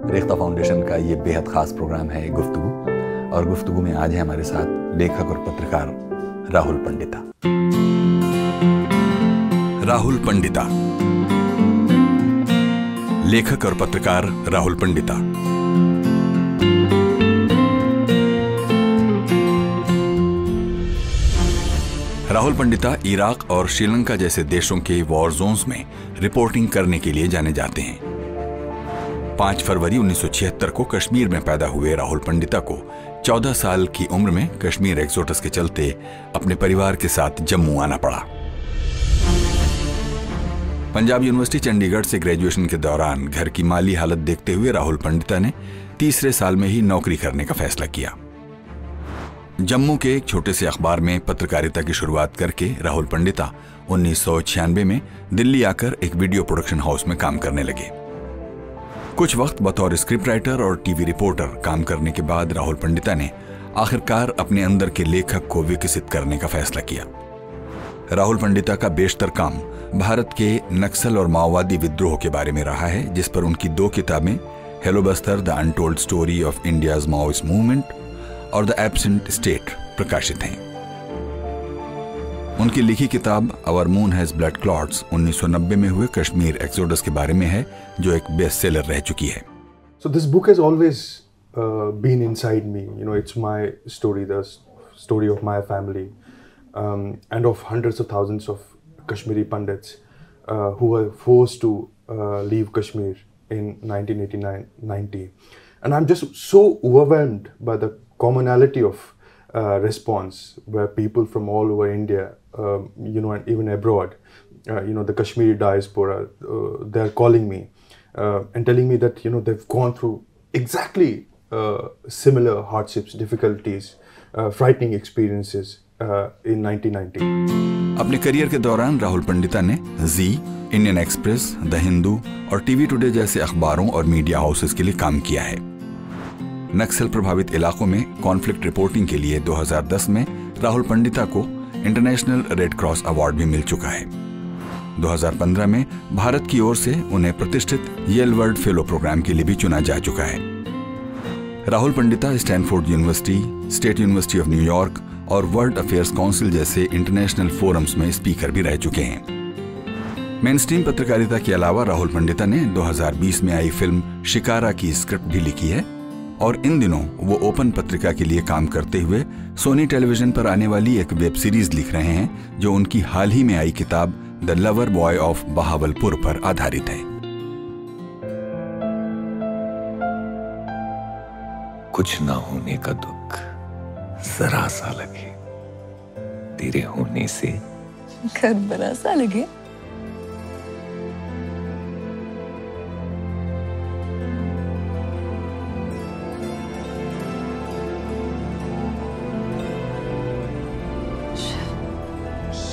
Rekhta foundation का ये बेहद ख़ास प्रोग्राम है गुफ्तगू, और गुफ्तगू में आज है हमारे साथ लेखक और पत्रकार राहुल पंडिता। राहुल पंडिता, लेखक और पत्रकार राहुल पंडिता। राहुल पंडिता इराक और श्रीलंका जैसे देशों के वॉर जोन्स में रिपोर्टिंग करने के लिए जाने जाते हैं। 5 फरवरी 1976 को कश्मीर में पैदा हुए राहुल पंडिता को 14 साल की उम्र में कश्मीर एक्सोडस के चलते अपने परिवार के साथ जम्मू आना पड़ा। पंजाब यूनिवर्सिटी चंडीगढ़ से ग्रेजुएशन के दौरान घर की माली हालत देखते हुए राहुल पंडिता ने तीसरे साल में ही नौकरी करने का फैसला किया। जम्मू के एक छोटे से अखबार में पत्रकारिता की शुरुआत करके राहुल पंडिता 1996 में दिल्ली आकर एक वीडियो प्रोडक्शन हाउस में काम करने लगे। कुछ वक्त बतौर स्क्रिप्ट राइटर और टीवी रिपोर्टर काम करने के बाद राहुल पंडिता ने आखिरकार अपने अंदर के लेखक को विकसित करने का फैसला किया। राहुल पंडिता का बेशतर काम भारत के नक्सल और माओवादी विद्रोह के बारे में रहा है, जिस पर उनकी 2 किताबें hello Bastar the untold story of India's Maoist movement और द एब्सेंट स्टेट प्रकाशित हैं। उनकी लिखी किताब our moon has blood clots 1990 में हुए कश्मीर एक्सोडस के बारे में है, जो एक बेस्ट सेलर रह चुकी है। So this book has always been inside me. You know, it's my story, the story of my family, and of hundreds of thousands of Kashmiri Pandits who were forced to leave Kashmir in 1989-90. And I'm just so overwhelmed by the commonality of response where people from all over India, you know, and even abroad, you know, the Kashmiri diaspora, they're calling me and telling me that, you know, they've gone through exactly similar hardships, difficulties, frightening experiences in 1990. अपने career के दौरान राहुल पंडिता ने जी, Indian express, the Hindu और TV today जैसे अखबारों और media houses के लिए काम किया है। नक्सल प्रभावित इलाकों में कॉन्फ्लिक्ट रिपोर्टिंग के लिए 2010 में राहुल पंडिता को इंटरनेशनल रेड क्रॉस अवार्ड भी मिल चुका है। 2015 में भारत की ओर से उन्हें प्रतिष्ठित येल वर्ल्ड फेलो प्रोग्राम के लिए भी चुना जा चुका है। Rahul Pandita Stanford university, state university of New York और वर्ल्ड अफेयर्स काउंसिल जैसे इंटरनेशनल फोरम्स में स्पीकर भी रह चुके हैं। मेनस्ट्रीम पत्रकारिता के अलावा राहुल पंडिता ने 2020 में आई फिल्म शिकारा की स्क्रिप्ट भी लिखी है, और इन दिनों वो ओपन पत्रिका के लिए काम करते हुए सोनी टेलीविजन पर आने वाली एक वेब सीरीज लिख रहे हैं, जो उनकी हाल ही में आई किताब the lover boy of Bahawalpur पर आधारित है। कुछ ना होने का दुख जरा सा लगे, तेरे होने से घर बड़ा सा लगे।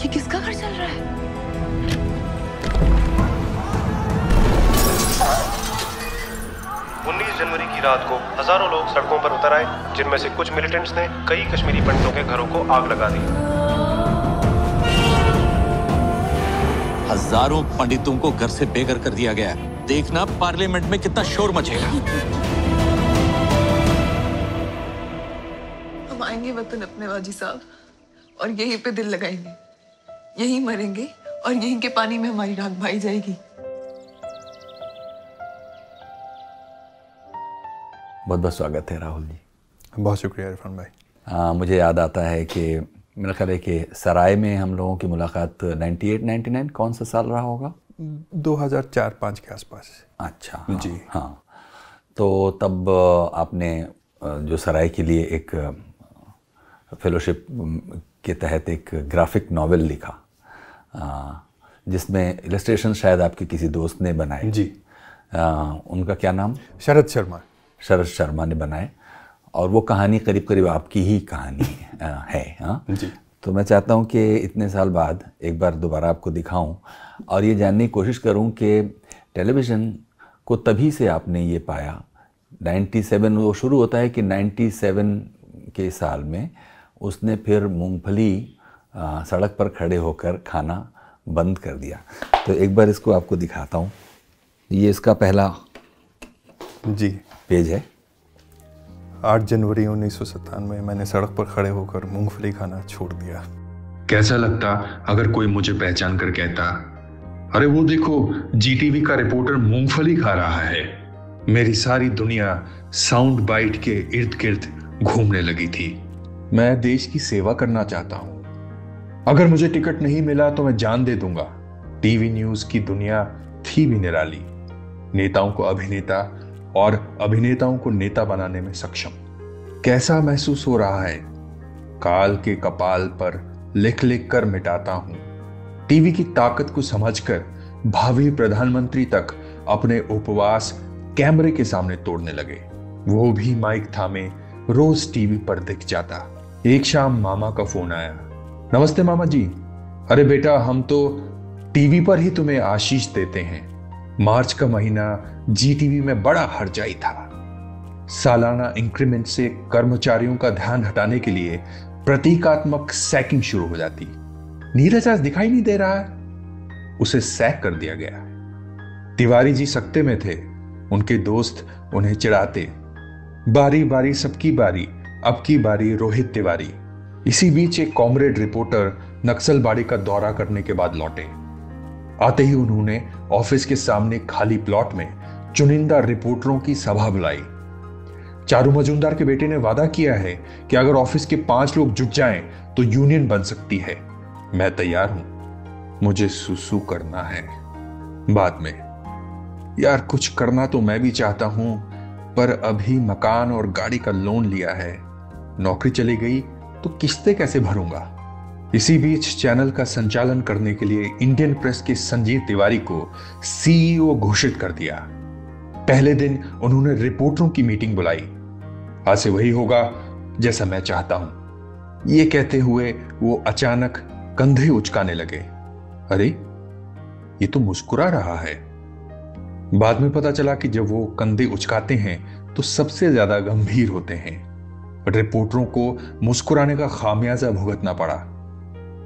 ये किसका घर चल रहा है? जनवरी की रात को हजारों लोग सड़कों पर उतर आए, जिनमें से कुछ मिलिटेंट्स ने कई कश्मीरी पंडितों के घरों को आग लगा दी। हजारों पंडितों को घर से बेघर कर दिया गया। देखना पार्लियामेंट में कितना शोर मचेगा। हम आएंगे वतन अपने वाजी साहब, और यहीं पे दिल लगाएंगे, यहीं मरेंगे, और यहीं के पानी में हमारी राख भाई जाएगी। बहुत बहुत स्वागत है राहुल जी। बहुत शुक्रिया इरफान भाई। मुझे याद आता है कि मेरा ख्याल है कि सराय में हम लोगों की मुलाकात 98-99 कौन सा साल रहा होगा? 2004-05 के आसपास। अच्छा, हाँ, जी हाँ। तो तब आपने जो सराय के लिए एक फेलोशिप के तहत एक ग्राफिक नॉवेल लिखा, जिसमें इलस्ट्रेशन शायद आपके किसी दोस्त ने बनाए। जी। उनका क्या नाम? शरद शर्मा। शरद शर्मा ने बनाए, और वो कहानी करीब करीब आपकी ही कहानी है। हाँ जी। तो मैं चाहता हूँ कि इतने साल बाद एक बार दोबारा आपको दिखाऊं और ये जानने की कोशिश करूँ कि टेलीविज़न को तभी से आपने ये पाया। 97 वो शुरू होता है कि 97 के साल में उसने फिर मूंगफली सड़क पर खड़े होकर खाना बंद कर दिया। तो एक बार इसको आपको दिखाता हूँ। ये इसका पहला जी। पेज है 8 जनवरी 1997 मैंने सड़क पर खड़े होकर मूंगफली खाना छोड़ दिया। कैसा लगता अगर कोई मुझे पहचान कर कहता, अरे वो देखो जीटीवी का रिपोर्टर मूंगफली खा रहा है। मेरी सारी दुनिया साउंड बाइट के इर्द गिर्द घूमने लगी थी। मैं देश की सेवा करना चाहता हूं। अगर मुझे टिकट नहीं मिला तो मैं जान दे दूंगा। टीवी न्यूज की दुनिया थी भी निराली, नेताओं को अभिनेता और अभिनेताओं को नेता बनाने में सक्षम। कैसा महसूस हो रहा है? काल के कपाल पर लिख लिख कर मिटाता हूं। टीवी की ताकत को समझकर भावी प्रधानमंत्री तक अपने उपवास कैमरे के सामने तोड़ने लगे। वो भी माइक थामे रोज टीवी पर दिख जाता। एक शाम मामा का फोन आया। नमस्ते मामा जी। अरे बेटा, हम तो टीवी पर ही तुम्हें आशीष देते हैं। मार्च का महीना जीटीवी में बड़ा हरजाई था। सालाना इंक्रीमेंट से कर्मचारियों का ध्यान हटाने के लिए प्रतीकात्मक सैकिंग शुरू हो जाती। नीरज आज दिखाई नहीं दे रहा है, उसे सैक कर दिया गया। तिवारी जी सख्ते में थे, उनके दोस्त उन्हें चिढ़ाते। बारी बारी सबकी बारी, अब की बारी रोहित तिवारी। इसी बीच एक कॉमरेड रिपोर्टर नक्सलबाड़ी का दौरा करने के बाद लौटे। आते ही उन्होंने ऑफिस के सामने खाली प्लॉट में चुनिंदा रिपोर्टरों की सभा बुलाई। चारू मजूमदार के बेटे ने वादा किया है कि अगर ऑफिस के 5 लोग जुट जाएं तो यूनियन बन सकती है। मैं तैयार हूं, मुझे सुसु करना है। बाद में यार कुछ करना तो मैं भी चाहता हूं, पर अभी मकान और गाड़ी का लोन लिया है। नौकरी चली गई तो किस्तें कैसे भरूंगा। इसी बीच चैनल का संचालन करने के लिए इंडियन प्रेस के संजीव तिवारी को सीईओ घोषित कर दिया। पहले दिन उन्होंने रिपोर्टरों की मीटिंग बुलाई। आज से वही होगा जैसा मैं चाहता हूं। ये कहते हुए वो अचानक कंधे उचकाने लगे। अरे ये तो मुस्कुरा रहा है। बाद में पता चला कि जब वो कंधे उचकाते हैं तो सबसे ज्यादा गंभीर होते हैं। रिपोर्टरों को मुस्कुराने का खामियाजा भुगतना पड़ा।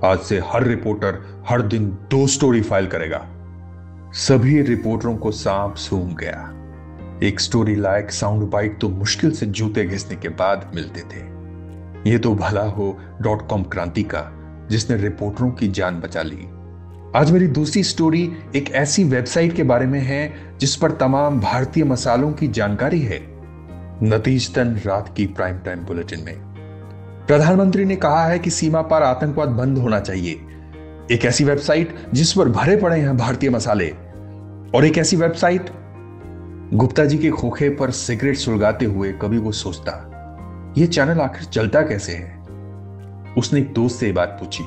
आज से हर रिपोर्टर हर दिन 2 स्टोरी फाइल करेगा। सभी रिपोर्टरों को सांप सूंघ गया। एक स्टोरी लायक साउंड बाइट तो मुश्किल से जूते घिसने के बाद मिलते थे। ये तो भला हो .com क्रांति का, जिसने रिपोर्टरों की जान बचा ली। आज मेरी दूसरी स्टोरी एक ऐसी वेबसाइट के बारे में है जिस पर तमाम भारतीय मसालों की जानकारी है। नतीजतन रात की प्राइम टाइम बुलेटिन में प्रधानमंत्री ने कहा है कि सीमा पार आतंकवाद बंद होना चाहिए। एक ऐसी वेबसाइट जिस पर भरे पड़े हैं भारतीय मसाले, और एक ऐसी वेबसाइट गुप्ता जी के खोखे पर सिगरेट सुलगाते हुए कभी वो सोचता, ये चैनल आखिर चलता कैसे है। उसने एक दोस्त से बात पूछी,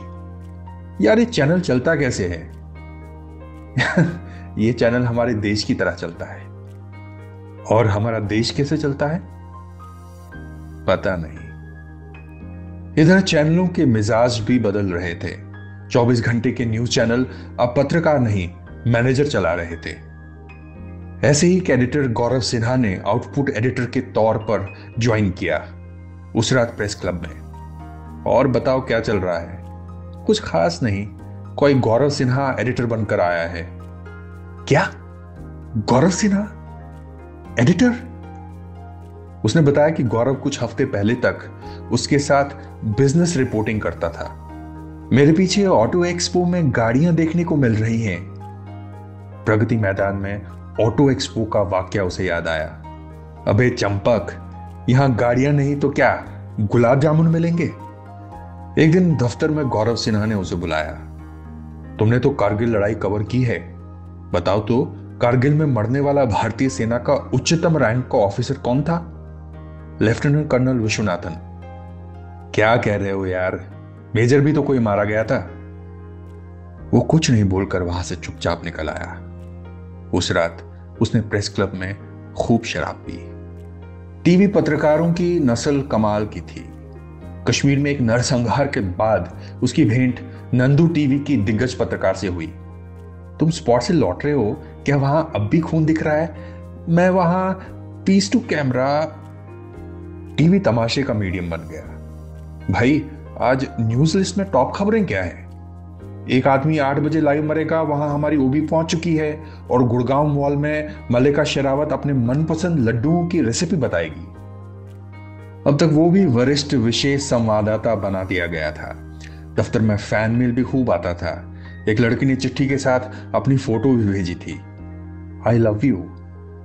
यार ये चैनल चलता कैसे है। ये चैनल हमारे देश की तरह चलता है। और हमारा देश कैसे चलता है पता नहीं। इधर चैनलों के मिजाज भी बदल रहे थे। 24 घंटे के न्यूज चैनल अब पत्रकार नहीं मैनेजर चला रहे थे। ऐसे ही एक एडिटर गौरव सिन्हा ने आउटपुट एडिटर के तौर पर ज्वाइन किया उस रात प्रेस क्लब में। और बताओ क्या चल रहा है। कुछ खास नहीं, कोई गौरव सिन्हा एडिटर बनकर आया है। क्या गौरव सिन्हा एडिटर? उसने बताया कि गौरव कुछ हफ्ते पहले तक उसके साथ बिजनेस रिपोर्टिंग करता था। मेरे पीछे ऑटो एक्सपो में गाड़ियां देखने को मिल रही हैं। प्रगति मैदान में ऑटो एक्सपो का वाकया उसे याद आया। अबे चंपक, यहां गाड़ियां नहीं तो क्या गुलाब जामुन मिलेंगे। एक दिन दफ्तर में गौरव सिन्हा ने उसे बुलाया। तुमने तो कारगिल लड़ाई कवर की है, बताओ तो कारगिल में मरने वाला भारतीय सेना का उच्चतम रैंक का ऑफिसर कौन था? Lieutenant colonel Vishwanathan. क्या कह रहे हो यार, मेजर भी तो कोई मारा गया था। वो कुछ नहीं बोलकर वहां से चुपचाप निकल आया। उस रात उसने प्रेस क्लब में खूब शराब पी। टीवी पत्रकारों की नस्ल कमाल की थी। कश्मीर में एक नरसंहार के बाद उसकी भेंट नंदू टीवी की दिग्गज पत्रकार से हुई। तुम स्पॉट से लौट रहे हो क्या? वहां अब भी खून दिख रहा है? मैं वहां पीस टू कैमरा। टीवी तमाशे का मीडियम बन गया। भाई आज न्यूज लिस्ट में टॉप खबरें क्या है? एक आदमी 8 बजे लाइव मरेगा, वहां हमारी ओबी पहुंच चुकी है और गुड़गांव मॉल में मल्लिका शेरावत अपने मनपसंद लड्डुओं की रेसिपी बताएगी। अब तक वो भी वरिष्ठ विशेष संवाददाता बना दिया गया था। दफ्तर में फैन मेल भी खूब आता था। एक लड़की ने चिट्ठी के साथ अपनी फोटो भी भेजी थी। आई लव यू,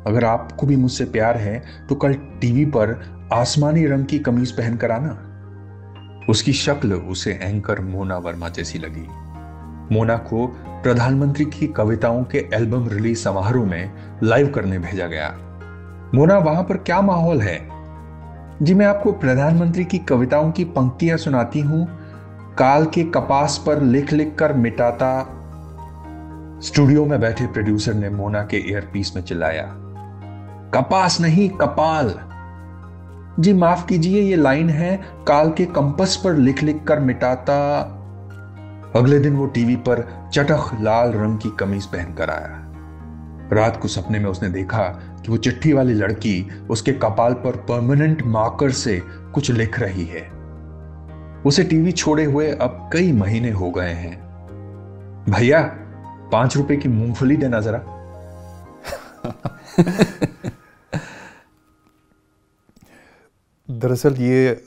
अगर आपको भी मुझसे प्यार है तो कल टीवी पर आसमानी रंग की कमीज पहनकर आना। उसकी शक्ल उसे एंकर मोना वर्मा जैसी लगी। मोना को प्रधानमंत्री की कविताओं के एल्बम रिलीज समारोह में लाइव करने भेजा गया। मोना, वहां पर क्या माहौल है? जी मैं आपको प्रधानमंत्री की कविताओं की पंक्तियां सुनाती हूं, काल के कपास पर लिख लिख कर मिटाता। स्टूडियो में बैठे प्रोड्यूसर ने मोना के ईयरपीस में चिल्लाया, कपास नहीं कपाल। जी माफ कीजिए, ये लाइन है काल के कंपस पर लिख लिख कर मिटाता। अगले दिन वो टीवी पर चटख लाल रंग की कमीज पहनकर आया। रात को सपने में उसने देखा कि वो चिट्ठी वाली लड़की उसके कपाल पर परमानेंट मार्कर से कुछ लिख रही है। उसे टीवी छोड़े हुए अब कई महीने हो गए हैं। भैया 5 रुपए की मूंगफली देना जरा। दरअसल ये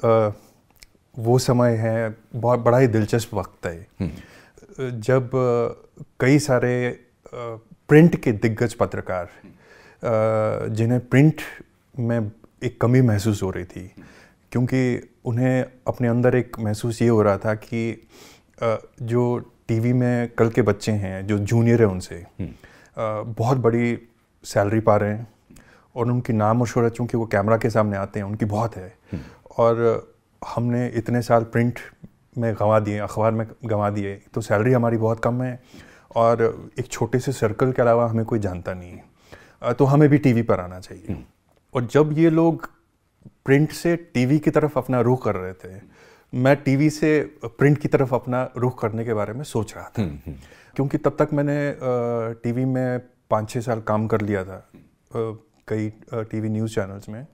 वो समय है, बहुत बड़ा ही दिलचस्प वक्त है जब कई सारे प्रिंट के दिग्गज पत्रकार जिन्हें प्रिंट में एक कमी महसूस हो रही थी, क्योंकि उन्हें अपने अंदर एक महसूस ये हो रहा था कि जो टीवी में कल के बच्चे हैं, जो जूनियर है उनसे बहुत बड़ी सैलरी पा रहे हैं और उनकी नाम और शोहरत चूँकि वो कैमरा के सामने आते हैं उनकी बहुत है, और हमने इतने साल प्रिंट में गंवा दिए, अखबार में गंवा दिए, तो सैलरी हमारी बहुत कम है और एक छोटे से सर्कल के अलावा हमें कोई जानता नहीं है, तो हमें भी टीवी पर आना चाहिए। और जब ये लोग प्रिंट से टीवी की तरफ अपना रुख कर रहे थे, मैं टीवी से प्रिंट की तरफ अपना रुख करने के बारे में सोच रहा था, क्योंकि तब तक मैंने टीवी में 5-6 साल काम कर लिया था कई टीवी न्यूज़ चैनल्स में,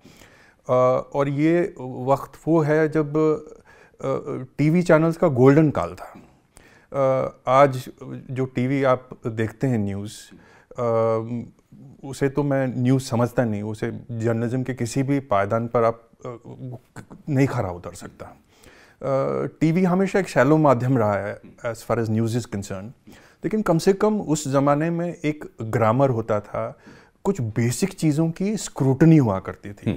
और ये वक्त वो है जब टीवी चैनल्स का गोल्डन काल था। आज जो टीवी आप देखते हैं न्यूज़, उसे तो मैं न्यूज़ समझता नहीं, उसे जर्नलिज्म के किसी भी पायदान पर आप नहीं खरा उतर सकता। टीवी हमेशा एक शैलो माध्यम रहा है as far as news is concern, लेकिन कम से कम उस ज़माने में एक ग्रामर होता था, कुछ बेसिक चीज़ों की स्क्रूटनी हुआ करती थी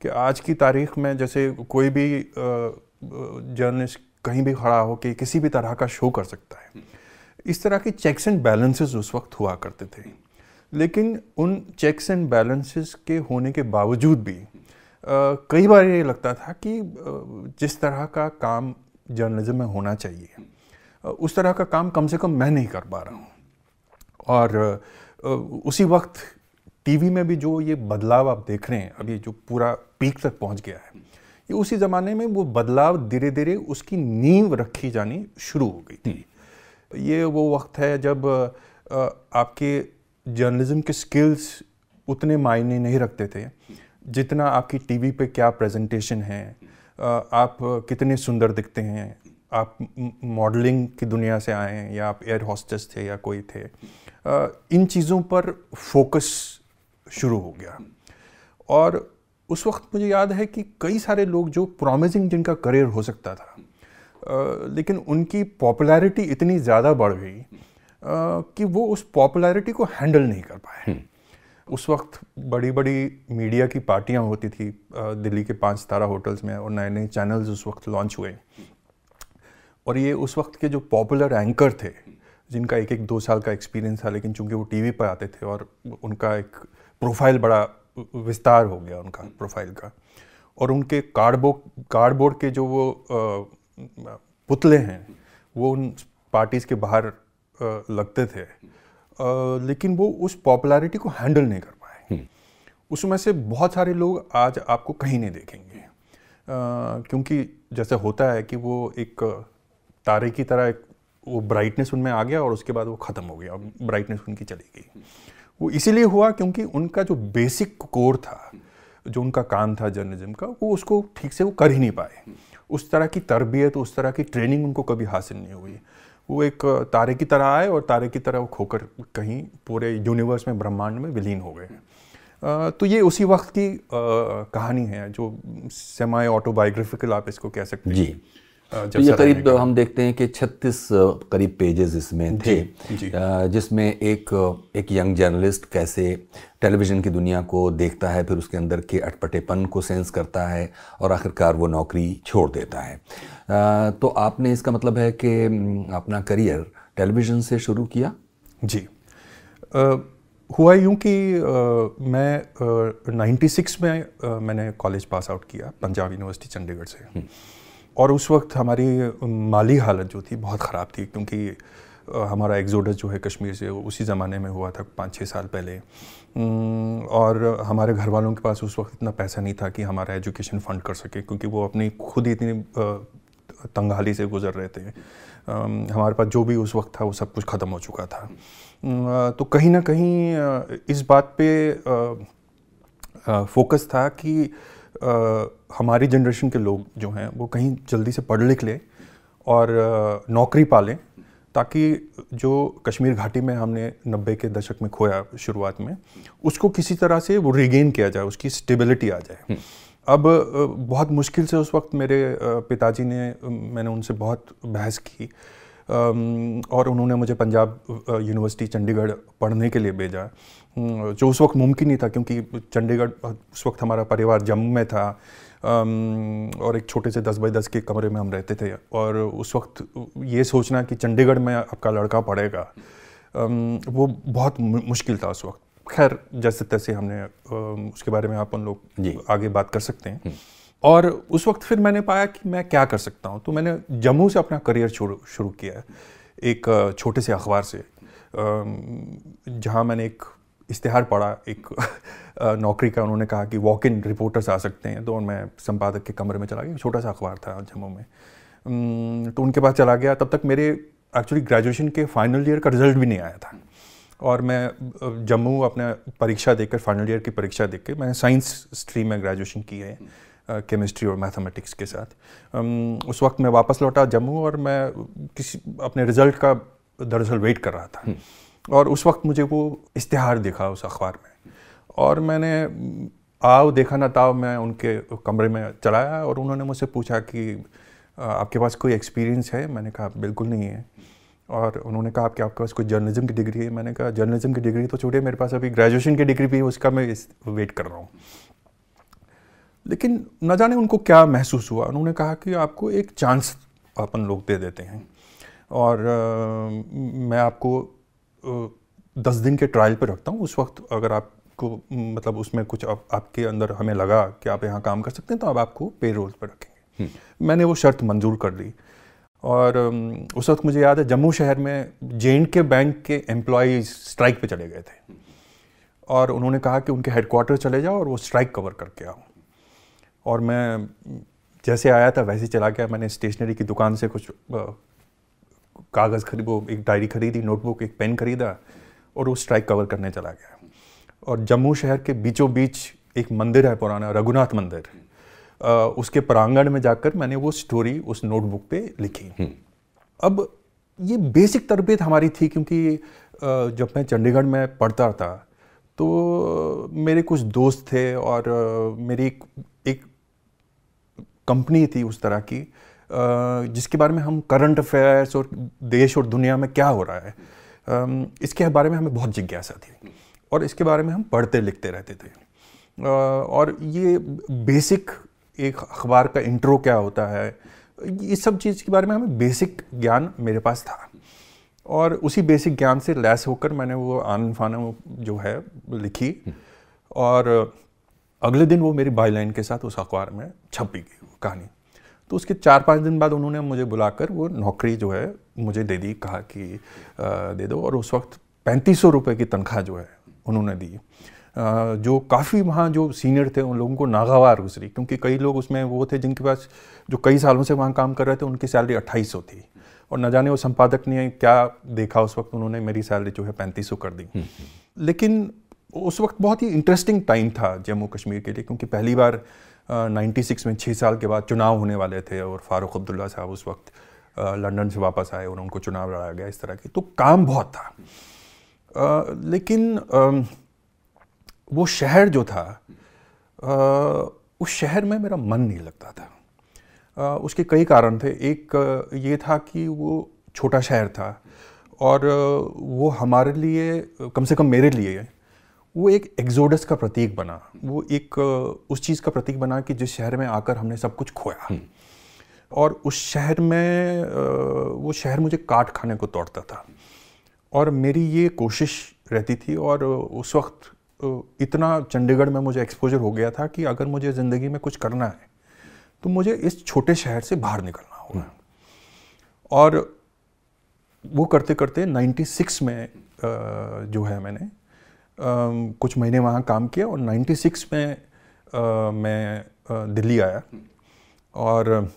कि आज की तारीख में जैसे कोई भी जर्नलिस्ट कहीं भी खड़ा हो के किसी भी तरह का शो कर सकता है, इस तरह की चेक्स एंड बैलेंसेस उस वक्त हुआ करते थे। लेकिन उन चेक्स एंड बैलेंसेस के होने के बावजूद भी कई बार ये लगता था कि जिस तरह का काम जर्नलिज्म में होना चाहिए उस तरह का काम कम से कम मैं नहीं कर पा रहा हूँ। और उसी वक्त टीवी में भी जो ये बदलाव आप देख रहे हैं, अभी जो पूरा पीक तक पहुँच गया है, ये उसी ज़माने में वो बदलाव धीरे धीरे उसकी नींव रखी जानी शुरू हो गई थी। ये वो वक्त है जब आपके जर्नलिज्म के स्किल्स उतने मायने नहीं रखते थे जितना आपकी टीवी पे क्या प्रेजेंटेशन है, आप कितने सुंदर दिखते हैं, आप मॉडलिंग की दुनिया से आए हैं या आप एयर हॉस्टेस थे या कोई थे, इन चीज़ों पर फोकस शुरू हो गया। और उस वक्त मुझे याद है कि कई सारे लोग जो प्रॉमिसिंग जिनका करियर हो सकता था, लेकिन उनकी पॉपुलैरिटी इतनी ज़्यादा बढ़ गई कि वो उस पॉपुलैरिटी को हैंडल नहीं कर पाए। उस वक्त बड़ी बड़ी मीडिया की पार्टियां होती थी दिल्ली के 5 सितारा होटल्स में, और नए नए चैनल्स उस वक्त लॉन्च हुए, और ये उस वक्त के जो पॉपुलर एंकर थे जिनका 1-2 साल का एक्सपीरियंस था, लेकिन चूंकि वो टीवी पर आते थे और उनका एक प्रोफाइल बड़ा विस्तार हो गया उनका प्रोफाइल का, और उनके कार्डबोर्ड के जो वो पुतले हैं वो उन पार्टीज़ के बाहर लगते थे, लेकिन वो उस पॉपुलैरिटी को हैंडल नहीं कर पाए। उसमें से बहुत सारे लोग आज आपको कहीं नहीं देखेंगे, क्योंकि जैसे होता है कि वो एक तारे की तरह वो ब्राइटनेस उनमें आ गया और उसके बाद वो ख़त्म हो गया, ब्राइटनेस उनकी चली गई। वो इसीलिए हुआ क्योंकि उनका जो बेसिक कोर था, जो उनका काम था जर्नलिज्म का, वो उसको ठीक से वो कर ही नहीं पाए। उस तरह की तरबियत, उस तरह की ट्रेनिंग उनको कभी हासिल नहीं हुई। वो एक तारे की तरह आए और तारे की तरह वो खोकर कहीं पूरे यूनिवर्स में, ब्रह्मांड में विलीन हो गए। तो ये उसी वक्त की कहानी है, जो सेमी ऑटोबायोग्राफिकल आप इसको कह सकते हैं जी। तो ये करीब हम देखते हैं कि 36 करीब पेजेस इसमें थे, जिसमें एक यंग जर्नलिस्ट कैसे टेलीविज़न की दुनिया को देखता है, फिर उसके अंदर के अटपटेपन को सेंस करता है और आखिरकार वो नौकरी छोड़ देता है। तो आपने, इसका मतलब है कि अपना करियर टेलीविज़न से शुरू किया? जी। हुआ यूँ कि मैं 96 में मैंने कॉलेज पास आउट किया पंजाब यूनिवर्सिटी चंडीगढ़ से, और उस वक्त हमारी माली हालत जो थी बहुत ख़राब थी, क्योंकि हमारा एग्जोडस जो है कश्मीर से उसी ज़माने में हुआ था 5-6 साल पहले, और हमारे घर वालों के पास उस वक्त इतना पैसा नहीं था कि हमारा एजुकेशन फ़ंड कर सके, क्योंकि वो अपनी खुद ही इतनी तंगहाली से गुजर रहे थे। हमारे पास जो भी उस वक्त था वो सब कुछ ख़त्म हो चुका था। तो कहीं ना कहीं इस बात पे फोकस था कि हमारी जनरेशन के लोग जो हैं वो कहीं जल्दी से पढ़ लिख लें और नौकरी पा लें, ताकि जो कश्मीर घाटी में हमने 90 के दशक में खोया शुरुआत में, उसको किसी तरह से वो रिगेन किया जाए, उसकी स्टेबिलिटी आ जाए। अब बहुत मुश्किल से उस वक्त मेरे पिताजी ने, मैंने उनसे बहुत बहस की और उन्होंने मुझे पंजाब यूनिवर्सिटी चंडीगढ़ पढ़ने के लिए भेजा, जो उस वक्त मुमकिन नहीं था, क्योंकि चंडीगढ़ उस वक्त हमारा परिवार जम्मू में था और एक छोटे से 10 बाई 10 के कमरे में हम रहते थे, और उस वक्त ये सोचना कि चंडीगढ़ में आपका लड़का पढ़ेगा वो बहुत मुश्किल था उस वक्त। खैर जैसे तैसे हमने उसके बारे में अपन लोग आगे बात कर सकते हैं। और उस वक्त फिर मैंने पाया कि मैं क्या कर सकता हूँ, तो मैंने जम्मू से अपना करियर शुरू किया, एक छोटे से अखबार से, जहाँ मैंने एक इश्तिहार पढ़ा एक नौकरी का। उन्होंने कहा कि वॉक इन रिपोर्टर्स आ सकते हैं, तो मैं संपादक के कमरे में चला गया। छोटा सा अखबार था जम्मू में, तो उनके पास चला गया। तब तक मेरे एक्चुअली ग्रेजुएशन के फाइनल ईयर का रिजल्ट भी नहीं आया था, और मैं जम्मू अपने परीक्षा देकर, फाइनल ईयर की परीक्षा देकर, मैंने साइंस स्ट्रीम में ग्रेजुएशन की है, केमिस्ट्री और मैथमेटिक्स के साथ। उस वक्त मैं वापस लौटा जम्मू, और मैं किसी अपने रिज़ल्ट का दरअसल वेट कर रहा था, और उस वक्त मुझे वो इश्तिहार दिखा उस अखबार में, और मैंने आओ देखा ना ताओ मैं उनके कमरे में चला आया, और उन्होंने मुझसे पूछा कि आपके पास कोई एक्सपीरियंस है? मैंने कहा बिल्कुल नहीं है। और उन्होंने कहा कि आपके पास कोई जर्नलिज्म की डिग्री है? मैंने कहा जर्नलिज्म की डिग्री तो छोड़िए, मेरे पास अभी ग्रेजुएशन की डिग्री भी है, उसका मैं वेट कर रहा हूँ। लेकिन न जाने उनको क्या महसूस हुआ, उन्होंने कहा कि आपको एक चांस अपन लोग दे देते हैं, और मैं आपको 10 दिन के ट्रायल पे रखता हूँ। उस वक्त अगर आपको मतलब उसमें कुछ आपके अंदर हमें लगा कि आप यहाँ काम कर सकते हैं, तो अब आपको पे रोल पर रखेंगे। मैंने वो शर्त मंजूर कर ली, और उस वक्त मुझे याद है जम्मू शहर में J&K बैंक के एम्प्लॉयज़ स्ट्राइक पे चले गए थे, और उन्होंने कहा कि उनके हेडक्वार्टर चले जाओ और वो स्ट्राइक कवर करके आओ। और मैं जैसे आया था वैसे चला गया। मैंने स्टेशनरी की दुकान से कुछ कागज़ वो एक डायरी खरीदी, नोटबुक, एक पेन खरीदा, और वो स्ट्राइक कवर करने चला गया। और जम्मू शहर के बीचों बीच एक मंदिर है पुराना, रघुनाथ मंदिर, उसके प्रांगण में जाकर मैंने वो स्टोरी उस नोटबुक पे लिखी। अब ये बेसिक तरबियत हमारी थी, क्योंकि जब मैं चंडीगढ़ में पढ़ता था तो मेरे कुछ दोस्त थे, और मेरी एक कंपनी थी उस तरह की, जिसके बारे में हम करंट अफेयर्स और देश और दुनिया में क्या हो रहा है इसके बारे में हमें बहुत जिज्ञासा थी, और इसके बारे में हम पढ़ते लिखते रहते थे। और ये बेसिक एक अखबार का इंट्रो क्या होता है, ये सब चीज़ के बारे में हमें बेसिक ज्ञान मेरे पास था, और उसी बेसिक ज्ञान से लैस होकर मैंने वो आनन फानन जो है लिखी, और अगले दिन वो मेरी बाईलाइन के साथ उस अखबार में छप भी गई कहानी। तो उसके 4-5 दिन बाद उन्होंने मुझे बुलाकर वो नौकरी जो है मुझे दे दी, कहा कि दे दो, और उस वक्त 3500 रुपये की तनख्वाह जो है उन्होंने दी, जो काफ़ी वहाँ जो सीनियर थे उन लोगों को नागवार गुजरी, क्योंकि कई लोग उसमें वो थे जिनके पास जो कई सालों से वहाँ काम कर रहे थे, उनकी सैलरी 2800 थी, और न जाने वो संपादक ने क्या देखा उस वक्त, उन्होंने मेरी सैलरी जो है 3500 कर दी। लेकिन उस वक्त बहुत ही इंटरेस्टिंग टाइम था जम्मू कश्मीर के लिए, क्योंकि पहली बार 96 में 6 साल के बाद चुनाव होने वाले थे, और फारूक अब्दुल्ला साहब उस वक्त लंदन से वापस आए और उनको चुनाव लड़ाया गया, इस तरह की, तो काम बहुत था। लेकिन वो शहर जो था, उस शहर में मेरा मन नहीं लगता था। उसके कई कारण थे। एक ये था कि वो छोटा शहर था और वो हमारे लिए, कम से कम मेरे लिए, वो एक एक्सोडस का प्रतीक बना। वो एक उस चीज़ का प्रतीक बना कि जिस शहर में आकर हमने सब कुछ खोया, और उस शहर में वो शहर मुझे काट खाने को तोड़ता था। और मेरी ये कोशिश रहती थी, और उस वक्त इतना चंडीगढ़ में मुझे एक्सपोजर हो गया था कि अगर मुझे ज़िंदगी में कुछ करना है तो मुझे इस छोटे शहर से बाहर निकलना होगा। और वो करते करते 96 में जो है मैंने कुछ महीने वहाँ काम किया, और 96 में मैं दिल्ली आया। और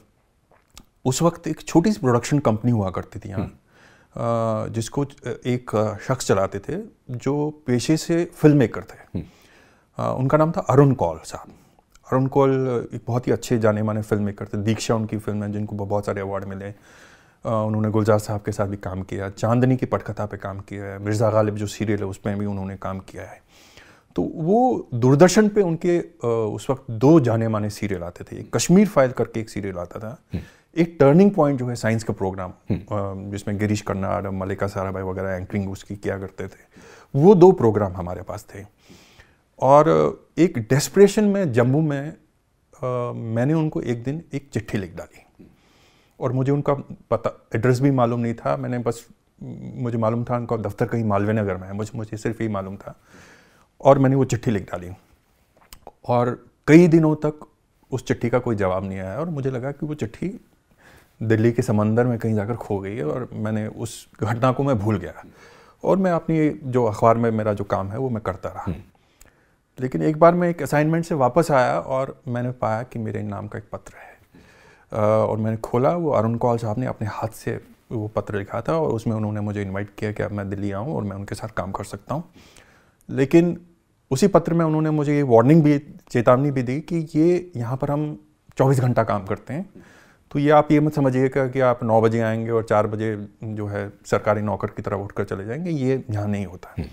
उस वक्त एक छोटी सी प्रोडक्शन कंपनी हुआ करती थी यहाँ, जिसको एक शख्स चलाते थे जो पेशे से फिल्म मेकर थे। उनका नाम था अरुण कौल साहब। अरुण कौल एक बहुत ही अच्छे जाने माने फिल्म मेकर थे। दीक्षा उनकी फिल्म है जिनको बहुत सारे अवार्ड मिले। उन्होंने गुलजार साहब के साथ भी काम किया, चांदनी की पटकथा पे काम किया है, मिर्ज़ा गालिब जो सीरियल है उसमें भी उन्होंने काम किया है। तो वो दूरदर्शन पे उनके उस वक्त 2 जाने माने सीरियल आते थे। एक कश्मीर फाइल करके एक सीरियल आता था, एक टर्निंग पॉइंट जो है साइंस का प्रोग्राम, जिसमें गिरीश कर्नाड, मल्लिका साराभाई वगैरह एंकरिंग उसकी किया करते थे। वो 2 प्रोग्राम हमारे पास थे। और एक डेस्परेशन में जम्मू में मैंने उनको एक दिन एक चिट्ठी लिख डाली, और मुझे उनका पता एड्रेस भी मालूम नहीं था। मुझे मालूम था उनका दफ्तर कहीं मालवीय नगर में है, मुझे सिर्फ यही मालूम था। और मैंने वो चिट्ठी लिख डाली, और कई दिनों तक उस चिट्ठी का कोई जवाब नहीं आया, और मुझे लगा कि वो चिट्ठी दिल्ली के समंदर में कहीं जाकर खो गई है, और मैंने उस घटना को मैं भूल गया, और मैं अपनी जो अखबार में मेरा जो काम है वो मैं करता रहा। लेकिन एक बार मैं एक असाइनमेंट से वापस आया और मैंने पाया कि मेरे नाम का एक पत्र है, और मैंने खोला, वो अरुण कौल साहब ने अपने हाथ से वो पत्र लिखा था, और उसमें उन्होंने मुझे इनवाइट किया कि अब मैं दिल्ली आऊँ और मैं उनके साथ काम कर सकता हूँ। लेकिन उसी पत्र में उन्होंने मुझे ये वार्निंग भी, चेतावनी भी दी कि ये यहाँ पर हम 24 घंटा काम करते हैं, तो ये आप ये मत समझिएगा कि आप 9 बजे आएंगे और 4 बजे जो है सरकारी नौकर की तरह उठकर चले जाएंगे, ये यहाँ नहीं होता है।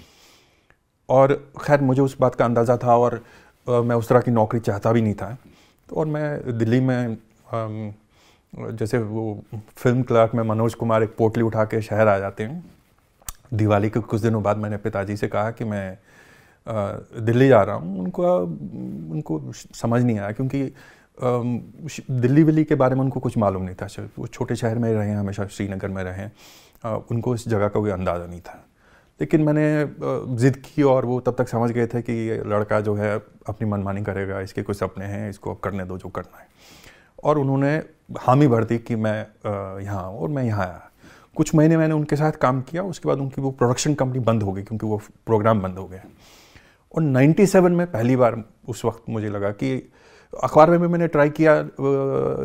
और खैर मुझे उस बात का अंदाज़ा था, और मैं उस तरह की नौकरी चाहता भी नहीं था। तो और मैं दिल्ली में जैसे वो फिल्म क्लर्क में मनोज कुमार एक पोटली उठा के शहर आ जाते हैं। दिवाली के कुछ दिनों बाद मैंने पिताजी से कहा कि मैं दिल्ली जा रहा हूँ। उनको समझ नहीं आया, क्योंकि दिल्ली विल्ली के बारे में उनको कुछ मालूम नहीं था। वो छोटे शहर में रहे हैं, हमेशा श्रीनगर में रहे हैं, उनको इस जगह का कोई अंदाज़ा नहीं था। लेकिन मैंने ज़िद की, और वो तब तक समझ गए थे कि ये लड़का जो है अपनी मनमानी करेगा, इसके कुछ सपने हैं, इसको अब करने दो जो करना है। और उन्होंने हामी भर दी कि मैं यहाँ आऊँ, और मैं यहाँ आया। कुछ महीने मैंने उनके साथ काम किया। उसके बाद उनकी वो प्रोडक्शन कंपनी बंद हो गई, क्योंकि वो प्रोग्राम बंद हो गए। और 97 में पहली बार उस वक्त मुझे लगा कि अखबार में भी मैंने ट्राई किया,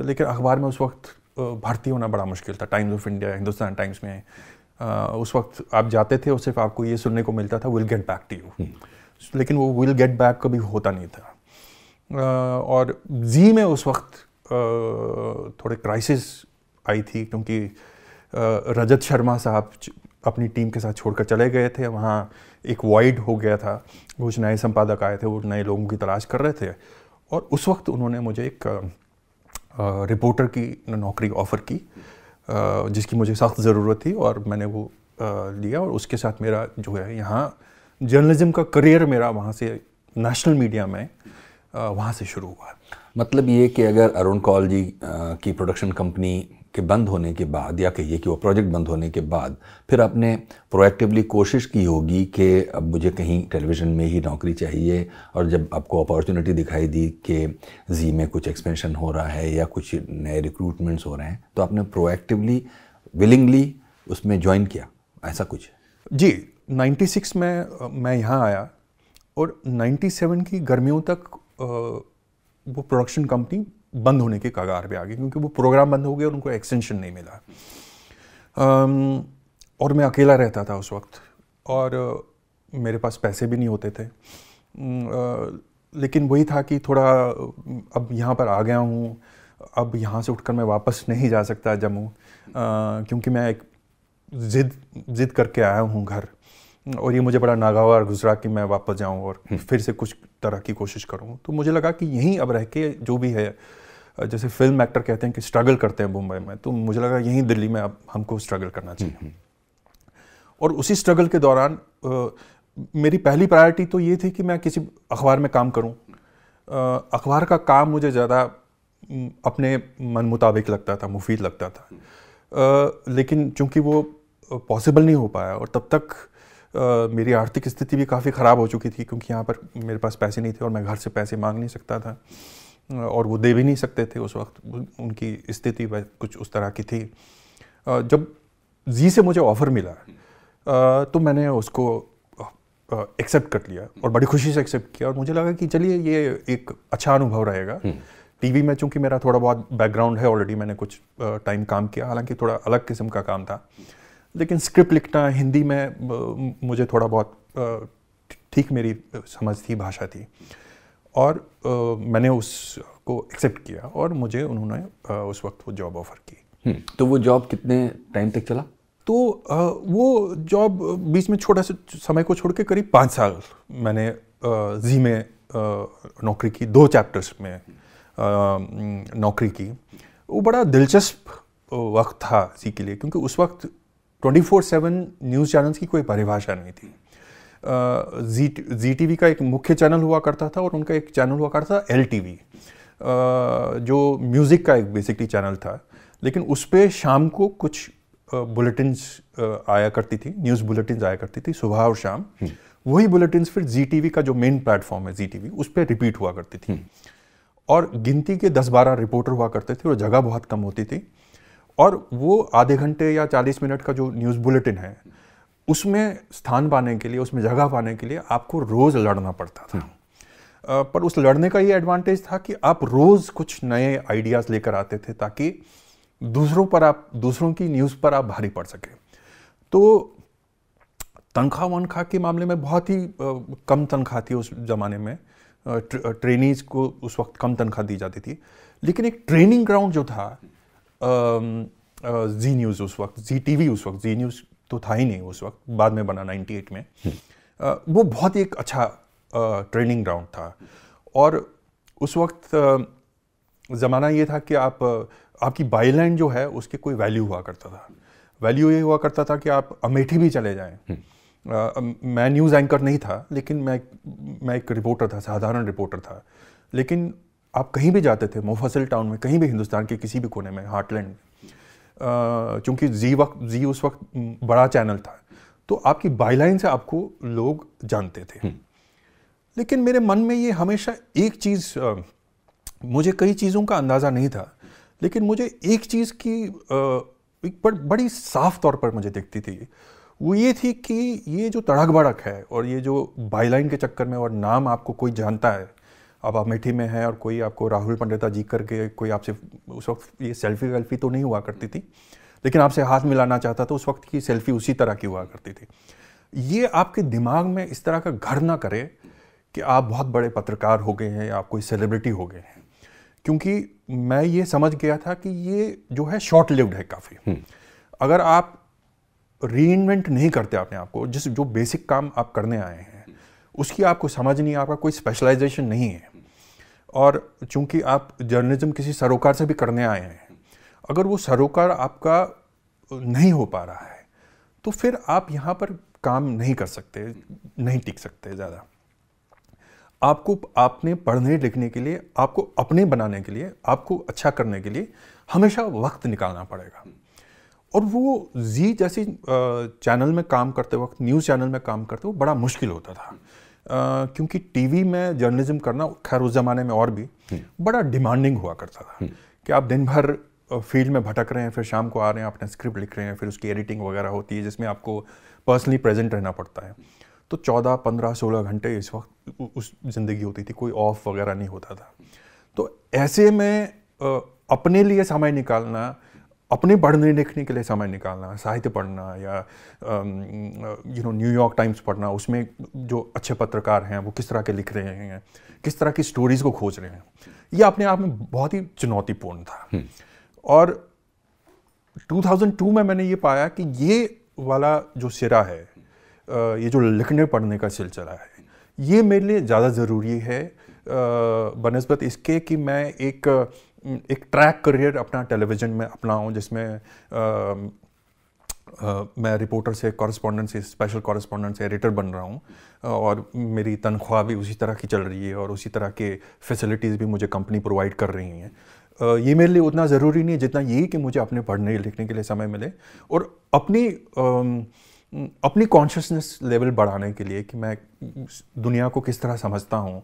लेकिन अखबार में उस वक्त भर्ती होना बड़ा मुश्किल था। Times of India, Hindustan times में उस वक्त आप जाते थे और सिर्फ आपको ये सुनने को मिलता था, will get back to you. लेकिन वो विल गेट बैक कभी होता नहीं था। और जी में उस वक्त थोड़े क्राइसिस आई थी, क्योंकि रजत शर्मा साहब अपनी टीम के साथ छोड़कर चले गए थे। वहाँ एक वॉइड हो गया था, कुछ नए संपादक आए थे, वो नए लोगों की तलाश कर रहे थे। और उस वक्त उन्होंने मुझे एक रिपोर्टर की नौकरी ऑफ़र की, जिसकी मुझे सख्त ज़रूरत थी, और मैंने वो लिया। और उसके साथ मेरा जो है यहाँ जर्नलिज्म का करियर मेरा वहाँ से नेशनल मीडिया में वहाँ से शुरू हुआ। मतलब ये कि अगर अरुण कौल जी की प्रोडक्शन कंपनी के बंद होने के बाद, या कहिए कि वो प्रोजेक्ट बंद होने के बाद, फिर आपने प्रोएक्टिवली कोशिश की होगी कि अब मुझे कहीं टेलीविज़न में ही नौकरी चाहिए। और जब आपको अपॉर्चुनिटी दिखाई दी कि जी में कुछ एक्सपेंशन हो रहा है या कुछ नए रिक्रूटमेंट्स हो रहे हैं, तो आपने प्रोएक्टिवली, विलिंगली उसमें ज्वाइन किया, ऐसा कुछ? जी, 96 में मैं यहाँ आया, और 97 की गर्मियों तक वो प्रोडक्शन कंपनी बंद होने के कगार पे आ गई, क्योंकि वो प्रोग्राम बंद हो गया और उनको एक्सटेंशन नहीं मिला। और मैं अकेला रहता था उस वक्त, और मेरे पास पैसे भी नहीं होते थे। लेकिन वही था कि थोड़ा अब यहाँ पर आ गया हूँ, अब यहाँ से उठकर मैं वापस नहीं जा सकता जम्मू, क्योंकि मैं एक जिद करके आया हूँ घर, और ये मुझे बड़ा नागवार गुजरा कि मैं वापस जाऊँ और फिर से कुछ तरह की कोशिश करूँ। तो मुझे लगा कि यहीं अब रह के जो भी है, जैसे फिल्म एक्टर कहते हैं कि स्ट्रगल करते हैं मुंबई में, तो मुझे लगा यहीं दिल्ली में अब हमको स्ट्रगल करना चाहिए। और उसी स्ट्रगल के दौरान मेरी पहली प्रायोरिटी तो ये थी कि मैं किसी अखबार में काम करूं। अखबार का काम मुझे ज़्यादा अपने मन मुताबिक लगता था, मुफीद लगता था, लेकिन चूंकि वो पॉसिबल नहीं हो पाया, और तब तक मेरी आर्थिक स्थिति भी काफ़ी ख़राब हो चुकी थी, क्योंकि यहाँ पर मेरे पास पैसे नहीं थे और मैं घर से पैसे मांग नहीं सकता था, और वो दे भी नहीं सकते थे उस वक्त, उनकी स्थिति कुछ उस तरह की थी। जब जी से मुझे ऑफ़र मिला तो मैंने उसको एक्सेप्ट कर लिया, और बड़ी खुशी से एक्सेप्ट किया, और मुझे लगा कि चलिए ये एक अच्छा अनुभव रहेगा। टीवी में चूंकि मेरा थोड़ा बहुत बैकग्राउंड है ऑलरेडी, मैंने कुछ टाइम काम किया, हालांकि थोड़ा अलग किस्म का काम था, लेकिन स्क्रिप्ट लिखना हिंदी में मुझे थोड़ा बहुत ठीक मेरी समझ थी, भाषा थी, और मैंने उसको एक्सेप्ट किया, और मुझे उन्होंने उस वक्त वो जॉब ऑफ़र की। तो वो जॉब कितने टाइम तक चला? तो वो जॉब बीच में छोटा सा समय को छोड़ के करीब 5 साल मैंने जी में नौकरी की, 2 चैप्टर्स में नौकरी की। वो बड़ा दिलचस्प वक्त था जी के लिए, क्योंकि उस वक्त 24/7 न्यूज़ चैनल्स की कोई परिभाषा नहीं थी। जी टीवी का एक मुख्य चैनल हुआ करता था, और उनका एक चैनल हुआ करता था LTV, जो म्यूज़िक का एक बेसिकली चैनल था, लेकिन उस पर शाम को कुछ बुलेटिन्स आया करती थी, न्यूज़ बुलेटिन्स आया करती थी सुबह और शाम। वही बुलेटिन्स फिर जी टीवी का जो मेन प्लेटफॉर्म है जी टीवी, उस पर रिपीट हुआ करती थी, और गिनती के 10-12 रिपोर्टर हुआ करते थे, और जगह बहुत कम होती थी, और वो आधे घंटे या 40 मिनट का जो न्यूज़ बुलेटिन है, उसमें स्थान पाने के लिए, उसमें जगह पाने के लिए आपको रोज़ लड़ना पड़ता था। पर उस लड़ने का ये एडवांटेज था कि आप रोज़ कुछ नए आइडियाज़ लेकर आते थे, ताकि दूसरों की न्यूज़ पर आप भारी पड़ सके। तो तनख्वाह वनख्वाह के मामले में बहुत ही कम तनख्वाह थी उस ज़माने में। ट्रेनीज़ को उस वक्त कम तनख्वाह दी जाती थी, लेकिन एक ट्रेनिंग ग्राउंड जो था जी न्यूज़ उस वक्त, जी टीवी उस वक्त, जी न्यूज़ तो था ही नहीं उस वक्त, बाद में बना 98 में, वो बहुत ही एक अच्छा ट्रेनिंग ग्राउंड था। और उस वक्त ज़माना ये था कि आपकी बाईलाइन जो है उसके कोई वैल्यू हुआ करता था। वैल्यू ये हुआ करता था कि आप अमेठी भी चले जाएं। मैं न्यूज़ एंकर नहीं था, लेकिन मैं एक रिपोर्टर था, साधारण रिपोर्टर था, लेकिन आप कहीं भी जाते थे, मुफस्सिल टाउन में, कहीं भी हिंदुस्तान के किसी भी कोने में, हार्टलैंड में, चूँकि जी उस वक्त बड़ा चैनल था, तो आपकी बाईलाइन से आपको लोग जानते थे। लेकिन मेरे मन में ये हमेशा एक चीज़, मुझे कई चीज़ों का अंदाज़ा नहीं था, लेकिन मुझे एक चीज़ की एक बड़ी साफ तौर पर मुझे दिखती थी। वो ये थी कि ये जो तड़क भड़क है, और ये जो बाईलाइन के चक्कर में, और नाम आपको कोई जानता है, अब अमेठी में है और कोई आपको राहुल पंडिता जी करके कोई आपसे, उस वक्त ये सेल्फी वेल्फी तो नहीं हुआ करती थी, लेकिन आपसे हाथ मिलाना चाहता था, उस वक्त की सेल्फी उसी तरह की हुआ करती थी। ये आपके दिमाग में इस तरह का घर ना करे कि आप बहुत बड़े पत्रकार हो गए हैं या आप कोई सेलिब्रिटी हो गए हैं, क्योंकि मैं ये समझ गया था कि ये जो है शॉर्ट लिव्ड है काफ़ी। अगर आप रीइन्वेंट नहीं करते अपने आप को, जो बेसिक काम आप करने आए हैं उसकी आपको समझ नहीं, आपका कोई स्पेशलाइजेशन नहीं है, और चूंकि आप जर्नलिज्म किसी सरोकार से भी करने आए हैं, अगर वो सरोकार आपका नहीं हो पा रहा है तो फिर आप यहाँ पर काम नहीं कर सकते, नहीं टिक सकते ज़्यादा। आपको अपने पढ़ने लिखने के लिए, आपको अपने बनाने के लिए, आपको अच्छा करने के लिए हमेशा वक्त निकालना पड़ेगा। और वो जी जैसी चैनल में काम करते वक्त, न्यूज़ चैनल में काम करते वक्त बड़ा मुश्किल होता था, क्योंकि टीवी में जर्नलिज्म करना, खैर उस ज़माने में और भी बड़ा डिमांडिंग हुआ करता था कि आप दिन भर फील्ड में भटक रहे हैं, फिर शाम को आ रहे हैं, अपना स्क्रिप्ट लिख रहे हैं, फिर उसकी एडिटिंग वगैरह होती है, जिसमें आपको पर्सनली प्रेजेंट रहना पड़ता है। तो 14, 15, 16 घंटे इस वक्त उस ज़िंदगी होती थी, कोई ऑफ वगैरह नहीं होता था। तो ऐसे में अपने लिए समय निकालना, अपने पढ़ने लिखने के लिए समय निकालना, साहित्य पढ़ना या न्यूयॉर्क टाइम्स पढ़ना, उसमें जो अच्छे पत्रकार हैं वो किस तरह के लिख रहे हैं, किस तरह की स्टोरीज़ को खोज रहे हैं, ये अपने आप में बहुत ही चुनौतीपूर्ण था। और 2002 में मैंने ये पाया कि ये वाला जो सिरा है, ये जो लिखने पढ़ने का सिलसिला है, ये मेरे लिए ज़्यादा ज़रूरी है बनिस्बत इसके कि मैं एक ट्रैक करियर अपना टेलीविज़न में अपनाऊं, जिसमें मैं रिपोर्टर से कॉरेस्पॉन्डेंट से स्पेशल कॉरेस्पॉन्डेंट से एडिटर बन रहा हूँ, और मेरी तनख्वाह भी उसी तरह की चल रही है और उसी तरह के फैसिलिटीज़ भी मुझे कंपनी प्रोवाइड कर रही हैं। ये मेरे लिए उतना ज़रूरी नहीं है जितना ये कि मुझे अपने पढ़ने लिखने के लिए समय मिले और अपनी कॉन्शियसनेस लेवल बढ़ाने के लिए कि मैं दुनिया को किस तरह समझता हूँ,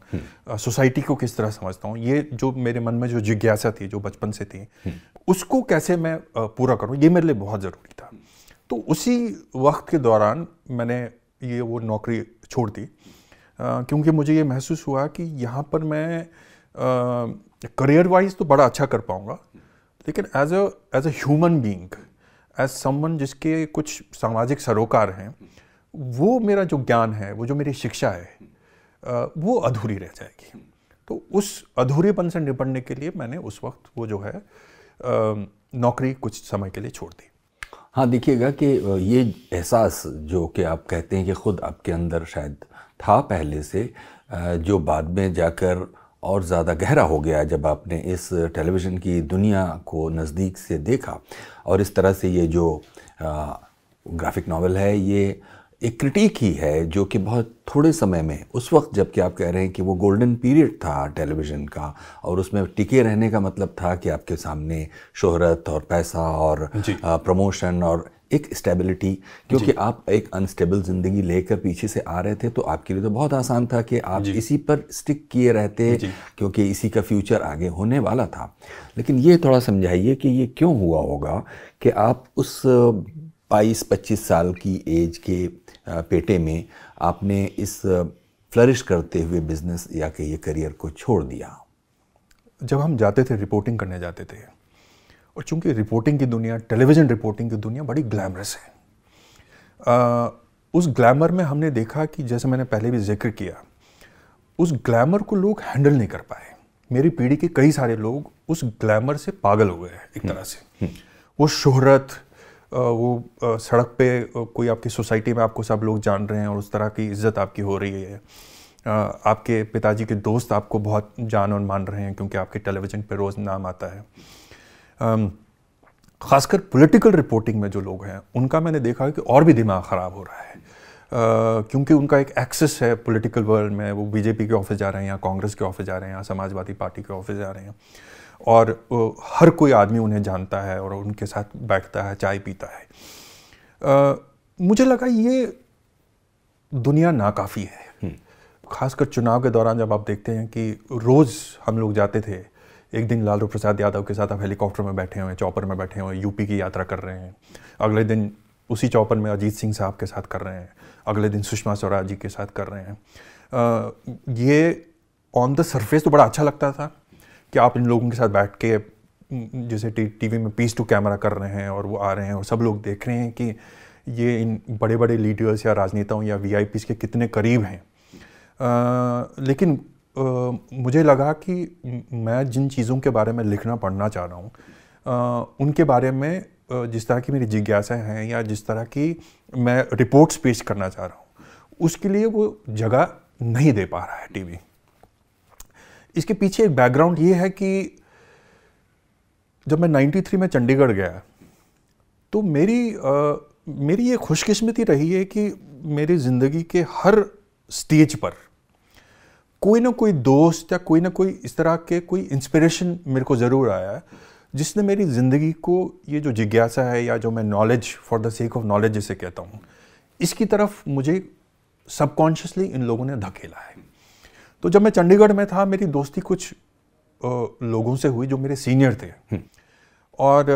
सोसाइटी को किस तरह समझता हूँ। ये जो मेरे मन में जो जिज्ञासा थी, जो बचपन से थी, उसको कैसे मैं पूरा करूँ, ये मेरे लिए बहुत ज़रूरी था। तो उसी वक्त के दौरान मैंने वो नौकरी छोड़ दी, क्योंकि मुझे ये महसूस हुआ कि यहाँ पर मैं करियर वाइज तो बड़ा अच्छा कर पाऊँगा, लेकिन as a human being, as someone जिसके कुछ सामाजिक सरोकार हैं, वो मेरा जो ज्ञान है, वो जो मेरी शिक्षा है, वो अधूरी रह जाएगी। तो उस अधूरेपन से निपटने के लिए मैंने उस वक्त वो जो है नौकरी कुछ समय के लिए छोड़ दी। हाँ, देखिएगा कि ये एहसास जो कि आप कहते हैं कि ख़ुद आपके अंदर शायद था पहले से, जो बाद में जाकर और ज़्यादा गहरा हो गया जब आपने इस टेलीविज़न की दुनिया को नज़दीक से देखा। और इस तरह से ये जो ग्राफिक नावल है, ये एक क्रिटिक ही है जो कि बहुत थोड़े समय में, उस वक्त जबकि आप कह रहे हैं कि वो गोल्डन पीरियड था टेलीविज़न का, और उसमें टिके रहने का मतलब था कि आपके सामने शोहरत और पैसा और प्रमोशन और एक स्टेबिलिटी, क्योंकि आप एक अनस्टेबल ज़िंदगी लेकर पीछे से आ रहे थे, तो आपके लिए तो बहुत आसान था कि आप इसी पर स्टिक किए रहते, क्योंकि इसी का फ्यूचर आगे होने वाला था। लेकिन ये थोड़ा समझाइए कि ये क्यों हुआ होगा कि आप उस 22-25 साल की एज के पेटे में आपने इस फ्लरिश करते हुए बिजनेस या कि ये करियर को छोड़ दिया। जब हम जाते थे, रिपोर्टिंग करने जाते थे, और चूंकि रिपोर्टिंग की दुनिया, टेलीविज़न रिपोर्टिंग की दुनिया बड़ी ग्लैमरस है, उस ग्लैमर में हमने देखा कि जैसे मैंने पहले भी जिक्र किया, उस ग्लैमर को लोग हैंडल नहीं कर पाए। मेरी पीढ़ी के कई सारे लोग उस ग्लैमर से पागल हो गए एक तरह से। वो शोहरत, वो सड़क पे कोई आपकी सोसाइटी में आपको सब लोग जान रहे हैं और उस तरह की इज्जत आपकी हो रही है, आपके पिताजी के दोस्त आपको बहुत जान और मान रहे हैं क्योंकि आपके टेलीविज़न पे रोज़ नाम आता है। ख़ासकर पॉलिटिकल रिपोर्टिंग में जो लोग हैं, उनका मैंने देखा है कि और भी दिमाग ख़राब हो रहा है, क्योंकि उनका एक एक्सेस है पॉलिटिकल वर्ल्ड में। वो बीजेपी के ऑफिस जा रहे हैं या कांग्रेस के ऑफिस जा रहे हैं या समाजवादी पार्टी के ऑफिस जा रहे हैं, और हर कोई आदमी उन्हें जानता है और उनके साथ बैठता है, चाय पीता है। मुझे लगा ये दुनिया नाकाफ़ी है। ख़ासकर चुनाव के दौरान जब आप देखते हैं कि रोज़ हम लोग जाते थे, एक दिन लालू प्रसाद यादव के साथ आप हेलीकॉप्टर में बैठे हुए, चॉपर में बैठे हुए, यूपी की यात्रा कर रहे हैं, अगले दिन उसी चॉपर में अजीत सिंह साहब के साथ कर रहे हैं, अगले दिन सुषमा स्वराज जी के साथ कर रहे हैं। ये ऑन द सरफेस तो बड़ा अच्छा लगता था कि आप इन लोगों के साथ बैठ के जैसे टीवी में पीस टू कैमरा कर रहे हैं और वो आ रहे हैं और सब लोग देख रहे हैं कि ये इन बड़े बड़े लीडर्स या राजनेताओं या वीआईपीज़ के कितने करीब हैं। लेकिन मुझे लगा कि मैं जिन चीज़ों के बारे में लिखना पढ़ना चाह रहा हूँ, उनके बारे में जिस तरह की मेरी जिज्ञासा हैं या जिस तरह की मैं रिपोर्ट्स पेश करना चाह रहा हूँ, उसके लिए वो जगह नहीं दे पा रहा है टीवी। इसके पीछे एक बैकग्राउंड ये है कि जब मैं 93 में चंडीगढ़ गया, तो मेरी ये खुशकिस्मती रही है कि मेरी ज़िंदगी के हर स्टेज पर कोई ना कोई दोस्त या कोई ना कोई इस तरह के कोई इंस्पिरेशन मेरे को ज़रूर आया है, जिसने मेरी ज़िंदगी को ये जो जिज्ञासा है या जो मैं knowledge for the sake of knowledge जिसे कहता हूँ, इसकी तरफ मुझे सबकॉन्शियसली इन लोगों ने धकेला है। तो जब मैं चंडीगढ़ में था, मेरी दोस्ती कुछ लोगों से हुई जो मेरे सीनियर थे, और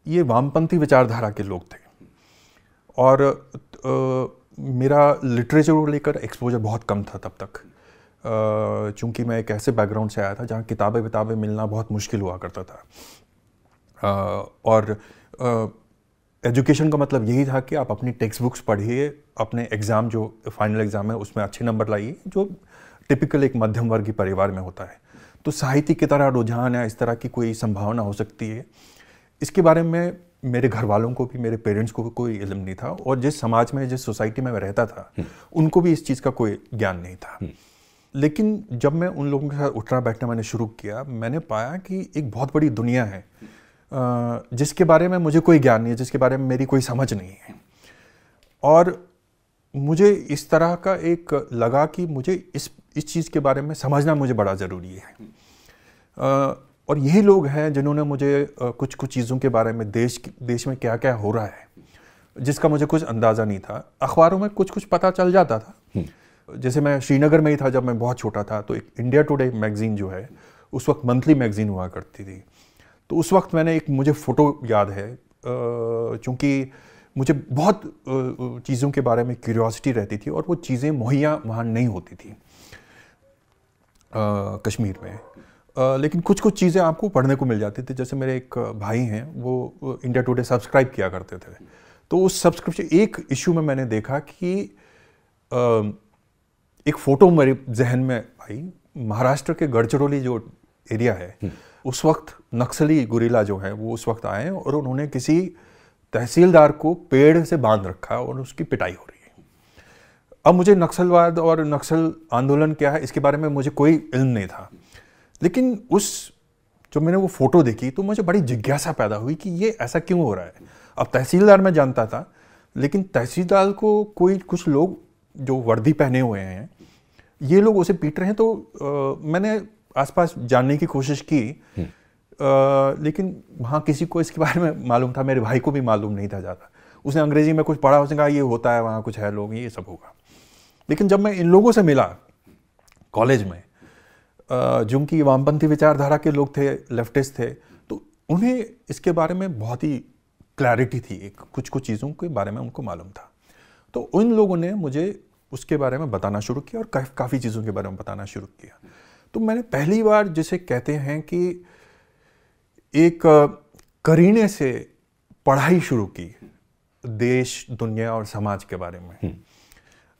ये वामपंथी विचारधारा के लोग थे, और मेरा लिटरेचर को लेकर एक्सपोजर बहुत कम था तब तक, चूँकि मैं एक ऐसे बैकग्राउंड से आया था जहाँ किताबें मिलना बहुत मुश्किल हुआ करता था। और एजुकेशन का मतलब यही था कि आप अपनी टेक्स्ट बुक्स पढ़िए, अपने एग्ज़ाम जो फाइनल एग्ज़ाम है उसमें अच्छे नंबर लाइए, जो टिपिकल एक मध्यम वर्गीय परिवार में होता है। तो साहित्य की तरह रुझान या इस तरह की कोई संभावना हो सकती है, इसके बारे में मेरे घर वालों को भी, मेरे पेरेंट्स को भी कोई इल्म नहीं था, और जिस समाज में, जिस सोसाइटी में मैं रहता था उनको भी इस चीज़ का कोई ज्ञान नहीं था। लेकिन जब मैं उन लोगों के साथ उठना बैठना मैंने शुरू किया, मैंने पाया कि एक बहुत बड़ी दुनिया है जिसके बारे में मुझे कोई ज्ञान नहीं है, जिसके बारे में मेरी कोई समझ नहीं है। और मुझे इस तरह का एक लगा कि मुझे इस चीज़ के बारे में समझना मुझे बड़ा ज़रूरी है। और यही लोग हैं जिन्होंने मुझे कुछ चीज़ों के बारे में, देश में क्या क्या हो रहा है जिसका मुझे कुछ अंदाज़ा नहीं था। अखबारों में कुछ पता चल जाता था। जैसे मैं श्रीनगर में ही था जब मैं बहुत छोटा था, तो एक इंडिया टुडे मैगज़ीन जो है उस वक्त मंथली मैगज़ीन हुआ करती थी। तो उस वक्त मुझे फ़ोटो याद है, चूँकि मुझे बहुत चीज़ों के बारे में क्यूरियोसिटी रहती थी और वो चीज़ें मुहैया वहाँ नहीं होती थी कश्मीर में। लेकिन कुछ चीज़ें आपको पढ़ने को मिल जाती थी। जैसे मेरे एक भाई हैं, वो इंडिया टुडे सब्सक्राइब किया करते थे। तो उस सब्सक्रिप्शन एक इशू में मैंने देखा कि एक फ़ोटो मेरे जहन में आई। महाराष्ट्र के गढ़चिरौली जो एरिया है, उस वक्त नक्सली गुरिल्ला जो है वो उस वक्त आए और उन्होंने किसी तहसीलदार को पेड़ से बांध रखा और उसकी पिटाई हो रही है। अब मुझे नक्सलवाद और नक्सल आंदोलन क्या है इसके बारे में मुझे कोई इल्म नहीं था, लेकिन जब मैंने वो फ़ोटो देखी तो मुझे बड़ी जिज्ञासा पैदा हुई कि ये ऐसा क्यों हो रहा है। अब तहसीलदार मैं जानता था, लेकिन तहसीलदार को कुछ लोग जो वर्दी पहने हुए हैं, ये लोग उसे पीट रहे हैं। तो मैंने आसपास जानने की कोशिश की, लेकिन वहाँ किसी को इसके बारे में मालूम था, मेरे भाई को भी मालूम नहीं था ज़्यादा। उसने अंग्रेज़ी में कुछ पढ़ा, उसने कहा ये होता है, वहाँ कुछ है लोग, ये सब होगा। लेकिन जब मैं इन लोगों से मिला कॉलेज में, जो कि वामपंथी विचारधारा के लोग थे, लेफ्टिस्ट थे, तो उन्हें इसके बारे में बहुत ही क्लैरिटी थी, कुछ चीज़ों के बारे में उनको मालूम था। तो उन लोगों ने मुझे उसके बारे में बताना शुरू किया और काफ़ी चीज़ों के बारे में बताना शुरू किया। तो मैंने पहली बार जिसे कहते हैं कि एक करीने से पढ़ाई शुरू की देश, दुनिया और समाज के बारे में।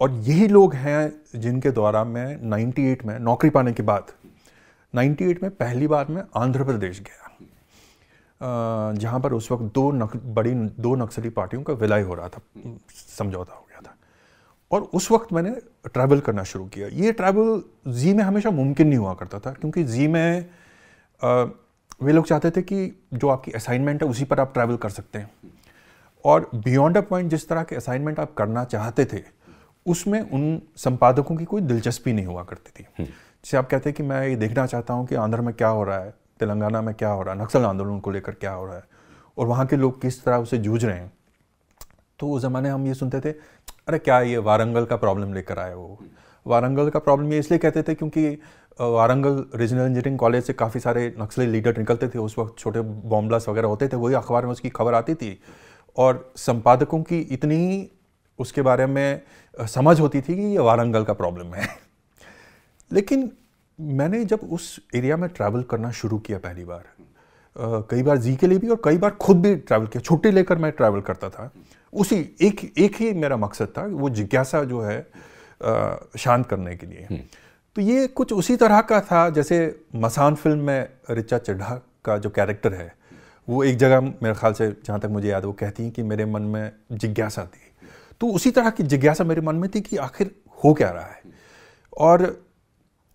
और यही लोग हैं जिनके द्वारा मैं 98 में नौकरी पाने के बाद 98 में पहली बार मैं आंध्र प्रदेश गया, जहाँ पर उस वक्त दो नक्सली पार्टियों का विलय हो रहा था, समझौता हो गया था। और उस वक्त मैंने ट्रैवल करना शुरू किया। ये ट्रैवल जी में हमेशा मुमकिन नहीं हुआ करता था, क्योंकि जी में वे लोग चाहते थे कि जो आपकी असाइनमेंट है उसी पर आप ट्रैवल कर सकते हैं, और बियॉन्ड अ पॉइंट जिस तरह के असाइनमेंट आप करना चाहते थे उसमें उन संपादकों की कोई दिलचस्पी नहीं हुआ करती थी। जैसे आप कहते हैं कि मैं ये देखना चाहता हूँ कि आंध्र में क्या हो रहा है, तेलंगाना में क्या हो रहा है, नक्सल आंदोलन को लेकर क्या हो रहा है और वहाँ के लोग किस तरह उसे जूझ रहे हैं। तो उस ज़माने हम ये सुनते थे, अरे क्या ये वारंगल का प्रॉब्लम लेकर आए वो। वारंगल का प्रॉब्लम ये इसलिए कहते थे क्योंकि वारंगल रीजनल इंजीनियरिंग कॉलेज से काफ़ी सारे नक्सली लीडर निकलते थे। उस वक्त छोटे बॉम्ब ब्लास्ट वगैरह होते थे, वही अखबार में उसकी खबर आती थी और संपादकों की इतनी उसके बारे में समझ होती थी कि ये वारंगल का प्रॉब्लम है। लेकिन मैंने जब उस एरिया में ट्रैवल करना शुरू किया पहली बार, कई बार जी के लिए भी और कई बार खुद भी ट्रैवल किया, छुट्टी लेकर मैं ट्रैवल करता था। उसी एक ही मेरा मकसद था, वो जिज्ञासा जो है शांत करने के लिए। तो ये कुछ उसी तरह का था जैसे मसान फिल्म में ऋचा चड्ढा का जो कैरेक्टर है, वो एक जगह मेरे ख्याल से, जहाँ तक मुझे याद है, वो कहती हैं कि मेरे मन में जिज्ञासा थी। तो उसी तरह की जिज्ञासा मेरे मन में थी कि आखिर हो क्या रहा है। और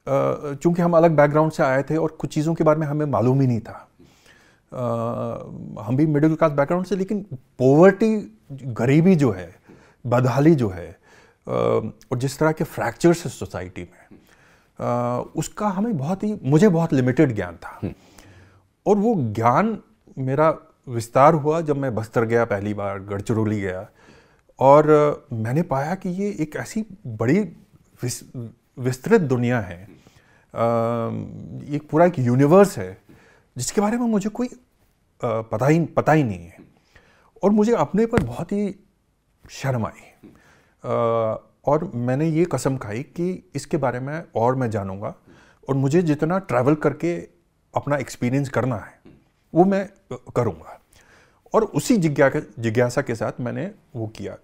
चूंकि हम अलग बैकग्राउंड से आए थे और कुछ चीज़ों के बारे में हमें मालूम ही नहीं था, हम भी मिडिल क्लास बैकग्राउंड से, लेकिन पॉवर्टी, गरीबी जो है, बदहाली जो है, और जिस तरह के फ्रैक्चर्स है सोसाइटी में, उसका मुझे बहुत लिमिटेड ज्ञान था। और वो ज्ञान मेरा विस्तार हुआ जब मैं बस्तर गया पहली बार, गढ़चिरौली गया, और मैंने पाया कि ये एक ऐसी बड़ी विस्तृत दुनिया है, एक पूरा एक यूनिवर्स है जिसके बारे में मुझे कोई पता ही नहीं है। और मुझे अपने पर बहुत ही शर्म आई, और मैंने ये कसम खाई कि इसके बारे में और मैं जानूंगा, और मुझे जितना ट्रैवल करके अपना एक्सपीरियंस करना है वो मैं करूंगा। और उसी जिज्ञासा के साथ मैंने वो किया।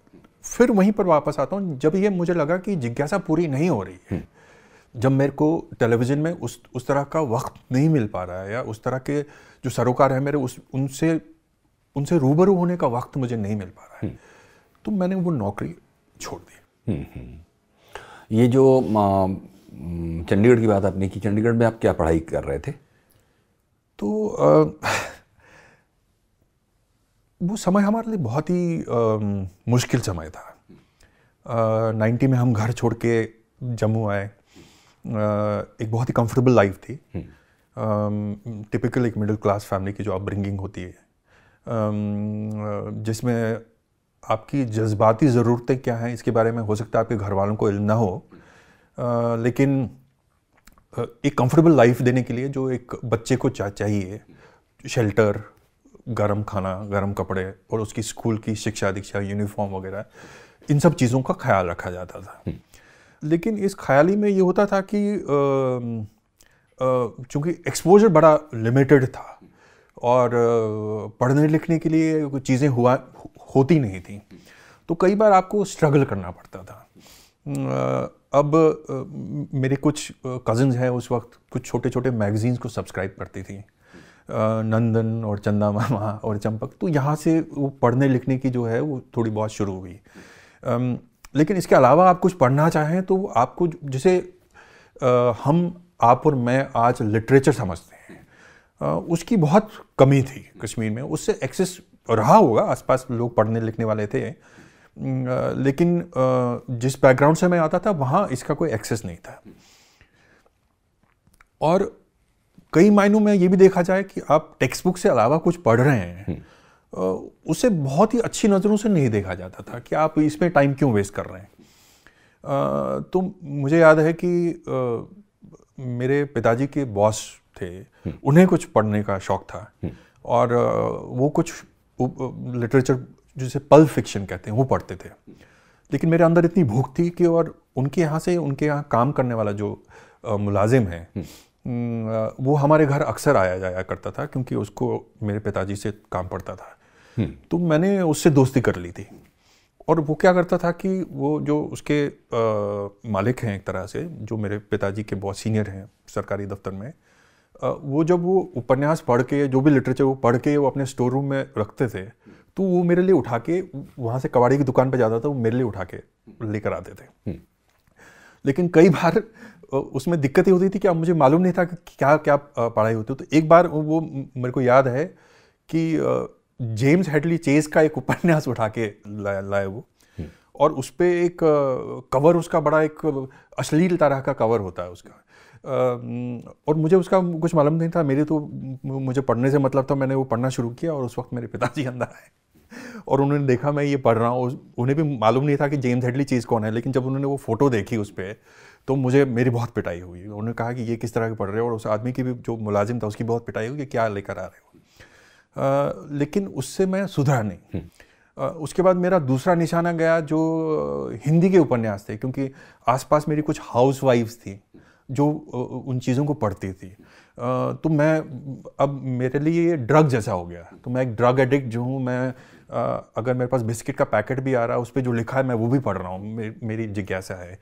फिर वहीं पर वापस आता हूँ, जब ये मुझे लगा कि जिज्ञासा पूरी नहीं हो रही है, जब मेरे को टेलीविज़न में उस तरह का वक्त नहीं मिल पा रहा है, या उस तरह के जो सरोकार है मेरे उनसे रूबरू होने का वक्त मुझे नहीं मिल पा रहा है, तो मैंने वो नौकरी छोड़ दी। ये जो चंडीगढ़ की बात आपने की, चंडीगढ़ में आप क्या पढ़ाई कर रहे थे? तो वो समय हमारे लिए बहुत ही मुश्किल समय था। 90 में हम घर छोड़ के जम्मू आए। एक बहुत ही कंफर्टेबल लाइफ थी, टिपिकल एक मिडिल क्लास फैमिली की जो अपब्रिंगिंग होती है, जिसमें आपकी जज्बाती ज़रूरतें क्या हैं इसके बारे में हो सकता है आपके घर वालों को इल्म ना हो, लेकिन एक कंफर्टेबल लाइफ देने के लिए जो एक बच्चे को चाहिए, शेल्टर, गरम खाना, गरम कपड़े और उसकी स्कूल की शिक्षा दीक्षा, यूनिफॉर्म वगैरह, इन सब चीज़ों का ख्याल रखा जाता था। लेकिन इस ख्याली में ये होता था कि चूँकि एक्सपोजर बड़ा लिमिटेड था और पढ़ने लिखने के लिए चीज़ें होती नहीं थी, तो कई बार आपको स्ट्रगल करना पड़ता था। अब मेरे कुछ कज़न्स हैं उस वक्त कुछ छोटे छोटे मैगज़ीन्स को सब्सक्राइब करती थी, नंदन और चंदा मामा और चंपक, तो यहाँ से वो पढ़ने लिखने की जो है वो थोड़ी बहुत शुरू हुई। लेकिन इसके अलावा आप कुछ पढ़ना चाहें तो आपको, जैसे आप और मैं आज लिटरेचर समझते हैं, उसकी बहुत कमी थी कश्मीर में। उससे एक्सेस रहा होगा, आसपास लोग पढ़ने लिखने वाले थे, लेकिन जिस बैकग्राउंड से मैं आता था वहाँ इसका कोई एक्सेस नहीं था। और कई मायनों में ये भी देखा जाए कि आप टेक्स्ट बुक से अलावा कुछ पढ़ रहे हैं, उसे बहुत ही अच्छी नज़रों से नहीं देखा जाता था कि आप इसमें टाइम क्यों वेस्ट कर रहे हैं। तो मुझे याद है कि मेरे पिताजी के बॉस थे, उन्हें कुछ पढ़ने का शौक़ था और वो कुछ लिटरेचर जिसे पल्प फिक्शन कहते हैं वो पढ़ते थे। लेकिन मेरे अंदर इतनी भूख थी कि, और उनके यहाँ काम करने वाला जो मुलाजिम है वो हमारे घर अक्सर आया जाया करता था क्योंकि उसको मेरे पिताजी से काम पड़ता था। तो मैंने उससे दोस्ती कर ली थी। और वो क्या करता था कि वो जो उसके मालिक हैं एक तरह से, जो मेरे पिताजी के बहुत सीनियर हैं सरकारी दफ्तर में, वो जब वो उपन्यास पढ़ के, जो भी लिटरेचर वो पढ़ के वो अपने स्टोर रूम में रखते थे, तो वो मेरे लिए उठा के, वहाँ से कबाड़ी की दुकान पे जाता था, वो मेरे लिए उठा के लेकर आते थे। लेकिन कई बार उसमें दिक्कत ये होती थी कि अब मुझे मालूम नहीं था कि क्या क्या पढ़ाई होती। तो एक बार वो मेरे को याद है कि जेम्स हेडली चेज का एक उपन्यास उठा के लाए वो, और उस पर एक कवर, उसका बड़ा एक अश्लील तरह का कवर होता है उसका, और मुझे उसका कुछ मालूम नहीं था। मुझे पढ़ने से मतलब था। मैंने वो पढ़ना शुरू किया और उस वक्त मेरे पिताजी अंदर आए और उन्होंने देखा मैं ये पढ़ रहा हूँ। उन्हें भी मालूम नहीं था कि जेम्स हेडली चीज़ कौन है, लेकिन जब उन्होंने वो फ़ोटो देखी उस पर तो मेरी बहुत पिटाई हुई। उन्होंने कहा कि ये किस तरह के पढ़ रहे हो, और उस आदमी की भी, जो मुलाजिम था, उसकी बहुत पिटाई हुई कि क्या लेकर आ रहे हो। लेकिन उससे मैं सुधरा नहीं। उसके बाद मेरा दूसरा निशाना गया जो हिंदी के उपन्यास थे, क्योंकि आसपास मेरी कुछ हाउस वाइफ्स थी जो उन चीज़ों को पढ़ती थी। तो मैं, अब मेरे लिए ये ड्रग जैसा हो गया। तो मैं एक ड्रग एडिक्ट जो हूँ, मैं अगर मेरे पास बिस्किट का पैकेट भी आ रहा है, उस पर जो लिखा है मैं वो भी पढ़ रहा हूँ, मेरी जिज्ञासा है।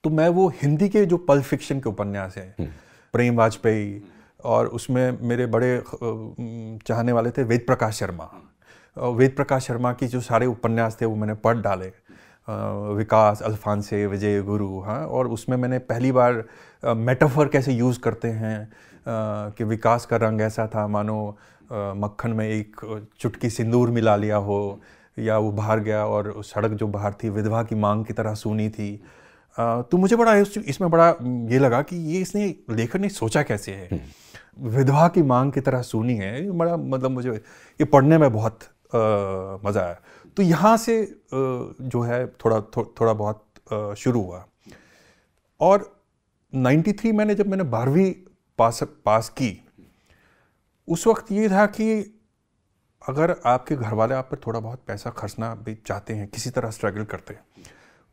तो मैं वो हिंदी के जो पल्प फिक्शन के उपन्यास हैं, प्रेम वाजपेयी, और उसमें मेरे बड़े चाहने वाले थे वेद प्रकाश शर्मा। वेद प्रकाश शर्मा की जो सारे उपन्यास थे वो मैंने पढ़ डाले, विकास, अल्फांसे, विजय गुरु, हाँ। और उसमें मैंने पहली बार मेटाफर कैसे यूज़ करते हैं कि विकास का रंग ऐसा था मानो मक्खन में एक चुटकी सिंदूर मिला लिया हो, या वो बाहर गया और सड़क जो बाहर थी विधवा की मांग की तरह सूनी थी। तो मुझे बड़ा इसमें बड़ा ये लगा कि ये इसने लेखक ने सोचा कैसे है, विधवा की मांग की तरह सूनी है। बड़ा, मतलब मुझे ये पढ़ने में बहुत मज़ा आया। तो यहाँ से जो है थोड़ा बहुत शुरू हुआ। और 93 जब मैंने 12वीं पास की, उस वक्त ये था कि अगर आपके घर वाले आप पर थोड़ा बहुत पैसा खर्चना भी चाहते हैं, किसी तरह स्ट्रगल करते हैं,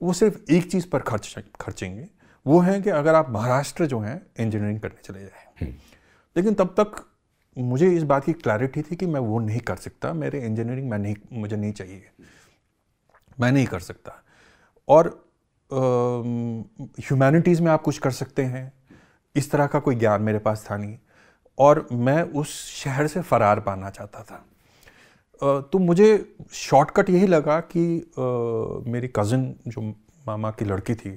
वो सिर्फ एक चीज़ पर खर्चेंगे, वो है कि अगर आप महाराष्ट्र जो हैं इंजीनियरिंग करने चले जाएं। लेकिन तब तक मुझे इस बात की क्लैरिटी थी कि मैं वो नहीं कर सकता, मेरे इंजीनियरिंग मुझे नहीं चाहिए, मैं नहीं कर सकता। और ह्यूमैनिटीज़ में आप कुछ कर सकते हैं, इस तरह का कोई ज्ञान मेरे पास था नहीं, और मैं उस शहर से फ़रार पाना चाहता था। तो मुझे शॉर्टकट यही लगा कि मेरी कज़न जो मामा की लड़की थी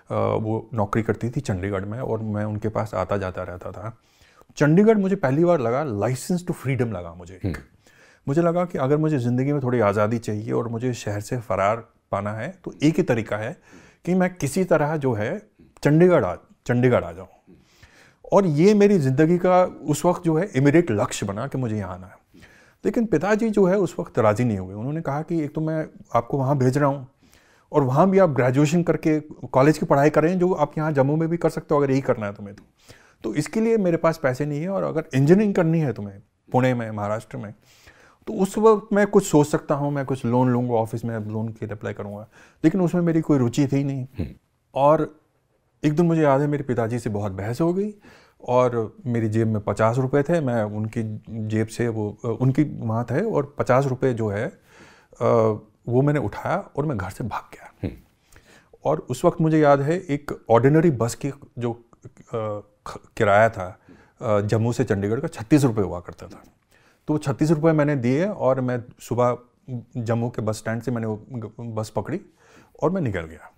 वो नौकरी करती थी चंडीगढ़ में, और मैं उनके पास आता जाता रहता था। चंडीगढ़ मुझे पहली बार लगा लाइसेंस टू फ्रीडम लगा मुझे। मुझे लगा कि अगर मुझे ज़िंदगी में थोड़ी आज़ादी चाहिए और मुझे शहर से फ़रार पाना है तो एक ही तरीका है कि मैं किसी तरह जो है चंडीगढ़ आ जाऊँ। और ये मेरी ज़िंदगी का उस वक्त जो है इमीडिएट लक्ष्य बना कि मुझे यहाँ आना है। लेकिन पिताजी जो है उस वक्त राज़ी नहीं हुए। उन्होंने कहा कि एक तो मैं आपको वहाँ भेज रहा हूँ और वहाँ भी आप ग्रेजुएशन करके कॉलेज की पढ़ाई करें जो आप यहाँ जम्मू में भी कर सकते हो अगर यही करना है तुम्हें तो इसके लिए मेरे पास पैसे नहीं है, और अगर इंजीनियरिंग करनी है तुम्हें पुणे में महाराष्ट्र में तो उस वक्त मैं कुछ सोच सकता हूँ, मैं कुछ लोन लूँगा, ऑफिस में लोन के लिए अप्लाई करूँगा, लेकिन उसमें मेरी कोई रुचि थी नहीं। और एक दिन मुझे याद है मेरे पिताजी से बहुत बहस हो गई और मेरी जेब में 50 रुपये थे, मैं उनकी जेब से वो उनकी वहाँ थे और 50 रुपये जो है वो मैंने उठाया और मैं घर से भाग गया। और उस वक्त मुझे याद है एक ऑर्डिनरी बस की जो किराया था जम्मू से चंडीगढ़ का 36 रुपये हुआ करता था। तो 36 रुपये मैंने दिए और मैं सुबह जम्मू के बस स्टैंड से मैंने वो बस पकड़ी और मैं निकल गया।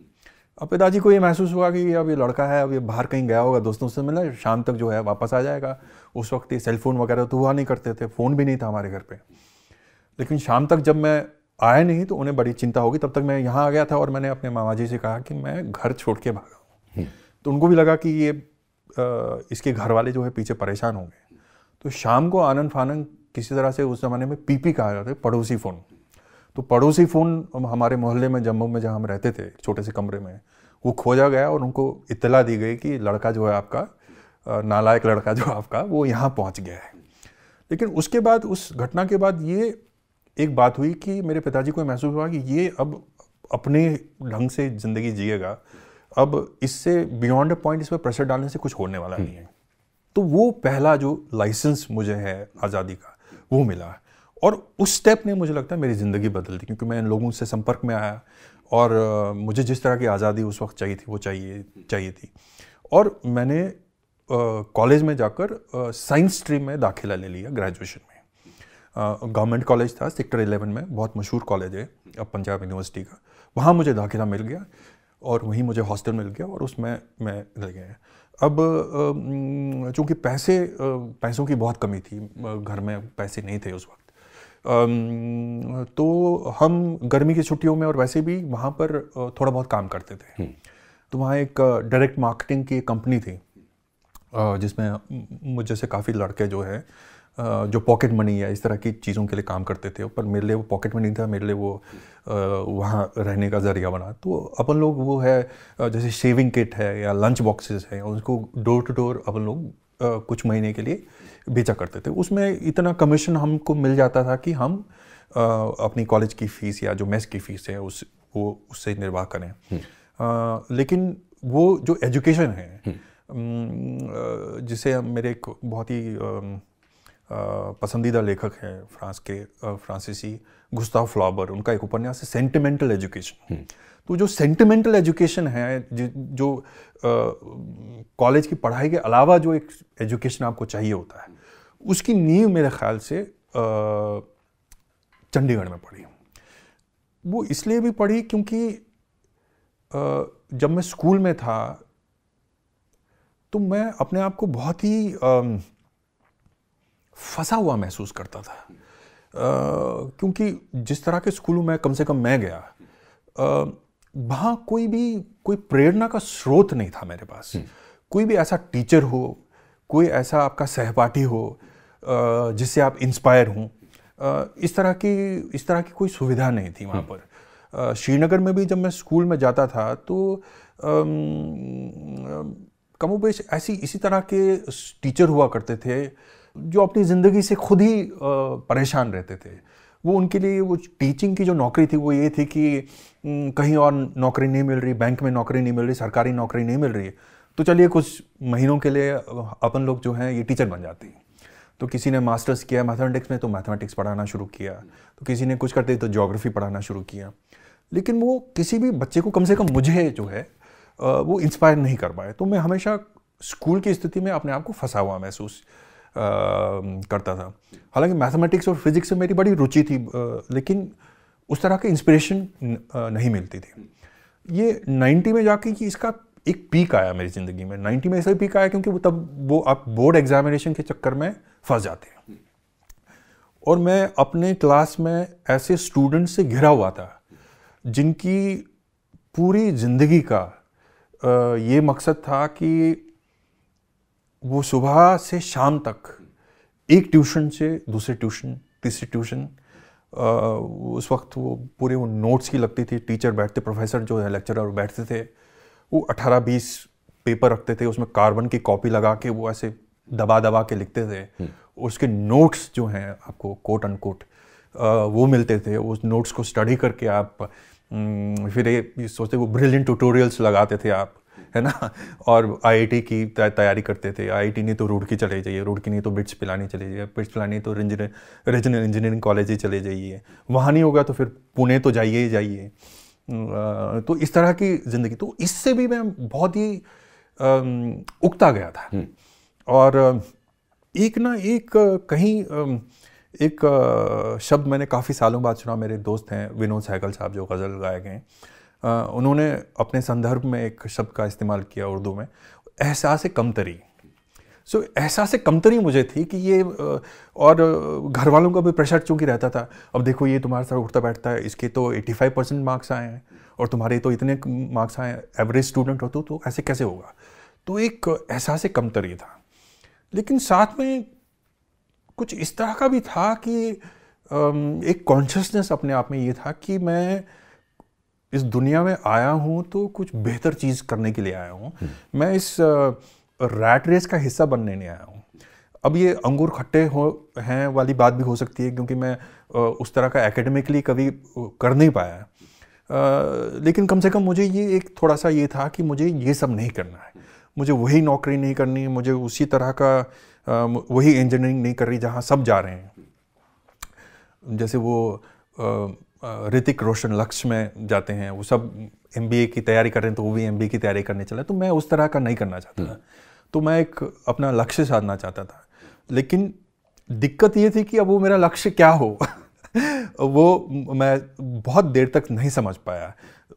अब पिताजी को ये महसूस हुआ कि अब ये लड़का है, अब ये बाहर कहीं गया होगा, दोस्तों से मिला, शाम तक जो है वापस आ जाएगा। उस वक्त ये सेलफोन वगैरह तो हुआ नहीं करते थे, फ़ोन भी नहीं था हमारे घर पे। लेकिन शाम तक जब मैं आया नहीं तो उन्हें बड़ी चिंता होगी। तब तक मैं यहाँ आ गया था और मैंने अपने मामा जी से कहा कि मैं घर छोड़ के भागा हूँ। तो उनको भी लगा कि ये इसके घर वाले जो है पीछे परेशान होंगे। तो शाम को आनन फानन किसी तरह से उस ज़माने में पीपी कहा जाता है, पड़ोसी फ़ोन। तो पड़ोसी फ़ोन हमारे मोहल्ले में जम्मू में जहाँ हम रहते थे छोटे से कमरे में वो खोजा गया और उनको इत्तला दी गई कि लड़का जो है आपका, नालायक लड़का जो आपका, वो यहाँ पहुँच गया है। लेकिन उसके बाद, उस घटना के बाद ये एक बात हुई कि मेरे पिताजी को महसूस हुआ कि ये अब अपने ढंग से ज़िंदगी जिएगा, अब इससे बियॉन्ड अ पॉइंट इस पर प्रेशर डालने से कुछ होने वाला नहीं है। तो वो पहला जो लाइसेंस मुझे है आज़ादी का वो मिला, और उस स्टेप ने मुझे लगता है मेरी ज़िंदगी बदल दी, क्योंकि मैं इन लोगों से संपर्क में आया और मुझे जिस तरह की आज़ादी उस वक्त चाहिए थी वो चाहिए थी। और मैंने कॉलेज में जाकर साइंस स्ट्रीम में दाखिला ले लिया ग्रेजुएशन में। गवर्नमेंट कॉलेज था सेक्टर 11 में, बहुत मशहूर कॉलेज है अब पंजाब यूनिवर्सिटी का। वहाँ मुझे दाखिला मिल गया और वहीं मुझे हॉस्टल मिल गया और उसमें मैं रह गया। अब चूँकि पैसों की बहुत कमी थी, घर में पैसे नहीं थे उस वक्त, तो हम गर्मी की छुट्टियों में और वैसे भी वहाँ पर थोड़ा बहुत काम करते थे। तो वहाँ एक डायरेक्ट मार्केटिंग की कंपनी थी जिसमें मुझ जैसे काफ़ी लड़के जो है जो पॉकेट मनी या इस तरह की चीज़ों के लिए काम करते थे, पर मेरे लिए वो पॉकेट मनी था, मेरे लिए वो वहाँ रहने का ज़रिया बना। तो अपन लोग वो है जैसे शेविंग किट है या लंच बॉक्सेस हैं, उसको डोर टू डोर अपन लोग कुछ महीने के लिए बेचा करते थे। उसमें इतना कमीशन हमको मिल जाता था कि हम अपनी कॉलेज की फ़ीस या जो मेस की फ़ीस है उससे निर्वाह करें। लेकिन वो जो एजुकेशन है जिसे मेरे एक बहुत ही पसंदीदा लेखक हैं फ्रांसीसी गुस्ताव फ्लॉबर, उनका एक उपन्यास है सेंटिमेंटल एजुकेशन। तो जो सेंटिमेंटल एजुकेशन है, जो कॉलेज की पढ़ाई के अलावा जो एक एजुकेशन आपको चाहिए होता है, उसकी नींव मेरे ख्याल से चंडीगढ़ में पढ़ी। वो इसलिए भी पढ़ी क्योंकि जब मैं स्कूल में था तो मैं अपने आप को बहुत ही फंसा हुआ महसूस करता था, क्योंकि जिस तरह के स्कूलों में कम से कम मैं गया, वहाँ कोई प्रेरणा का स्रोत नहीं था मेरे पास। कोई भी ऐसा टीचर हो, कोई ऐसा आपका सहपाठी हो जिससे आप इंस्पायर हों, इस तरह की कोई सुविधा नहीं थी वहाँ पर। श्रीनगर में भी जब मैं स्कूल में जाता था तो कमोबेश इसी तरह के टीचर हुआ करते थे जो अपनी ज़िंदगी से खुद ही परेशान रहते थे। वो उनके लिए वो टीचिंग की जो नौकरी थी वो ये थी कि कहीं और नौकरी नहीं मिल रही, बैंक में नौकरी नहीं मिल रही, सरकारी नौकरी नहीं मिल रही, तो चलिए कुछ महीनों के लिए अपन लोग जो हैं ये टीचर बन जाते हैं। तो किसी ने मास्टर्स किया मैथमेटिक्स में तो मैथमेटिक्स पढ़ाना शुरू किया, तो किसी ने कुछ करते तो ज्योग्राफी पढ़ाना शुरू किया। लेकिन वो किसी भी बच्चे को, कम से कम मुझे जो है वो इंस्पायर नहीं कर पाए। तो मैं हमेशा स्कूल की स्थिति में अपने आप को फंसा हुआ महसूस करता था। हालांकि मैथमेटिक्स और फिजिक्स से मेरी बड़ी रुचि थी, लेकिन उस तरह की इंस्पिरेशन नहीं मिलती थी। ये 90 में जाके कि इसका एक पीक आया मेरी ज़िंदगी में। 90 में ऐसा पीक आया क्योंकि वो आप बोर्ड एग्जामिनेशन के चक्कर में फंस जाते हैं, और मैं अपने क्लास में ऐसे स्टूडेंट से घिरा हुआ था जिनकी पूरी ज़िंदगी का ये मकसद था कि वो सुबह से शाम तक एक ट्यूशन से दूसरे ट्यूशन, तीसरी ट्यूशन, उस वक्त वो पूरे वो नोट्स की लगती थी, टीचर बैठते, प्रोफेसर जो है लेक्चरर बैठते थे, वो 18-20 पेपर रखते थे, उसमें कार्बन की कॉपी लगा के वो ऐसे दबा दबा के लिखते थे। उसके नोट्स जो हैं आपको कोट अनकोट वो मिलते थे। उस नोट्स को स्टडी करके आप फिर ये सोचते वो ब्रिलियंट ट्यूटोरियल्स लगाते थे आप, है ना, और आईआईटी की तैयारी करते थे। आईआईटी नहीं तो रुड़की चले जाइए, रुड़की नहीं तो बिट्स पिलानी चले जाइए, बिट्स पिलानी तो रीजनल इंजीनियरिंग कॉलेज ही चले जाइए, वहाँ नहीं होगा तो फिर पुणे तो जाइए ही जाइए। तो इस तरह की ज़िंदगी, तो इससे भी मैं बहुत ही उकता गया था। और एक कहीं एक शब्द मैंने काफ़ी सालों बाद सुना। मेरे दोस्त हैं विनोद सहगल साहब जो गज़ल गायक हैं, उन्होंने अपने संदर्भ में एक शब्द का इस्तेमाल किया उर्दू में, एहसास कमतरी। सो एहसास कमतरी मुझे थी कि ये, और घर वालों का भी प्रेशर चूँकि रहता था, अब देखो ये तुम्हारे साथ उठता बैठता है, इसके तो 85% मार्क्स आए हैं और तुम्हारे तो इतने मार्क्स आए हैं, एवरेज स्टूडेंट हो तो ऐसे कैसे होगा। तो एक एहसास कमतरी था, लेकिन साथ में कुछ इस तरह का भी था कि एक कॉन्शियसनेस अपने आप में ये था कि मैं इस दुनिया में आया हूँ तो कुछ बेहतर चीज़ करने के लिए आया हूँ। मैं इस रैट रेस का हिस्सा बनने नहीं आया हूँ। अब ये अंगूर खट्टे हैं वाली बात भी हो सकती है क्योंकि मैं उस तरह का एकेडमिकली कभी कर नहीं पाया, लेकिन कम से कम मुझे ये एक थोड़ा सा ये था कि मुझे ये सब नहीं करना है, मुझे वही नौकरी नहीं करनी, मुझे उसी तरह का वही इंजीनियरिंग नहीं कर रही जहाँ सब जा रहे हैं। जैसे वो ऋतिक रोशन लक्ष्य में जाते हैं, वो सब MBA की तैयारी कर रहे हैं तो वो भी MBA की तैयारी करने चला, तो मैं उस तरह का नहीं करना चाहता था। तो मैं एक अपना लक्ष्य साधना चाहता था, लेकिन दिक्कत ये थी कि अब वो मेरा लक्ष्य क्या हो वो मैं बहुत देर तक नहीं समझ पाया।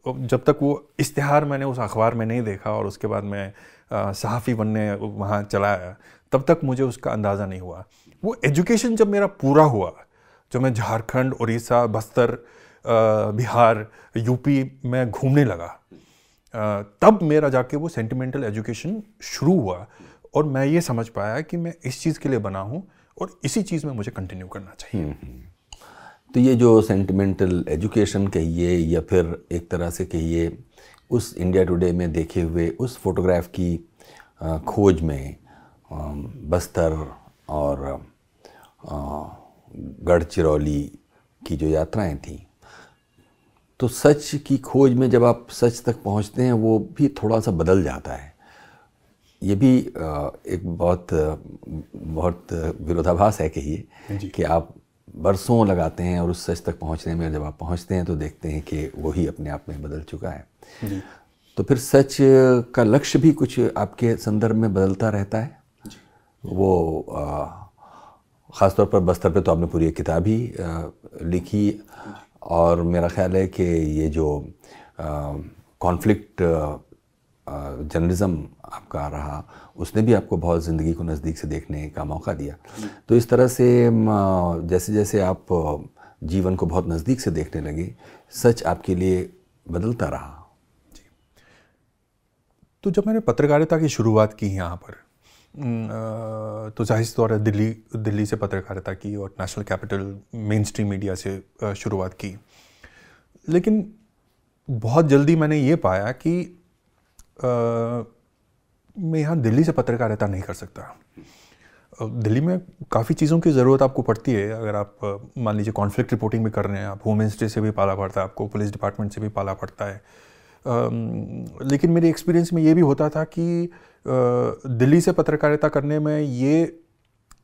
जब तक वो इश्तिहार मैंने उस अखबार में नहीं देखा और उसके बाद मैं सहाफ़ी बनने वहाँ चला आया, तब तक मुझे उसका अंदाज़ा नहीं हुआ। वो एजुकेशन जब मेरा पूरा हुआ, जब मैं झारखंड, उड़ीसा, बस्तर, बिहार, यूपी में घूमने लगा, तब मेरा जाके वो सेंटिमेंटल एजुकेशन शुरू हुआ और मैं ये समझ पाया कि मैं इस चीज़ के लिए बना हूँ और इसी चीज़ में मुझे कंटिन्यू करना चाहिए। तो ये जो सेंटिमेंटल एजुकेशन कहिए या फिर एक तरह से कहिए उस इंडिया टुडे में देखे हुए उस फोटोग्राफ की खोज में बस्तर और गढ़चिरौली की जो यात्राएं थी, तो सच की खोज में जब आप सच तक पहुंचते हैं वो भी थोड़ा सा बदल जाता है। ये भी एक बहुत विरोधाभास है कहिए कि आप बरसों लगाते हैं और उस सच तक पहुंचने में जब आप पहुंचते हैं तो देखते हैं कि वही अपने आप में बदल चुका है। जी। तो फिर सच का लक्ष्य भी कुछ आपके संदर्भ में बदलता रहता है। जी। वो ख़ासतौर पर बस्तर पे तो आपने पूरी एक किताब ही लिखी और मेरा ख्याल है कि ये जो कॉन्फ्लिक्ट जर्नलिज़्म आपका रहा उसने भी आपको बहुत ज़िंदगी को नज़दीक से देखने का मौका दिया। तो इस तरह से जैसे जैसे आप जीवन को बहुत नज़दीक से देखने लगे, सच आपके लिए बदलता रहा। जी। तो जब मैंने पत्रकारिता की शुरुआत की यहाँ पर, तो जाहिर तौर है दिल्ली से पत्रकारिता की और national capital main stream media से शुरुआत की, लेकिन बहुत जल्दी मैंने ये पाया कि मैं यहाँ दिल्ली से पत्रकारिता नहीं कर सकता। दिल्ली में काफ़ी चीज़ों की ज़रूरत आपको पड़ती है। अगर आप मान लीजिए कॉन्फ्लिक्ट रिपोर्टिंग भी कर रहे हैं, आप होम मिनिस्ट्री से भी पाला पड़ता है, आपको पुलिस डिपार्टमेंट से भी पाला पड़ता है। लेकिन मेरे एक्सपीरियंस में ये भी होता था कि दिल्ली से पत्रकारिता करने में ये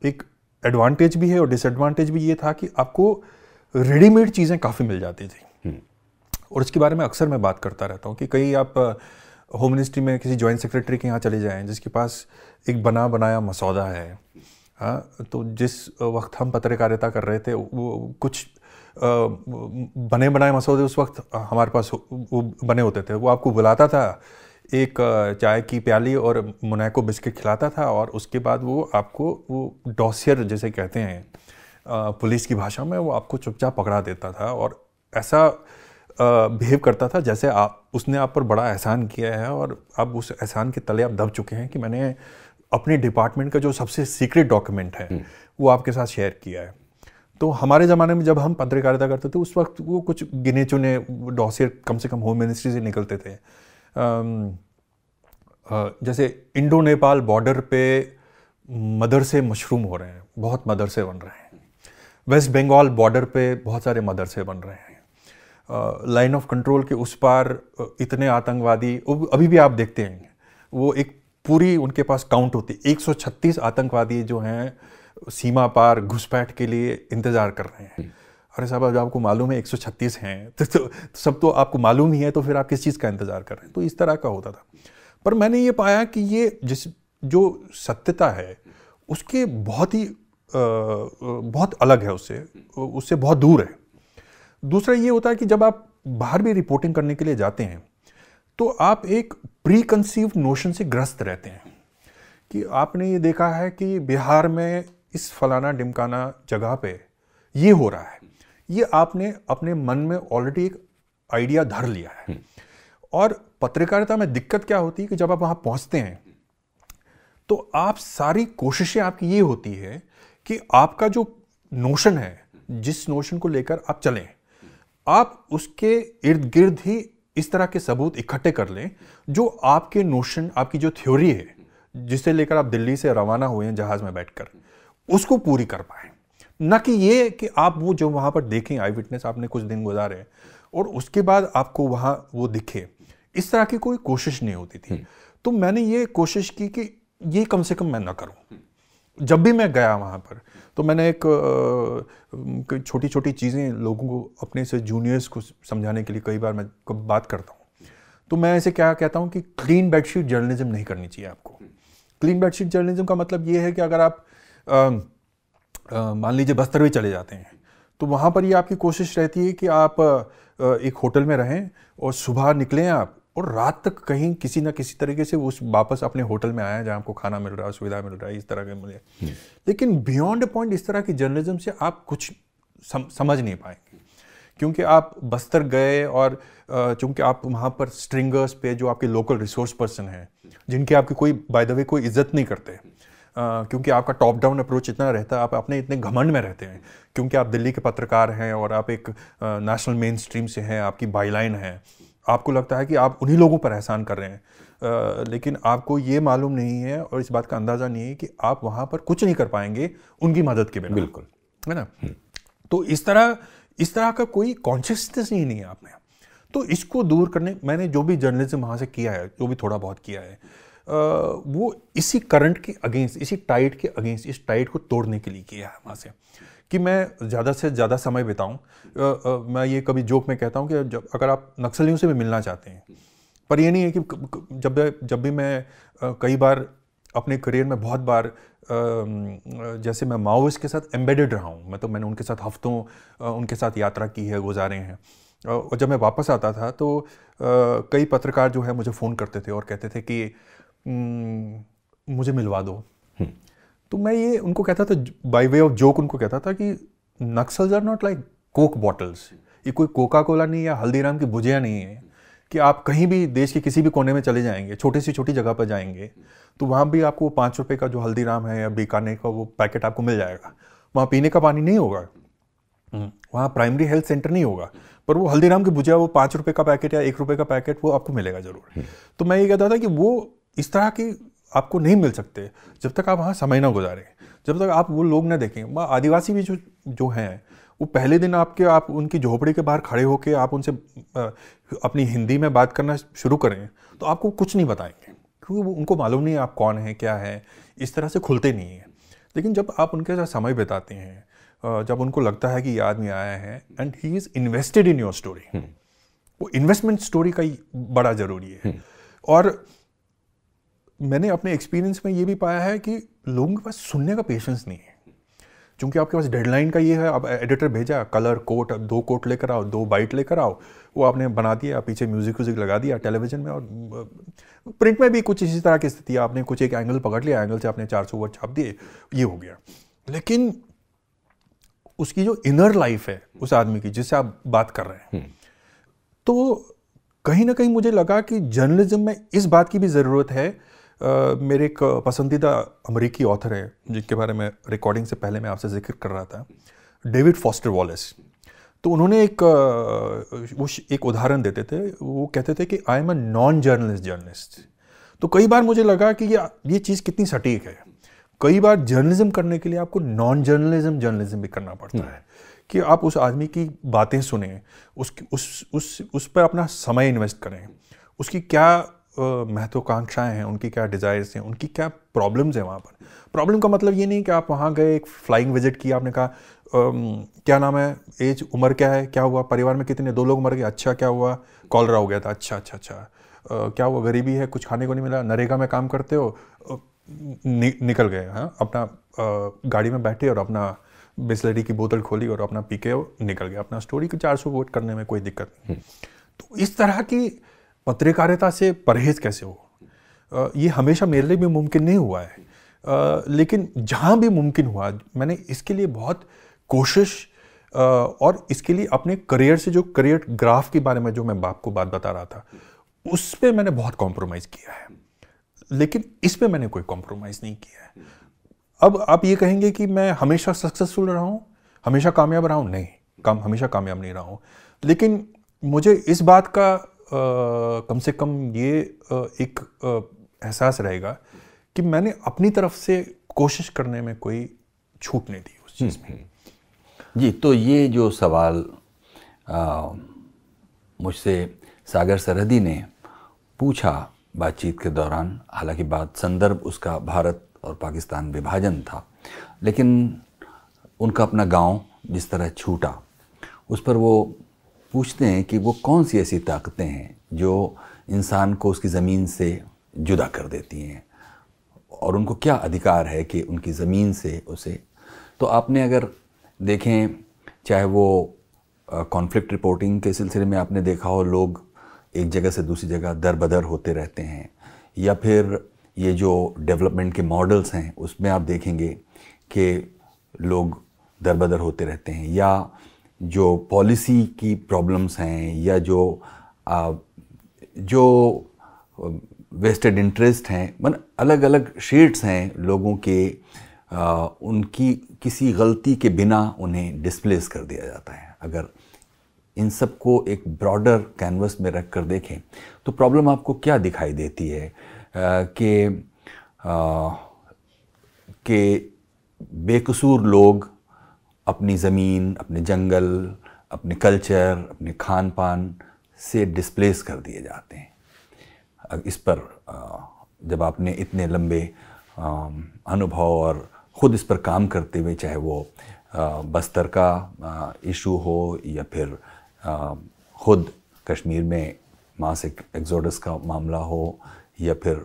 एक एडवांटेज भी है और डिसएडवांटेज भी ये था कि आपको रेडीमेड चीज़ें काफ़ी मिल जाती थी। और इसके बारे में अक्सर मैं बात करता रहता हूँ कि कई आप होम मिनिस्ट्री में किसी जॉइंट सेक्रेटरी के यहाँ चले जाएं जिसके पास एक बना बनाया मसौदा है, हाँ, तो जिस वक्त हम पत्रकारिता कर रहे थे वो कुछ बने बनाए मसौदे उस वक्त हमारे पास वो बने होते थे। वो आपको बुलाता था, एक चाय की प्याली और मुनैको बिस्किट खिलाता था और उसके बाद वो आपको वो डॉसियर जैसे कहते हैं पुलिस की भाषा में, वो आपको चुपचाप पकड़ा देता था और ऐसा बिहेव करता था जैसे उसने आप पर बड़ा एहसान किया है और अब उस एहसान के तले आप दब चुके हैं कि मैंने अपने डिपार्टमेंट का जो सबसे सीक्रेट डॉक्यूमेंट है वो आपके साथ शेयर किया है। तो हमारे ज़माने में जब हम पत्रकारिता करते थे उस वक्त वो कुछ गिने चुने डॉसियर कम से कम होम मिनिस्ट्री से निकलते थे। जैसे इंडो नेपाल बॉर्डर पे मदरसे मशरूम हो रहे हैं, बहुत मदरसे बन रहे हैं। वेस्ट बंगाल बॉर्डर पे बहुत सारे मदरसे बन रहे हैं। लाइन ऑफ कंट्रोल के उस पार इतने आतंकवादी अभी भी आप देखते हैं, वो एक पूरी उनके पास काउंट होती है। 136 आतंकवादी जो हैं सीमा पार घुसपैठ के लिए इंतज़ार कर रहे हैं। अरे साहब, जब आपको मालूम है 136 हैं तो सब तो आपको मालूम ही है, तो फिर आप किस चीज़ का इंतज़ार कर रहे हैं। तो इस तरह का होता था। पर मैंने ये पाया कि ये जो सत्यता है उसके बहुत अलग है, उससे बहुत दूर है। दूसरा ये होता है कि जब आप बाहर भी रिपोर्टिंग करने के लिए जाते हैं तो आप एक प्री कंसीव्ड नोशन से ग्रस्त रहते हैं कि आपने ये देखा है कि बिहार में इस फलाना ढिमकाना जगह पे ये हो रहा है, ये आपने अपने मन में ऑलरेडी एक आइडिया धर लिया है। और पत्रकारिता में दिक्कत क्या होती है कि जब आप वहाँ पहुँचते हैं तो आप सारी कोशिशें आपकी ये होती है कि आपका जो नोशन है, जिस नोशन को लेकर आप चलें, आप उसके इर्द गिर्द ही इस तरह के सबूत इकट्ठे कर लें जो आपके नोशन, आपकी जो थ्योरी है जिसे लेकर आप दिल्ली से रवाना हुए हैं जहाज में बैठकर, उसको पूरी कर पाए। न कि ये कि आप वो जो वहाँ पर देखें, आई विटनेस आपने कुछ दिन गुजारे और उसके बाद आपको वहाँ वो दिखे, इस तरह की कोई कोशिश नहीं होती थी। तो मैंने ये कोशिश की कि ये कम से कम मैं ना करूँ। जब भी मैं गया वहाँ पर तो मैंने एक छोटी छोटी चीज़ें लोगों को, अपने से जूनियर्स को समझाने के लिए कई बार मैं बात करता हूँ। तो मैं ऐसे क्या कहता हूँ कि क्लीन बेडशीट जर्नलिज्म नहीं करनी चाहिए आपको। क्लीन बेडशीट जर्नलिज्म का मतलब ये है कि अगर आप मान लीजिए बस्तर भी चले जाते हैं तो वहाँ पर ये आपकी कोशिश रहती है कि आप एक होटल में रहें और सुबह निकलें आप और रात तक कहीं किसी ना किसी तरीके से उस वापस अपने होटल में आया जहाँ आपको खाना मिल रहा है, सुविधा मिल रहा है, इस तरह के मिले। लेकिन बियॉन्ड पॉइंट इस तरह की जर्नलिज्म से आप कुछ समझ नहीं पाएंगे, क्योंकि आप बस्तर गए और चूंकि आप वहाँ पर स्ट्रिंगर्स पे जो आपके लोकल रिसोर्स पर्सन हैं, जिनकी आपकी कोई बाय द वे कोई इज्जत नहीं करते, क्योंकि आपका टॉप डाउन अप्रोच इतना रहता है, आप अपने इतने घमंड में रहते हैं क्योंकि आप दिल्ली के पत्रकार हैं और आप एक नेशनल मेन स्ट्रीम से हैं, आपकी बाईलाइन है, आपको लगता है कि आप उन्हीं लोगों पर एहसान कर रहे हैं। लेकिन आपको ये मालूम नहीं है और इस बात का अंदाज़ा नहीं है कि आप वहाँ पर कुछ नहीं कर पाएंगे उनकी मदद के बिना। बिल्कुल, है ना। तो इस तरह का कोई कॉन्शियसनेस ही नहीं है आप में। तो इसको दूर करने मैंने जो भी जर्नलिज्म वहाँ से किया है, जो भी थोड़ा बहुत किया है, वो इसी करंट के अगेंस्ट, इसी टाइड के अगेंस्ट, इस टाइड को तोड़ने के लिए किया है वहाँ से, कि मैं ज़्यादा से ज़्यादा समय बिताऊं। मैं ये कभी जोक में कहता हूँ कि अगर आप नक्सलियों से भी मिलना चाहते हैं, पर ये नहीं है कि जब भी मैं कई बार अपने करियर में बहुत बार जैसे मैं माओइस्ट के साथ एम्बेडेड रहा हूँ, मतलब मैंने उनके साथ हफ्तों उनके साथ यात्रा की है, गुजारे हैं। और जब मैं वापस आता था तो कई पत्रकार जो है मुझे फ़ोन करते थे और कहते थे कि मुझे मिलवा दो। तो मैं ये उनको कहता था, बाय वे ऑफ जोक उनको कहता था कि Naxals are not like coke bottles. ये कोई कोका कोला नहीं या हल्दीराम की भुजिया नहीं है कि आप कहीं भी देश के किसी भी कोने में चले जाएंगे, छोटी सी छोटी जगह पर जाएंगे तो वहाँ भी आपको 5 रुपये का जो हल्दीराम है या बीकानेर का वो पैकेट आपको मिल जाएगा। वहाँ पीने का पानी नहीं होगा, वहाँ प्राइमरी हेल्थ सेंटर नहीं होगा, पर वो हल्दीराम की भुजिया, वो 5 रुपये का पैकेट या 1 रुपये का पैकेट वो आपको मिलेगा ज़रूर। तो मैं ये कहता था कि वो इस तरह की आपको नहीं मिल सकते जब तक आप वहाँ समय ना गुजारें, जब तक आप वो लोग ना देखें। आदिवासी भी जो हैं वो पहले दिन आप उनकी झोपड़ी के बाहर खड़े होकर आप उनसे अपनी हिंदी में बात करना शुरू करें तो आपको कुछ नहीं बताएंगे, क्योंकि वो उनको मालूम नहीं है आप कौन हैं, क्या है, इस तरह से खुलते नहीं हैं। लेकिन जब आप उनके साथ समय बिताते हैं, जब उनको लगता है कि ये आदमी आया है and he is invested in your story, वो इन्वेस्टमेंट स्टोरी का ही बड़ा ज़रूरी है। और मैंने अपने एक्सपीरियंस में ये भी पाया है कि लोगों के पास सुनने का पेशेंस नहीं है, क्योंकि आपके पास डेडलाइन का ये है, अब एडिटर भेजा कलर कोट, 2 कोट लेकर आओ, 2 बाइट लेकर आओ, वो आपने बना दिया, पीछे म्यूजिक लगा दिया टेलीविजन में। और प्रिंट में भी कुछ इसी तरह की स्थिति है, आपने कुछ एक एंगल पकड़ लिया, एंगल से आपने 400 वर्ड छाप दिए, ये हो गया। लेकिन उसकी जो इनर लाइफ है उस आदमी की जिससे आप बात कर रहे हैं, तो कहीं ना कहीं मुझे लगा कि जर्नलिज्म में इस बात की भी ज़रूरत है। मेरे एक पसंदीदा अमेरिकी ऑथर है जिनके बारे में रिकॉर्डिंग से पहले मैं आपसे जिक्र कर रहा था, डेविड फॉस्टर वॉलेस। तो उन्होंने एक उदाहरण देते थे, वो कहते थे कि I am a non journalist. तो कई बार मुझे लगा कि ये चीज़ कितनी सटीक है। कई बार जर्नलिज्म करने के लिए आपको नॉन जर्नलिज्म भी करना पड़ता है, कि आप उस आदमी की बातें सुने, उस पर अपना समय इन्वेस्ट करें, उसकी क्या महत्वाकांक्षाएं हैं, उनकी क्या डिज़ायर्स हैं, उनकी क्या प्रॉब्लम्स हैं वहाँ पर। प्रॉब्लम का मतलब ये नहीं कि आप वहाँ गए, एक फ्लाइंग विजिट किया, आपने कहा क्या नाम है, एज, उम्र क्या है, क्या हुआ, परिवार में कितने, 2 लोग मर गए, अच्छा क्या हुआ, कॉलरा हो गया था, अच्छा, क्या हुआ, गरीबी है, कुछ खाने को नहीं मिला, नरेगा में काम करते हो, निकल गए। हाँ, अपना गाड़ी में बैठे और अपना बिस्लरी की बोतल खोली और अपना पी के निकल गया। अपना स्टोरी को 400 वोट करने में कोई दिक्कत नहीं। तो इस तरह की पत्रकारिता से परहेज कैसे हो, ये हमेशा मेरे लिए भी मुमकिन नहीं हुआ है, लेकिन जहाँ भी मुमकिन हुआ मैंने इसके लिए बहुत कोशिश, और इसके लिए अपने करियर से, जो करियर ग्राफ के बारे में जो मैं आपको बात बता रहा था, उस पर मैंने बहुत कॉम्प्रोमाइज़ किया है, लेकिन इस पे मैंने कोई कॉम्प्रोमाइज़ नहीं किया है। अब आप ये कहेंगे कि मैं हमेशा सक्सेसफुल रहा हूँ, हमेशा कामयाब रहा हूँ, नहीं, हमेशा कामयाब नहीं रहा हूँ, लेकिन मुझे इस बात का कम से कम ये एक एहसास रहेगा कि मैंने अपनी तरफ से कोशिश करने में कोई छूट नहीं दी उस चीज़ में। जी, तो ये जो सवाल मुझसे सागर सरहदी ने पूछा बातचीत के दौरान, हालांकि बात संदर्भ उसका भारत और पाकिस्तान विभाजन था, लेकिन उनका अपना गांव जिस तरह छूटा, उस पर वो पूछते हैं कि वो कौन सी ऐसी ताकतें हैं जो इंसान को उसकी ज़मीन से जुदा कर देती हैं, और उनको क्या अधिकार है कि उनकी ज़मीन से उसे। तो आपने अगर देखें, चाहे वो कॉन्फ्लिक्ट रिपोर्टिंग के सिलसिले में आपने देखा हो, लोग एक जगह से दूसरी जगह दर बदर होते रहते हैं, या फिर ये जो डेवलपमेंट के मॉडल्स हैं उसमें आप देखेंगे कि लोग दर बदर होते रहते हैं, या जो पॉलिसी की प्रॉब्लम्स हैं, या जो वेस्टेड इंटरेस्ट हैं, मतलब अलग अलग शेड्स हैं लोगों के, उनकी किसी गलती के बिना उन्हें डिस्प्लेस कर दिया जाता है। अगर इन सब को एक ब्रॉडर कैनवस में रख कर देखें तो प्रॉब्लम आपको क्या दिखाई देती है कि बेकसूर लोग अपनी ज़मीन, अपने जंगल, अपने कल्चर, अपने खान पान से डिस्प्लेस कर दिए जाते हैं। इस पर जब आपने इतने लंबे अनुभव और ख़ुद इस पर काम करते हुए, चाहे वो बस्तर का इशू हो, या फिर ख़ुद कश्मीर में मास एक्सोडस का मामला हो, या फिर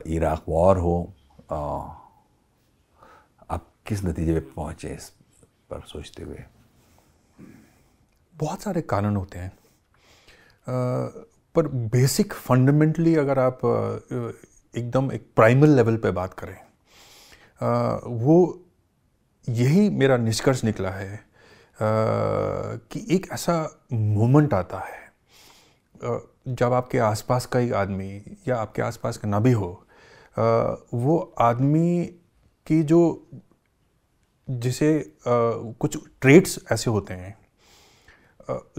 इराक वॉर हो, आप किस नतीजे पे पहुँचे इस पर सोचते हुए? बहुत सारे कारण होते हैं, पर बेसिक फंडामेंटली अगर आप एकदम एक प्राइमल लेवल पे बात करें, वो यही मेरा निष्कर्ष निकला है कि एक ऐसा मोमेंट आता है जब आपके आसपास का एक आदमी, या आपके आसपास का ना भी हो, वो आदमी की जो जिसे कुछ ट्रेट्स ऐसे होते हैं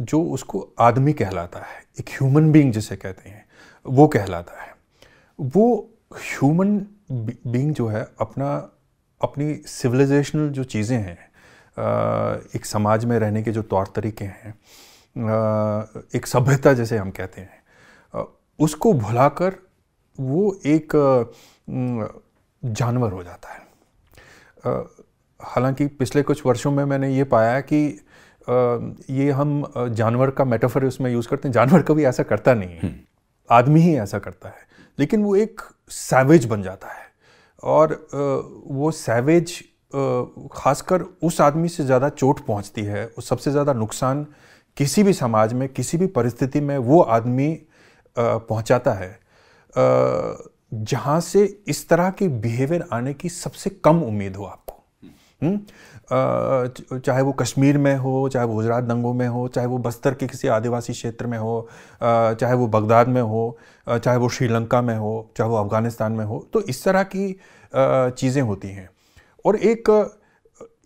जो उसको आदमी कहलाता है, एक ह्यूमन बीइंग जिसे कहते हैं, वो कहलाता है। वो ह्यूमन बीइंग जो है अपनी सिविलाइजेशनल जो चीज़ें हैं, एक समाज में रहने के जो तौर तरीके हैं, एक सभ्यता जैसे हम कहते हैं, उसको भुलाकर वो एक जानवर हो जाता है। हालांकि पिछले कुछ वर्षों में मैंने ये पाया कि ये हम जानवर का मेटाफर उसमें यूज़ करते हैं, जानवर कभी ऐसा करता नहीं है, आदमी ही ऐसा करता है, लेकिन वो एक सैवेज बन जाता है। और वो सैवेज खासकर उस आदमी से ज़्यादा चोट पहुंचती है, उस सबसे ज़्यादा नुकसान किसी भी समाज में किसी भी परिस्थिति में वो आदमी पहुंचाता है जहां से इस तरह के बिहेवियर आने की सबसे कम उम्मीद हो आपको। चाहे वो कश्मीर में हो, चाहे वो गुजरात दंगों में हो, चाहे वो बस्तर के किसी आदिवासी क्षेत्र में हो, चाहे वो बगदाद में हो, चाहे वो श्रीलंका में हो, चाहे वो अफ़गानिस्तान में हो, तो इस तरह की चीज़ें होती हैं। और एक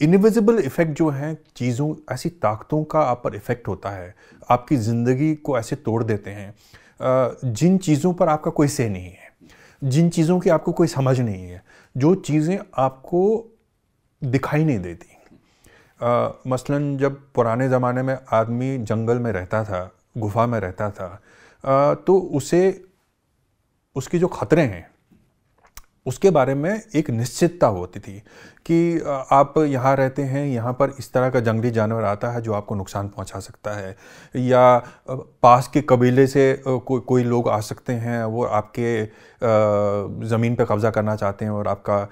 इनविजिबल इफ़ेक्ट जो है, चीज़ों ऐसी ताकतों का आप पर इफ़ेक्ट होता है, आपकी ज़िंदगी को ऐसे तोड़ देते हैं जिन चीज़ों पर आपका कोई से नहीं है, जिन चीज़ों की आपको कोई समझ नहीं है, जो चीज़ें आपको दिखाई नहीं देती। मसलन जब पुराने ज़माने में आदमी जंगल में रहता था, गुफा में रहता था, तो उसे उसकी जो खतरे हैं उसके बारे में एक निश्चितता होती थी कि आप यहाँ रहते हैं, यहाँ पर इस तरह का जंगली जानवर आता है जो आपको नुकसान पहुँचा सकता है, या पास के कबीले से कोई लोग आ सकते हैं, वो आपके ज़मीन पे कब्ज़ा करना चाहते हैं और आपका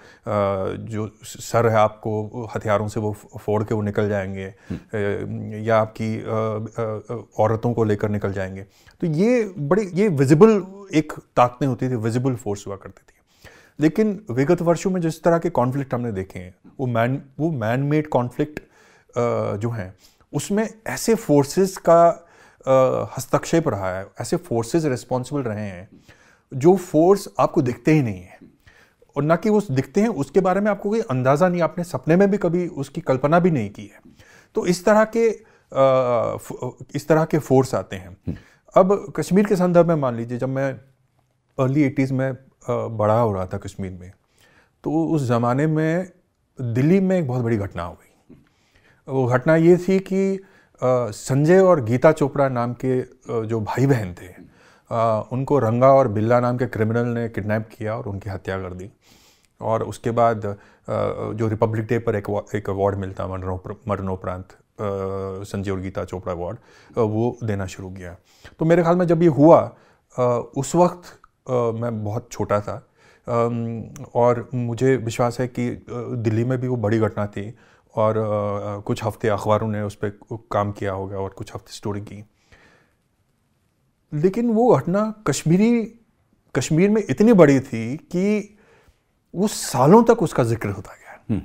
जो सर है आपको हथियारों से वो फोड़ के वो निकल जाएंगे, या आपकी औरतों को लेकर निकल जाएंगे। तो ये विजिबल एक ताकतें होती थी, विजिबल फोर्स हुआ करती थी। लेकिन विगत वर्षों में जिस तरह के कॉन्फ्लिक्ट हमने देखे हैं, वो मैन मेड कॉन्फ्लिक्ट जो हैं, उसमें ऐसे फोर्सेस का हस्तक्षेप रहा है, ऐसे फोर्सेस रिस्पॉन्सिबल रहे हैं जो फोर्स आपको दिखते ही नहीं है, और ना कि वो दिखते हैं उसके बारे में आपको कोई अंदाज़ा नहीं, आपने सपने में भी कभी उसकी कल्पना भी नहीं की है। तो इस तरह के फोर्स आते हैं। अब कश्मीर के संदर्भ में मान लीजिए, जब मैं अर्ली 80s में बड़ा हो रहा था कश्मीर में, तो उस ज़माने में दिल्ली में एक बहुत बड़ी घटना हो गई। वो घटना ये थी कि संजय और गीता चोपड़ा नाम के जो भाई बहन थे, उनको रंगा और बिल्ला नाम के क्रिमिनल ने किडनैप किया और उनकी हत्या कर दी। और उसके बाद जो रिपब्लिक डे पर एक अवार्ड मिलता मरणोपरांत, संजय और गीता चोपड़ा अवार्ड, वो देना शुरू किया। तो मेरे ख्याल में जब ये हुआ, उस वक्त मैं बहुत छोटा था, और मुझे विश्वास है कि दिल्ली में भी वो बड़ी घटना थी, और कुछ हफ्ते अखबारों ने उस पर काम किया होगा और कुछ हफ्ते स्टोरी की। लेकिन वो घटना कश्मीर में इतनी बड़ी थी कि वो सालों तक उसका जिक्र होता गया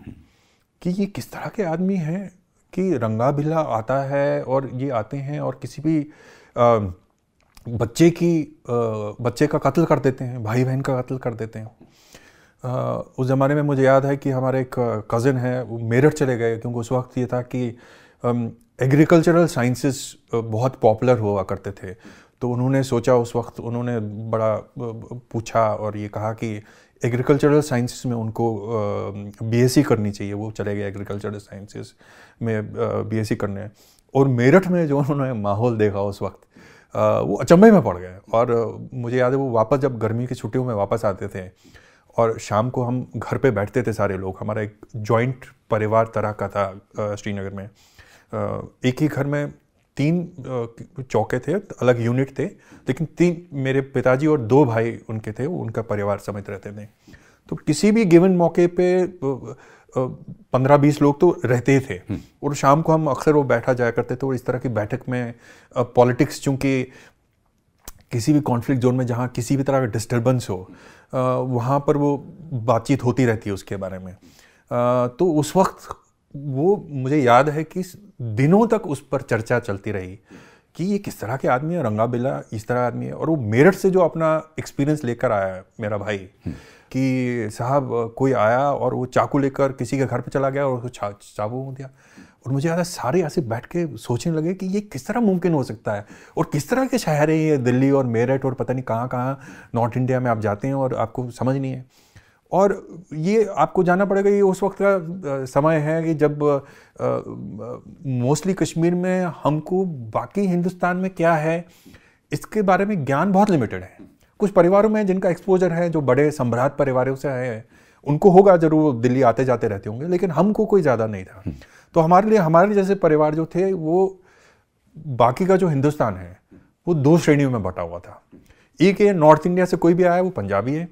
कि ये किस तरह के आदमी हैं कि रंगा बिल्ला आता है, और ये आते हैं और किसी भी बच्चे का कत्ल कर देते हैं, भाई बहन का कत्ल कर देते हैं। उस ज़माने में मुझे याद है कि हमारे एक कज़न है, वो मेरठ चले गए, क्योंकि उस वक्त ये था कि एग्रीकल्चरल साइंसेस बहुत पॉपुलर हुआ करते थे। तो उन्होंने सोचा, उस वक्त उन्होंने बड़ा पूछा और ये कहा कि एग्रीकल्चरल साइंसेस में उनको बीएससी करनी चाहिए। वो चले गए एग्रीकल्चरल साइंसेस में बीएससी करने, और मेरठ में जो उन्होंने माहौल देखा उस वक्त, वो अचंभे में पड़ गए। और मुझे याद है वो वापस जब गर्मी की छुट्टियों में वापस आते थे, और शाम को हम घर पे बैठते थे सारे लोग, हमारा एक जॉइंट परिवार तरह का था श्रीनगर में। एक ही घर में 3 चौके थे, अलग यूनिट थे, लेकिन 3 मेरे पिताजी और 2 भाई उनके थे, वो उनका परिवार समेत रहते थे। तो किसी भी गिवन मौके पे 15-20 लोग तो रहते ही थे, और शाम को हम अक्सर वो बैठा जाया करते थे। और इस तरह की बैठक में पॉलिटिक्स, चूँकि किसी भी कॉन्फ्लिक्ट जोन में जहाँ किसी भी तरह का डिस्टर्बेंस हो, वहाँ पर वो बातचीत होती रहती है उसके बारे में। तो उस वक्त वो मुझे याद है कि दिनों तक उस पर चर्चा चलती रही कि ये किस तरह के आदमी है, रंगा बिल्ला इस तरह आदमी है। और वो मेरठ से जो अपना एक्सपीरियंस लेकर आया मेरा भाई, कि साहब कोई आया और वो चाकू लेकर किसी के घर पे चला गया और उसको चाकू हो दिया। और मुझे याद है सारे ऐसे बैठ के सोचने लगे कि ये किस तरह मुमकिन हो सकता है, और किस तरह के शहर है ये, दिल्ली और मेरठ और पता नहीं कहाँ कहाँ नॉर्थ इंडिया में आप जाते हैं और आपको समझ नहीं है। और ये आपको जानना पड़ेगा, ये उस वक्त का समय है कि जब मोस्टली कश्मीर में हमको बाकी हिंदुस्तान में क्या है इसके बारे में ज्ञान बहुत लिमिटेड है। कुछ परिवारों में जिनका एक्सपोजर है, जो बड़े सम्राट परिवारों से है, उनको होगा जरूर, दिल्ली आते जाते रहते होंगे, लेकिन हमको कोई ज़्यादा नहीं था। तो हमारे जैसे परिवार जो थे वो बाकी का जो हिंदुस्तान है वो 2 श्रेणियों में बटा हुआ था। एक है नॉर्थ इंडिया से कोई भी आया वो पंजाबी है,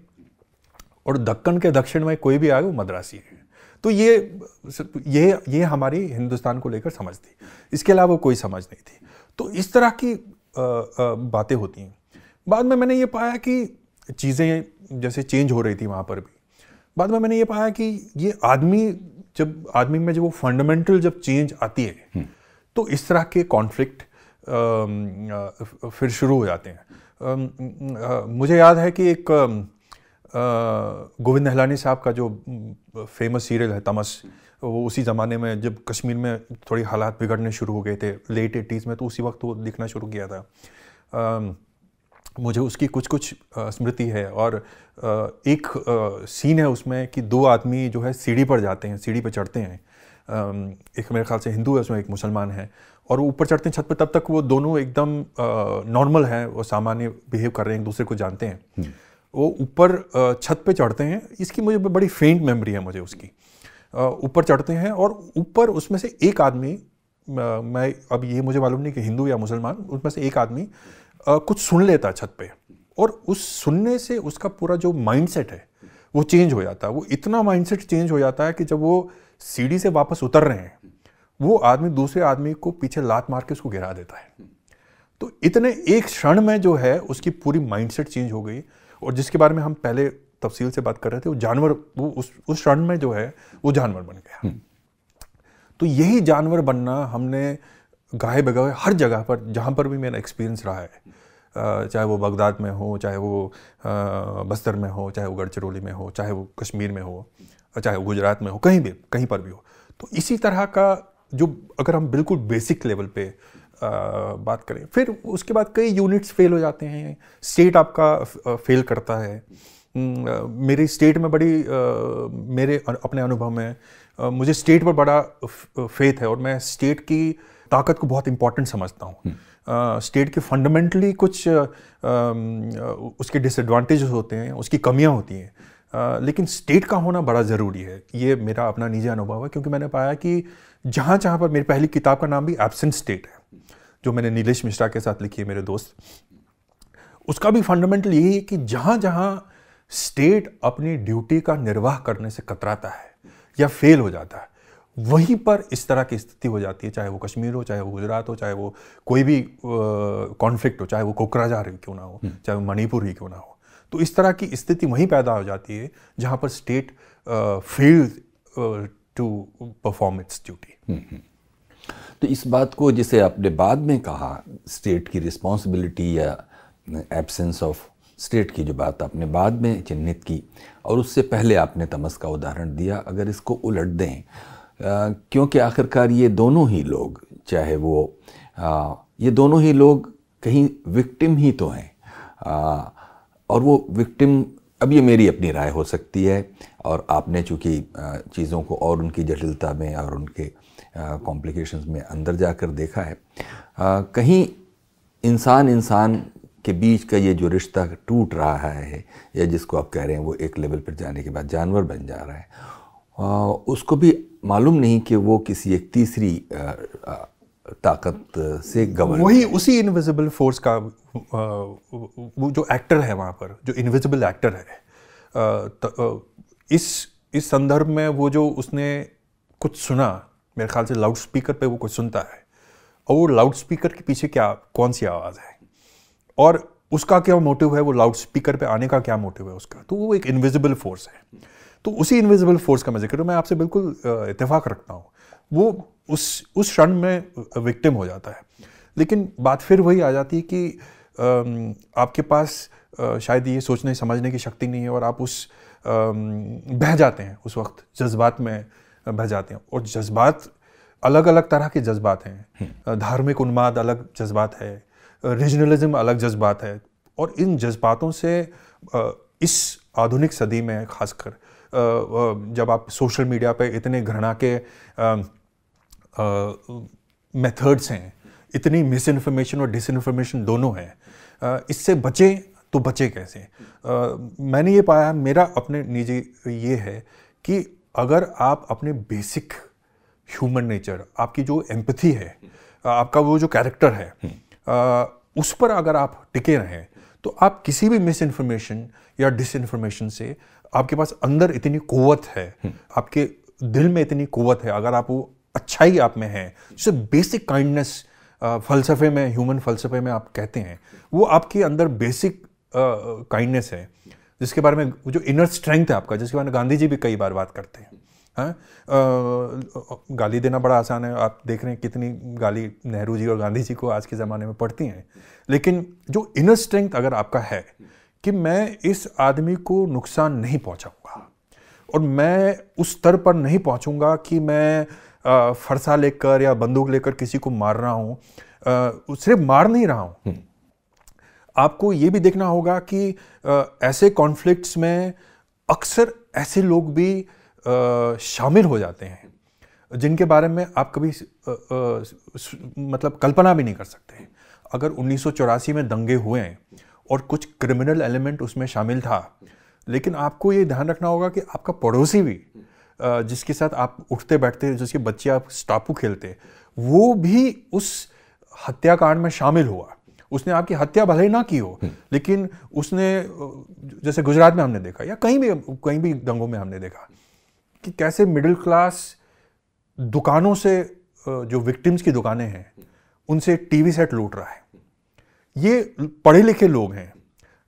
और दक्कन के दक्षिण में कोई भी आया वो मद्रासी है। तो ये हमारी हिंदुस्तान को लेकर समझ थी, इसके अलावा कोई समझ नहीं थी। तो इस तरह की बातें होती हैं। बाद में मैंने ये पाया कि चीज़ें जैसे चेंज हो रही थी वहाँ पर भी, बाद में मैंने ये पाया कि ये आदमी में जो वो फंडामेंटल जब चेंज आती है तो इस तरह के कॉन्फ्लिक्ट फिर शुरू हो जाते हैं। मुझे याद है कि एक गोविंद निहलानी साहब का जो फेमस सीरियल है तमस, वो उसी ज़माने में जब कश्मीर में थोड़ी हालात बिगड़ने शुरू हो गए थे लेट 80s में, तो उसी वक्त वो दिखना शुरू किया था। मुझे उसकी कुछ स्मृति है, और एक सीन है उसमें कि 2 आदमी जो है सीढ़ी पर जाते हैं, सीढ़ी पर चढ़ते हैं। एक मेरे ख्याल से हिंदू है उसमें, एक मुसलमान है, और वो ऊपर चढ़ते हैं छत पर। तब तक वो दोनों एकदम नॉर्मल हैं, वो सामान्य बिहेव कर रहे हैं, एक दूसरे को जानते हैं। वो ऊपर छत पे चढ़ते हैं, इसकी मुझे बड़ी फेंट मेमोरी है मुझे उसकी। ऊपर चढ़ते हैं और ऊपर उसमें से एक आदमी, मैं अब ये मुझे मालूम नहीं कि हिंदू या मुसलमान, उसमें से एक आदमी कुछ सुन लेता है छत पे, और उस सुनने से उसका पूरा जो माइंडसेट है वो चेंज हो जाता है। वो इतना माइंडसेट चेंज हो जाता है कि जब वो सीढ़ी से वापस उतर रहे हैं, वो आदमी दूसरे आदमी को पीछे लात मार के उसको गिरा देता है। तो इतने एक क्षण में जो है उसकी पूरी माइंडसेट चेंज हो गई, और जिसके बारे में हम पहले तफसील से बात कर रहे थे, वो जानवर, वो उस क्षण में जो है वो जानवर बन गया। तो यही जानवर बनना हमने गाहे बगाहे हर जगह पर, जहाँ पर भी मेरा एक्सपीरियंस रहा है, चाहे वो बगदाद में हो, चाहे वो बस्तर में हो, चाहे वो गढ़चिरौली में हो, चाहे वो कश्मीर में हो, चाहे वो गुजरात में हो, कहीं पर भी हो। तो इसी तरह का जो, अगर हम बिल्कुल बेसिक लेवल पे बात करें, फिर उसके बाद कई यूनिट्स फेल हो जाते हैं, स्टेट आपका फेल करता है। मेरी स्टेट में मेरे अपने अनुभव में मुझे स्टेट पर बड़ा फेथ है, और मैं स्टेट की ताकत को बहुत इंपॉर्टेंट समझता हूँ। स्टेट के फंडामेंटली कुछ उसके डिसएडवांटेजेस होते हैं, उसकी कमियां होती हैं, लेकिन स्टेट का होना बड़ा ज़रूरी है। ये मेरा अपना निजी अनुभव है, क्योंकि मैंने पाया कि जहाँ पर, मेरी पहली किताब का नाम भी एब्सेंट स्टेट है, जो मैंने नीलेश मिश्रा के साथ लिखी है, मेरे दोस्त। उसका भी फंडामेंटल यही है कि जहाँ जहाँ स्टेट अपनी ड्यूटी का निर्वाह करने से कतराता है या फेल हो जाता है, वहीं पर इस तरह की स्थिति हो जाती है, चाहे वो कश्मीर हो, चाहे वो गुजरात हो, चाहे वो कोई भी कॉन्फ्लिक्ट हो, चाहे वो कोकराझार ही क्यों ना हो, चाहे वो मणिपुर ही क्यों ना हो। तो इस तरह की स्थिति वहीं पैदा हो जाती है जहाँ पर state fail to perform its duty. तो इस बात को, जिसे आपने बाद में कहा, स्टेट की रिस्पॉन्सिबिलिटी या एब्सेंस ऑफ स्टेट की जो बात आपने बाद में चिन्हित की, और उससे पहले आपने तमस का उदाहरण दिया, अगर इसको उलट दें, क्योंकि आखिरकार ये दोनों ही लोग, चाहे वो ये दोनों ही लोग कहीं विक्टिम ही तो हैं, और वो विक्टिम, अब ये मेरी अपनी राय हो सकती है, और आपने चूँकि चीज़ों को और उनकी जटिलता में और उनके कॉम्प्लिकेशंस में अंदर जाकर देखा है, कहीं इंसान के बीच का ये जो रिश्ता टूट रहा है, या जिसको आप कह रहे हैं वो एक लेवल पर जाने के बाद जानवर बन जा रहा है, उसको भी मालूम नहीं कि वो किसी एक तीसरी ताकत से गवर्न, वही उसी इनविजिबल फोर्स का वो जो एक्टर है वहाँ पर, जो इनविजिबल एक्टर है, इस संदर्भ में वो जो उसने कुछ सुना, मेरे ख्याल से लाउड स्पीकर पे वो कुछ सुनता है, और वो लाउड स्पीकर के पीछे कौन सी आवाज़ है, और उसका क्या मोटिव है, वो लाउड स्पीकर पे आने का क्या मोटिव है उसका, तो वो एक इनविजिबल फोर्स है। तो उसी इनविजिबल फोर्स का मैं जिक्र, मैं आपसे बिल्कुल इत्तेफाक रखता हूँ, वो उस क्षण में विक्टिम हो जाता है। लेकिन बात फिर वही आ जाती है कि आपके पास शायद ये सोचने समझने की शक्ति नहीं है, और आप बह जाते हैं, उस वक्त जज्बात में बह जाते हैं, और जज्बात अलग अलग तरह के जज्बात हैं। धार्मिक उन्माद अलग जज्बात है, रीजनलिज्म अलग जज्बात है, और इन जज्बातों से इस आधुनिक सदी में खासकर जब आप सोशल मीडिया पे इतने घृणा के मेथड्स हैं, इतनी मिस इन्फॉर्मेशन और डिसइन्फॉर्मेशन दोनों हैं, इससे बचें तो बचे कैसे। मैंने ये पाया, मेरा अपने निजी ये है कि अगर आप अपने बेसिक ह्यूमन नेचर, आपकी जो एम्पैथी है, आपका वो जो कैरेक्टर है, उस पर अगर आप टिके रहें तो आप किसी भी मिस इन्फॉर्मेशन या डिस इन्फॉर्मेशन से, आपके पास अंदर इतनी कुव्वत है, आपके दिल में इतनी कुव्वत है, अगर आप वो अच्छाई आप में है, जैसे बेसिक काइंडनेस फ़लसफ़े में, ह्यूमन फ़लसफ़े में आप कहते हैं, वो आपके अंदर बेसिक काइंडनेस है, जिसके बारे में जो इनर स्ट्रेंथ है आपका, जिसके बारे में गांधी जी भी कई बार बात करते हैं। गाली देना बड़ा आसान है, आप देख रहे हैं कितनी गाली नेहरू जी और गांधी जी को आज के ज़माने में पड़ती हैं, लेकिन जो इनर स्ट्रेंथ अगर आपका है कि मैं इस आदमी को नुकसान नहीं पहुंचाऊंगा और मैं उस स्तर पर नहीं पहुंचूंगा कि मैं फरसा लेकर या बंदूक लेकर किसी को मार रहा हूं, सिर्फ मार नहीं रहा हूं, आपको ये भी देखना होगा कि ऐसे कॉन्फ्लिक्ट्स में अक्सर ऐसे लोग भी शामिल हो जाते हैं जिनके बारे में आप कभी मतलब कल्पना भी नहीं कर सकते। अगर 1984 में दंगे हुए हैं और कुछ क्रिमिनल एलिमेंट उसमें शामिल था, लेकिन आपको ये ध्यान रखना होगा कि आपका पड़ोसी भी, जिसके साथ आप उठते बैठते, जिसके बच्चे आप स्टापू खेलते, वो भी उस हत्याकांड में शामिल हुआ। उसने आपकी हत्या भले ना की हो, लेकिन उसने, जैसे गुजरात में हमने देखा या कहीं भी दंगों में हमने देखा कि कैसे मिडिल क्लास दुकानों से, जो विक्टिम्स की दुकानें हैं, उनसे टीवी सेट लूट रहा है। ये पढ़े लिखे लोग हैं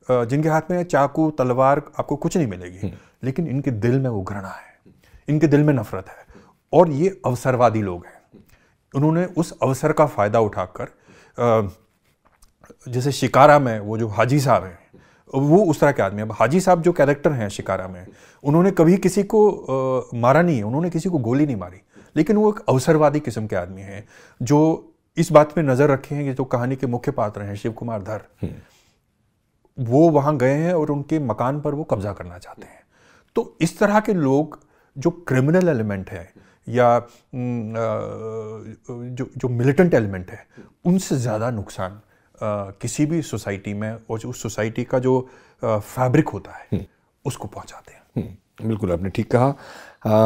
जिनके हाथ में चाकू तलवार आपको कुछ नहीं मिलेगी, लेकिन इनके दिल में वो घृणा है, इनके दिल में नफरत है, और ये अवसरवादी लोग हैं। उन्होंने उस अवसर का फायदा उठाकर, जैसे शिकारा में वो जो हाजी साहब हैं, वो उस तरह के आदमी है। हाजी साहब जो कैरेक्टर हैं शिकारा में, उन्होंने कभी किसी को मारा नहीं है, उन्होंने किसी को गोली नहीं मारी, लेकिन वो एक अवसरवादी किस्म के आदमी हैं जो इस बात पे नजर रखे हैं कि जो कहानी के मुख्य पात्र हैं शिव कुमार धर, वो वहां गए हैं और उनके मकान पर वो कब्जा करना चाहते हैं। तो इस तरह के लोग जो क्रिमिनल एलिमेंट है या जो मिलिटेंट एलिमेंट है, उनसे ज़्यादा नुकसान किसी भी सोसाइटी में और उस सोसाइटी का जो फैब्रिक होता है उसको पहुंचाते हैं। बिल्कुल, आपने ठीक कहा।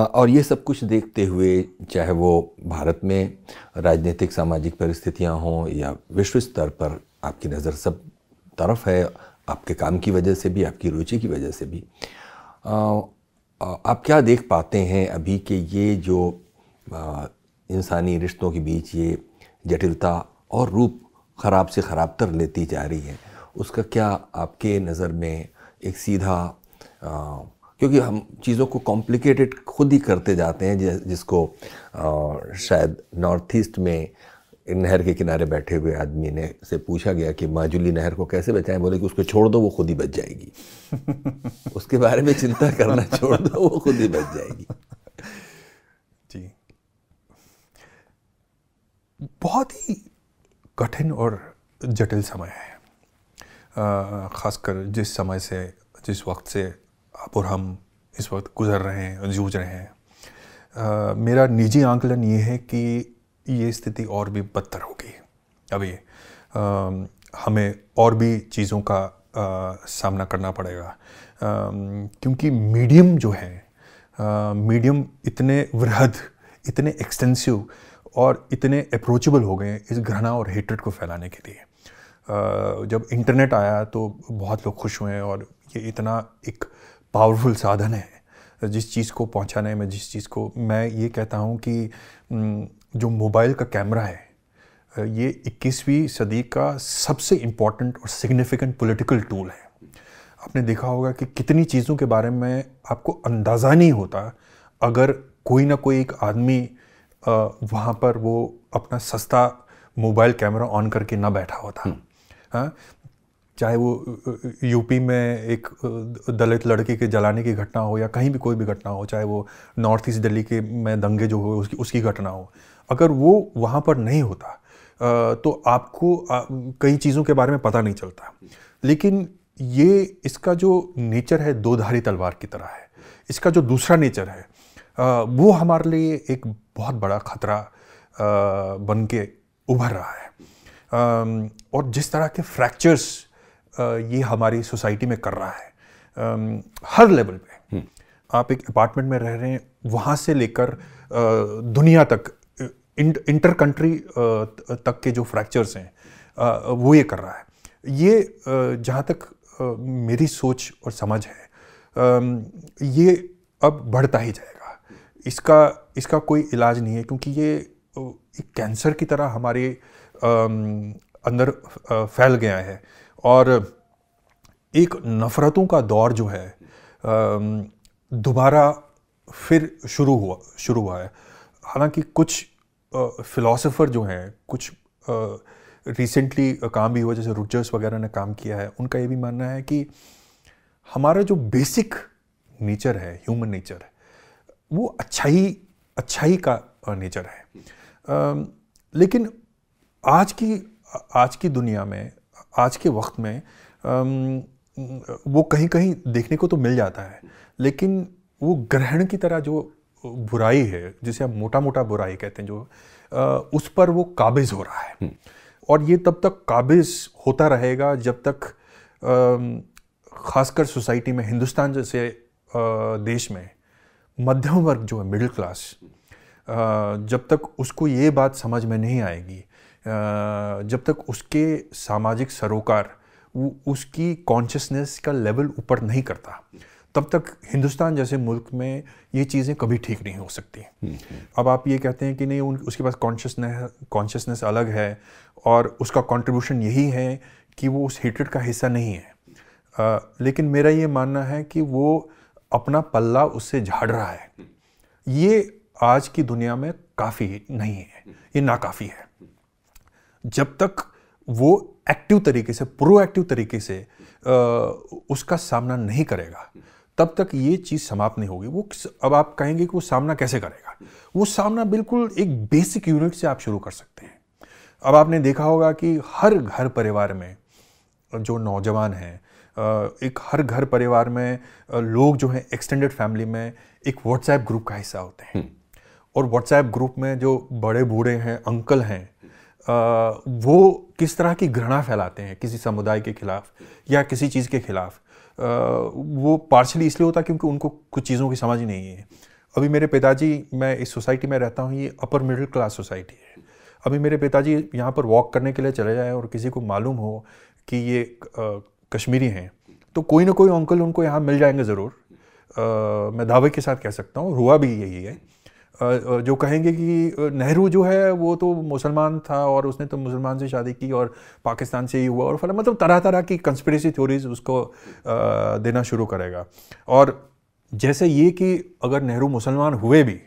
और ये सब कुछ देखते हुए, चाहे वो भारत में राजनीतिक सामाजिक परिस्थितियां हों या विश्व स्तर पर, आपकी नज़र सब तरफ है, आपके काम की वजह से भी, आपकी रुचि की वजह से भी। आप क्या देख पाते हैं अभी कि ये जो इंसानी रिश्तों के बीच ये जटिलता और रूप ख़राब से ख़राब तर लेती जा रही है, उसका क्या आपके नज़र में एक सीधा, क्योंकि हम चीज़ों को कॉम्प्लिकेटेड खुद ही करते जाते हैं, जिसको शायद नॉर्थ ईस्ट में नहर के किनारे बैठे हुए आदमी ने से पूछा गया कि माजुली नहर को कैसे बचाएं, बोले कि उसको छोड़ दो, वो खुद ही बच जाएगी। उसके बारे में चिंता करना छोड़ दो, वो खुद ही बच जाएगी। जी, बहुत ही कठिन और जटिल समय है, ख़ासकर जिस वक्त से आप और हम इस वक्त गुज़र रहे हैं, जूझ रहे हैं। मेरा निजी आंकलन ये है कि ये स्थिति और भी बदतर होगी। अभी हमें और भी चीज़ों का सामना करना पड़ेगा, क्योंकि मीडियम जो है, मीडियम इतने वृहद, इतने एक्सटेंसिव और इतने अप्रोचेबल हो गए इस घृणा और हेट्रेड को फैलाने के लिए। जब इंटरनेट आया तो बहुत लोग खुश हुए, और ये इतना एक पावरफुल साधन है जिस चीज़ को पहुंचाने में, जिस चीज़ को मैं ये कहता हूँ कि जो मोबाइल का कैमरा है, ये 21वीं सदी का सबसे इम्पॉर्टेंट और सिग्निफिकेंट पॉलिटिकल टूल है। आपने देखा होगा कि कितनी चीज़ों के बारे में आपको अंदाज़ा नहीं होता अगर कोई ना कोई एक आदमी वहाँ पर वो अपना सस्ता मोबाइल कैमरा ऑन करके ना बैठा होता। हाँ, चाहे वो यूपी में एक दलित लड़की के जलाने की घटना हो या कहीं भी कोई भी घटना हो, चाहे वो नॉर्थ ईस्ट दिल्ली के में दंगे जो हो उसकी घटना हो, अगर वो वहाँ पर नहीं होता तो आपको कई चीज़ों के बारे में पता नहीं चलता। लेकिन ये इसका जो नेचर है दो धारी तलवार की तरह है। इसका जो दूसरा नेचर है वो हमारे लिए एक बहुत बड़ा खतरा बन के उभर रहा है। और जिस तरह के फ्रैक्चर्स ये हमारी सोसाइटी में कर रहा है हर लेवल पे, आप एक अपार्टमेंट में रह रहे हैं, वहाँ से लेकर दुनिया तक, इंटर कंट्री तक के जो फ्रैक्चर्स हैं वो ये कर रहा है। ये जहाँ तक मेरी सोच और समझ है, ये अब बढ़ता ही जाएगा। इसका कोई इलाज नहीं है, क्योंकि ये एक कैंसर की तरह हमारे अंदर फैल गया है, और एक नफ़रतों का दौर जो है दोबारा फिर शुरू हुआ है। हालांकि कुछ फिलोसोफर जो हैं, कुछ रिसेंटली काम भी हुआ, जैसे रुचर्स वगैरह ने काम किया है, उनका ये भी मानना है कि हमारा जो बेसिक नेचर है, ह्यूमन नेचर है, वो अच्छाई का नेचर है। लेकिन आज की दुनिया में, आज के वक्त में वो कहीं कहीं देखने को तो मिल जाता है, लेकिन वो ग्रहण की तरह जो बुराई है, जिसे हम मोटा मोटा बुराई कहते हैं, जो उस पर वो काबिज हो रहा है। और ये तब तक काबिज होता रहेगा जब तक ख़ासकर सोसाइटी में, हिंदुस्तान जैसे देश में मध्यम वर्ग जो है, मिडिल क्लास, जब तक उसको ये बात समझ में नहीं आएगी, जब तक उसके सामाजिक सरोकार, उसकी कॉन्शियसनेस का लेवल ऊपर नहीं करता, तब तक हिंदुस्तान जैसे मुल्क में ये चीज़ें कभी ठीक नहीं हो सकती। अब आप ये कहते हैं कि नहीं, उसके पास कॉन्शियसनेस अलग है और उसका कंट्रीब्यूशन यही है कि वो उस हेट्रेड का हिस्सा नहीं है, लेकिन मेरा ये मानना है कि वो अपना पल्ला उससे झाड़ रहा है। ये आज की दुनिया में काफ़ी नहीं है, ये नाकाफ़ी है। जब तक वो एक्टिव तरीके से, प्रोएक्टिव तरीके से उसका सामना नहीं करेगा, तब तक ये चीज़ समाप्त नहीं होगी। वो अब आप कहेंगे कि वो सामना कैसे करेगा? वो सामना बिल्कुल एक बेसिक यूनिट से आप शुरू कर सकते हैं। अब आपने देखा होगा कि हर घर परिवार में जो नौजवान हैं, एक हर घर परिवार में लोग जो हैं, एक्सटेंडेड फैमिली में एक व्हाट्सएप ग्रुप का हिस्सा होते हैं, और व्हाट्सएप ग्रुप में जो बड़े बूढ़े हैं, अंकल हैं, वो किस तरह की घृणा फैलाते हैं किसी समुदाय के खिलाफ या किसी चीज़ के खिलाफ। वो पार्शली इसलिए होता है क्योंकि उनको कुछ चीज़ों की समझ ही नहीं है। अभी मेरे पिताजी, मैं इस सोसाइटी में रहता हूँ, ये अपर मिडिल क्लास सोसाइटी है। अभी मेरे पिताजी यहाँ पर वॉक करने के लिए चले जाएँ और किसी को मालूम हो कि ये कश्मीरी हैं, तो कोई ना कोई अंकल उनको यहाँ मिल जाएंगे ज़रूर। मैं दावे के साथ कह सकता हूँ, हुआ भी यही है, जो कहेंगे कि नेहरू जो है वो तो मुसलमान था और उसने तो मुसलमान से शादी की और पाकिस्तान से ही हुआ, और फला, मतलब तरह तरह की कंस्पिरेसी थ्योरीज उसको देना शुरू करेगा। और जैसे ये कि अगर नेहरू मुसलमान हुए भी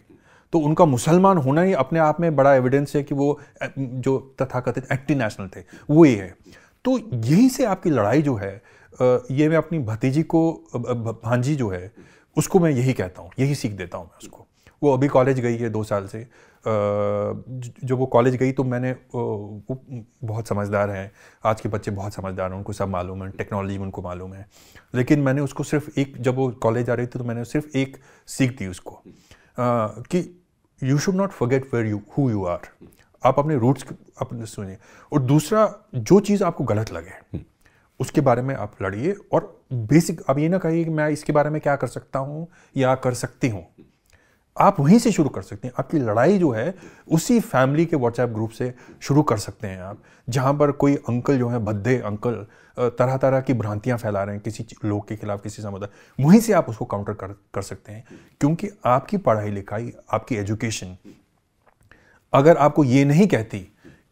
तो उनका मुसलमान होना ही अपने आप में बड़ा एविडेंस है कि वो जो तथाकथित एंटी नेशनल थे वो ये है। तो यही से आपकी लड़ाई जो है, ये मैं अपनी भतीजी को, भांजी जो है, उसको मैं यही कहता हूँ, यही सीख देता हूँ मैं उसको। वो अभी कॉलेज गई है 2 साल से। जब वो कॉलेज गई तो मैंने, वो बहुत समझदार हैं, आज के बच्चे बहुत समझदार हैं, उनको सब मालूम है, टेक्नोलॉजी में उनको मालूम है। लेकिन मैंने उसको सिर्फ एक, जब वो कॉलेज जा रही थी तो मैंने सिर्फ एक सीख दी उसको, कि you should not forget where who you are. आप अपने रूट्स अपने सुनिए, और दूसरा, जो चीज़ आपको गलत लगे उसके बारे में आप लड़िए, और बेसिक, अब ये ना कहिए कि मैं इसके बारे में क्या कर सकता हूँ या कर सकती हूँ। आप वहीं से शुरू कर सकते हैं। आपकी लड़ाई जो है उसी फैमिली के व्हाट्सएप ग्रुप से शुरू कर सकते हैं आप, जहाँ पर कोई अंकल जो है, भद्दे अंकल, तरह तरह की भ्रांतियाँ फैला रहे हैं किसी लोग के खिलाफ, किसी समुदाय, वहीं से आप उसको काउंटर कर सकते हैं। क्योंकि आपकी पढ़ाई लिखाई, आपकी एजुकेशन अगर आपको ये नहीं कहती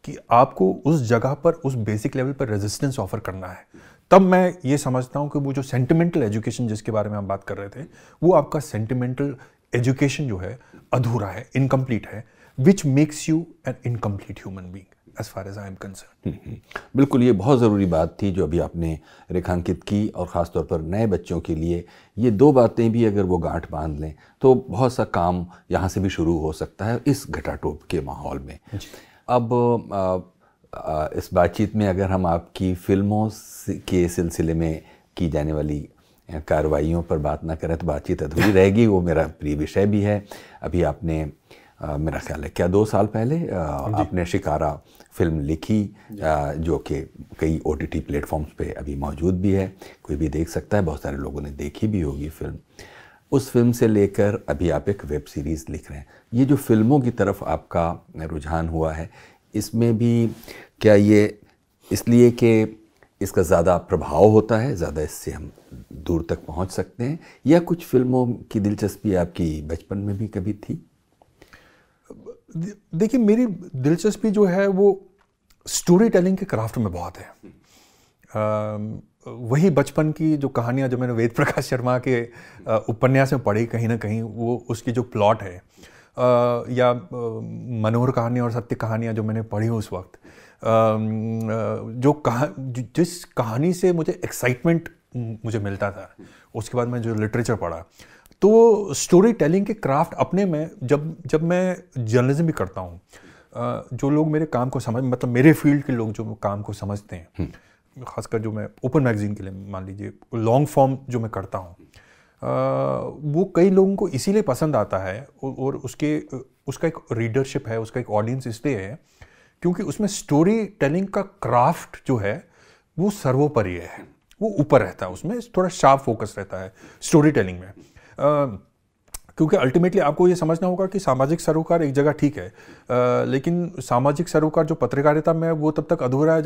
कि आपको उस जगह पर, उस बेसिक लेवल पर रेजिस्टेंस ऑफर करना है, तब मैं ये समझता हूँ कि वो जो सेंटिमेंटल एजुकेशन जिसके बारे में हम बात कर रहे थे, वो आपका सेंटिमेंटल एजुकेशन जो है अधूरा है, इनकम्प्लीट है, which makes you an incomplete human being as far as I am concern. बिल्कुल, ये बहुत ज़रूरी बात थी जो अभी आपने रेखांकित की, और ख़ासतौर पर नए बच्चों के लिए ये 2 बातें भी अगर वो गांठ बांध लें तो बहुत सा काम यहाँ से भी शुरू हो सकता है इस घटाटोप के माहौल में। अब इस बातचीत में अगर हम आपकी फिल्मों के सिलसिले में की जाने वाली कार्रवाइयों पर बात ना करें तो बातचीत अधूरी रहेगी। वो मेरा प्रिय विषय भी है। अभी आपने मेरा ख्याल है क्या 2 साल पहले आपने शिकारा फिल्म लिखी, जो कि कई OTT प्लेटफॉर्म्स पे अभी मौजूद भी है, कोई भी देख सकता है, बहुत सारे लोगों ने देखी भी होगी फिल्म। उस फिल्म से लेकर अभी आप एक वेब सीरीज़ लिख रहे हैं। ये जो फिल्मों की तरफ आपका रुझान हुआ है, इसमें भी क्या ये इसलिए कि इसका ज़्यादा प्रभाव होता है, ज़्यादा इससे हम दूर तक पहुंच सकते हैं, या कुछ फिल्मों की दिलचस्पी आपकी बचपन में भी कभी थी? देखिए, मेरी दिलचस्पी जो है वो स्टोरी टेलिंग के क्राफ्ट में बहुत है। वही बचपन की जो कहानियाँ जो मैंने वेद प्रकाश शर्मा के उपन्यास में पढ़ी, कहीं ना कहीं वो उसकी जो प्लॉट है, या मनोहर कहानियाँ और सत्य कहानियाँ जो मैंने पढ़ी उस वक्त, जिस कहानी से मुझे एक्साइटमेंट मुझे मिलता था, उसके बाद मैं जो लिटरेचर पढ़ा, तो स्टोरी टेलिंग के क्राफ्ट अपने में जब मैं जर्नलिज्म भी करता हूँ, जो लोग मेरे काम को मतलब मेरे फील्ड के लोग जो काम को समझते हैं, खासकर जो मैं ओपन मैगजीन के लिए मान लीजिए लॉन्ग फॉर्म जो मैं करता हूँ, वो कई लोगों को इसीलिए पसंद आता है, और उसका एक रीडरशिप है, उसका एक ऑडियंस इसलिए है क्योंकि उसमें स्टोरी टेलिंग का क्राफ्ट जो है वो सर्वोपरि है, वो ऊपर रहता है, उसमें थोड़ा शार्प फोकस रहता है स्टोरी टेलिंग में। क्योंकि अल्टीमेटली आपको ये समझना होगा कि सामाजिक सरोकार एक जगह ठीक है, लेकिन सामाजिक सरोकार जो पत्रकारिता में वो तब तक अधूरा है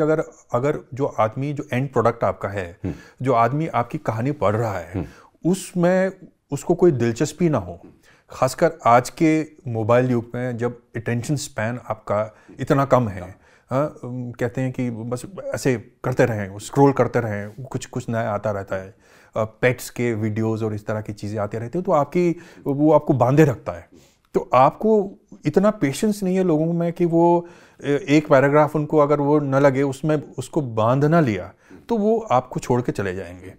अगर जो आदमी, जो एंड प्रोडक्ट आपका है, जो आदमी आपकी कहानी पढ़ रहा है, उसमें उसको कोई दिलचस्पी ना हो। खासकर आज के मोबाइल युग में जब अटेंशन स्पैन आपका इतना कम है, कहते हैं कि बस ऐसे करते रहें, स्क्रॉल करते रहें, कुछ नया आता रहता है, पेट्स के वीडियोस और इस तरह की चीज़ें आती रहती हैं, तो वो आपको बांधे रखता है। तो आपको इतना पेशेंस नहीं है लोगों में कि वो एक पैराग्राफ उनको अगर वो न लगे उसमें उसको बांध ना लिया तो वो आपको छोड़ के चले जाएंगे।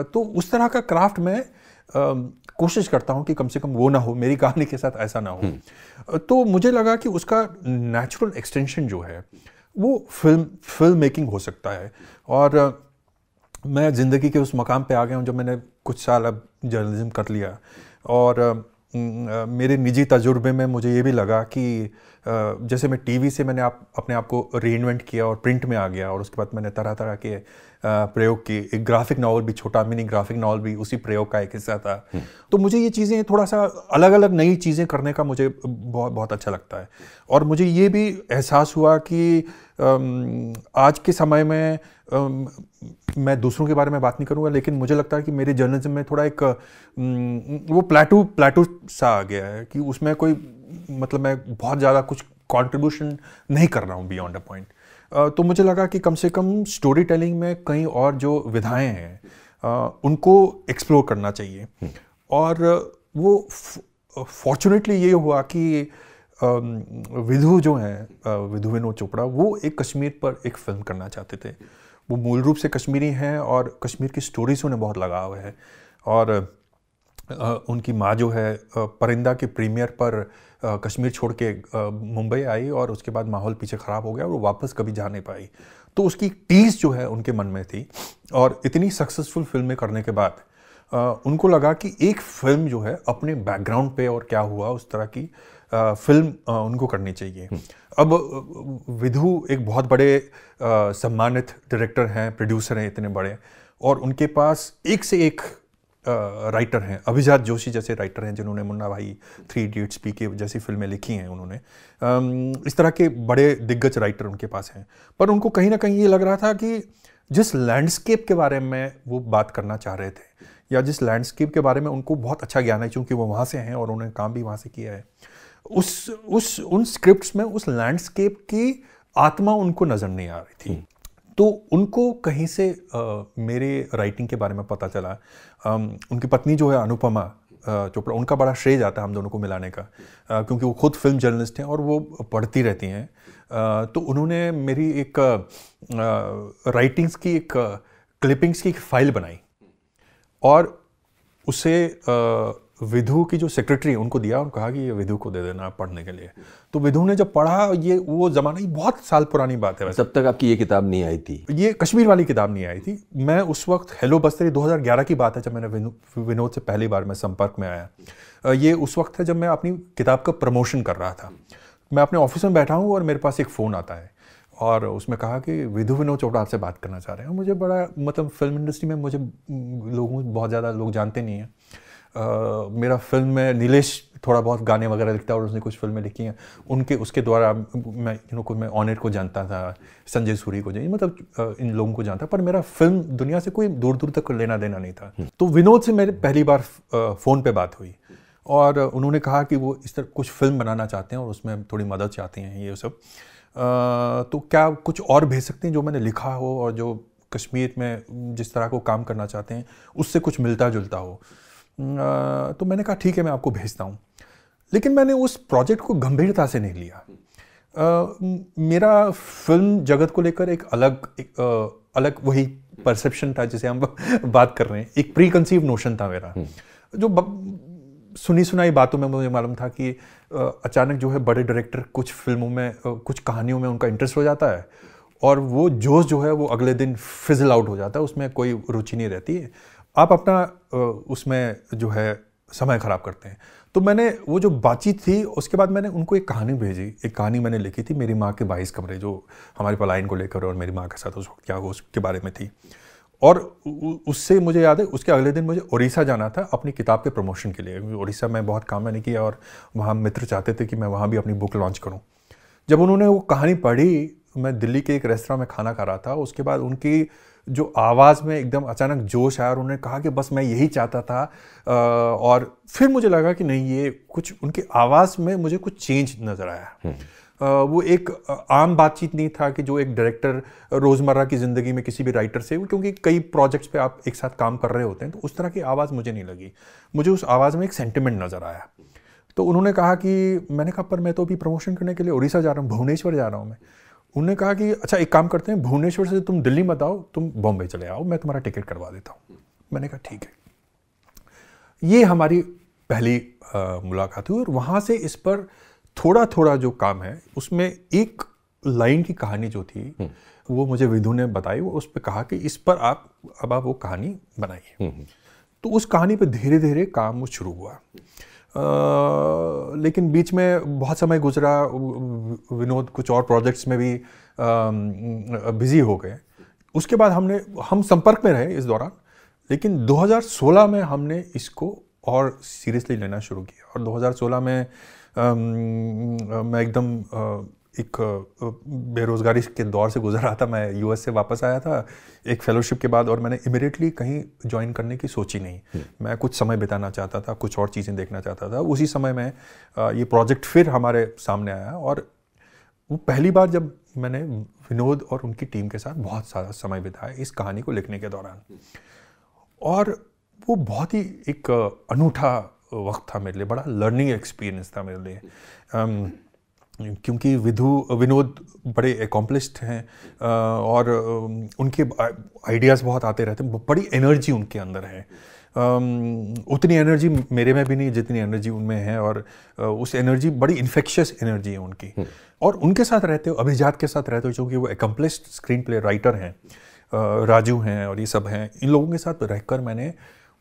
तो उस तरह का क्राफ्ट में कोशिश करता हूँ कि कम से कम वो ना हो, मेरी कहानी के साथ ऐसा ना हो। तो मुझे लगा कि उसका नेचुरल एक्सटेंशन जो है वो फिल्म मेकिंग हो सकता है। और मैं ज़िंदगी के उस मकाम पे आ गया हूँ जब मैंने कुछ साल अब जर्नलिज्म कर लिया, और मेरे निजी तजुर्बे में मुझे ये भी लगा कि जैसे मैं टीवी से मैंने अपने आप को रीइन्वेंट किया और प्रिंट में आ गया, और उसके बाद मैंने तरह तरह के प्रयोग किए। एक ग्राफिक नावल भी, छोटा मिनी ग्राफिक नावल भी उसी प्रयोग का एक हिस्सा था। तो मुझे ये चीज़ें थोड़ा सा अलग अलग नई चीज़ें करने का मुझे बहुत बहुत अच्छा लगता है। और मुझे ये भी एहसास हुआ कि आज के समय में मैं दूसरों के बारे में बात नहीं करूँगा, लेकिन मुझे लगता है कि मेरे जर्नलिज्म में थोड़ा एक वो प्लेटू सा आ गया है कि उसमें कोई मतलब मैं बहुत ज़्यादा कुछ कंट्रीब्यूशन नहीं कर रहा हूँ बियॉन्ड अ पॉइंट। तो मुझे लगा कि कम से कम स्टोरी टेलिंग में कई और जो विधाएं हैं उनको एक्सप्लोर करना चाहिए। और वो फॉर्चुनेटली ये हुआ कि विधु जो हैं, विधु विनोद चोपड़ा, वो एक कश्मीर पर एक फिल्म करना चाहते थे। वो मूल रूप से कश्मीरी हैं और कश्मीर की स्टोरी से उन्हें बहुत लगाव है। और उनकी माँ जो है परिंदा के प्रीमियर पर कश्मीर छोड़ के मुंबई आई, और उसके बाद माहौल पीछे ख़राब हो गया और वो वापस कभी जा नहीं पाई। तो उसकी टीज़ जो है उनके मन में थी, और इतनी सक्सेसफुल फिल्में करने के बाद उनको लगा कि एक फिल्म जो है अपने बैकग्राउंड पे और क्या हुआ उस तरह की फिल्म उनको करनी चाहिए। अब विधु एक बहुत बड़े सम्मानित डायरेक्टर हैं, प्रोड्यूसर हैं इतने बड़े, और उनके पास एक से एक राइटर हैं। अभिजात जोशी जैसे राइटर हैं जिन्होंने मुन्ना भाई, 3 इडियट्स, पीके जैसी फिल्में लिखी हैं उन्होंने। इस तरह के बड़े दिग्गज राइटर उनके पास हैं। पर उनको कहीं ना कहीं ये लग रहा था कि जिस लैंडस्केप के बारे में वो बात करना चाह रहे थे, या जिस लैंडस्केप के बारे में उनको बहुत अच्छा ज्ञान है क्योंकि वो वहाँ से हैं और उन्होंने काम भी वहाँ से किया है, उन स्क्रिप्ट्स में उस लैंडस्केप की आत्मा उनको नज़र नहीं आ रही थी। तो उनको कहीं से मेरे राइटिंग के बारे में पता चला। उनकी पत्नी जो है अनुपमा चोपड़ा, उनका बड़ा श्रेय जाता है हम दोनों को मिलाने का, क्योंकि वो खुद फिल्म जर्नलिस्ट हैं और वो पढ़ती रहती हैं। तो उन्होंने मेरी एक राइटिंग्स की एक क्लिपिंग्स की एक फाइल बनाई और उसे विधु की जो सेक्रेटरी उनको दिया और कहा कि ये विधु को दे देना पढ़ने के लिए। तो विधु ने जब पढ़ा, ये वो ज़माना, ये बहुत साल पुरानी बात है वैसे। तब तक आपकी ये किताब नहीं आई थी? ये कश्मीर वाली किताब नहीं आई थी। मैं उस वक्त हेलो बस्तरी 2011 की बात है जब मैंने विनोद से पहली बार मैं संपर्क में आया। ये उस वक्त है जब मैं अपनी किताब का प्रमोशन कर रहा था। मैं अपने ऑफिस में बैठा हूँ और मेरे पास एक फ़ोन आता है और उसमें कहा कि विधु विनोद चोपड़ा आपसे बात करना चाह रहे हैं। मुझे बड़ा, मतलब फिल्म इंडस्ट्री में मुझे बहुत ज़्यादा लोग जानते नहीं हैं, मेरा फिल्म में नीलेश थोड़ा बहुत गाने वगैरह लिखता है और उसने कुछ फिल्में लिखी हैं, उसके द्वारा मैं ऑन एयर को जानता था, संजय सूरी को मतलब इन लोगों को जानता, पर मेरा फिल्म दुनिया से कोई दूर दूर तक लेना देना नहीं था। तो विनोद से मेरे पहली बार फ़ोन पे बात हुई और उन्होंने कहा कि वो इस तरह कुछ फिल्म बनाना चाहते हैं और उसमें थोड़ी मदद चाहते हैं ये सब, तो क्या कुछ और भेज सकते हैं जो मैंने लिखा हो और जो कश्मीर में जिस तरह को काम करना चाहते हैं उससे कुछ मिलता जुलता हो। तो मैंने कहा ठीक है, मैं आपको भेजता हूँ। लेकिन मैंने उस प्रोजेक्ट को गंभीरता से नहीं लिया। मेरा फिल्म जगत को लेकर एक अलग वही परसेप्शन था जिसे हम बात कर रहे हैं, एक प्री कंसीव नोशन था मेरा, जो सुनी सुनाई बातों में मुझे मालूम था कि अचानक जो है बड़े डायरेक्टर कुछ फिल्मों में कुछ कहानियों में उनका इंटरेस्ट हो जाता है और वो जोश जो है वो अगले दिन फिजल आउट हो जाता है, उसमें कोई रुचि नहीं रहती है, आप अपना उसमें जो है समय ख़राब करते हैं। तो मैंने वो जो बातचीत थी उसके बाद मैंने उनको एक कहानी भेजी, एक कहानी मैंने लिखी थी मेरी माँ के 22 कमरे, जो हमारे पलायन को लेकर और मेरी माँ के साथ उस वक्त क्या हो उसके बारे में थी। और उससे मुझे याद है उसके अगले दिन मुझे उड़ीसा जाना था अपनी किताब के प्रमोशन के लिए। उड़ीसा में बहुत काम मैंने किया और वहाँ मित्र चाहते थे कि मैं वहाँ भी अपनी बुक लॉन्च करूँ। जब उन्होंने वो कहानी पढ़ी, मैं दिल्ली के एक रेस्तरां में खाना खा रहा था, उसके बाद उनकी जो आवाज़ में एकदम अचानक जोश आया और उन्होंने कहा कि बस मैं यही चाहता था। और फिर मुझे लगा कि नहीं, ये कुछ उनकी आवाज़ में मुझे कुछ चेंज नज़र आया। वो एक आम बातचीत नहीं था कि जो एक डायरेक्टर रोज़मर्रा की ज़िंदगी में किसी भी राइटर से, क्योंकि कई प्रोजेक्ट्स पे आप एक साथ काम कर रहे होते हैं, तो उस तरह की आवाज़ मुझे नहीं लगी। मुझे उस आवाज़ में एक सेंटिमेंट नज़र आया। तो उन्होंने कहा कि, मैंने कहा पर मैं तो अभी प्रमोशन करने के लिए उड़ीसा जा रहा हूँ, भुवनेश्वर जा रहा हूँ मैं। उन्होंने कहा कि अच्छा एक काम करते हैं, भुवनेश्वर से तुम दिल्ली मत आओ, तुम बॉम्बे चले आओ, मैं तुम्हारा टिकट करवा देता हूँ। मैंने कहा ठीक है। ये हमारी पहली मुलाकात हुई और वहाँ से इस पर थोड़ा थोड़ा जो काम है उसमें एक लाइन की कहानी जो थी वो मुझे विधु ने बताई। वो उस पर कहा कि इस पर आप वो कहानी बनाइए। तो उस कहानी पे धीरे धीरे काम वो शुरू हुआ। लेकिन बीच में बहुत समय गुजरा, विनोद कुछ और प्रोजेक्ट्स में भी बिजी हो गए। उसके बाद हम संपर्क में रहे इस दौरान, लेकिन 2016 में हमने इसको और सीरियसली लेना शुरू किया। और 2016 में मैं एकदम एक बेरोज़गारी के दौर से गुजर रहा था। मैं यूएस से वापस आया था एक फेलोशिप के बाद और मैंने इमीडिएटली कहीं ज्वाइन करने की सोची नहीं। मैं कुछ समय बिताना चाहता था, कुछ और चीज़ें देखना चाहता था। उसी समय में ये प्रोजेक्ट फिर हमारे सामने आया और वो पहली बार जब मैंने विनोद और उनकी टीम के साथ बहुत सारा समय बिताया इस कहानी को लिखने के दौरान। और वो बहुत ही एक अनूठा वक्त था मेरे लिए, बड़ा लर्निंग एक्सपीरियंस था मेरे लिए, क्योंकि विनोद बड़े एकम्प्लिश्ड हैं और उनके आइडियाज़ बहुत आते रहते हैं, बड़ी एनर्जी उनके अंदर है। उतनी एनर्जी मेरे में भी नहीं जितनी एनर्जी उनमें है, और उस एनर्जी बड़ी इन्फेक्शियस एनर्जी है उनकी। और उनके साथ रहते हो, अभिजात के साथ रहते हो, क्योंकि वो एकम्प्लिश्ड स्क्रीन प्ले राइटर हैं, राजू हैं और ये सब हैं। इन लोगों के साथ रहकर मैंने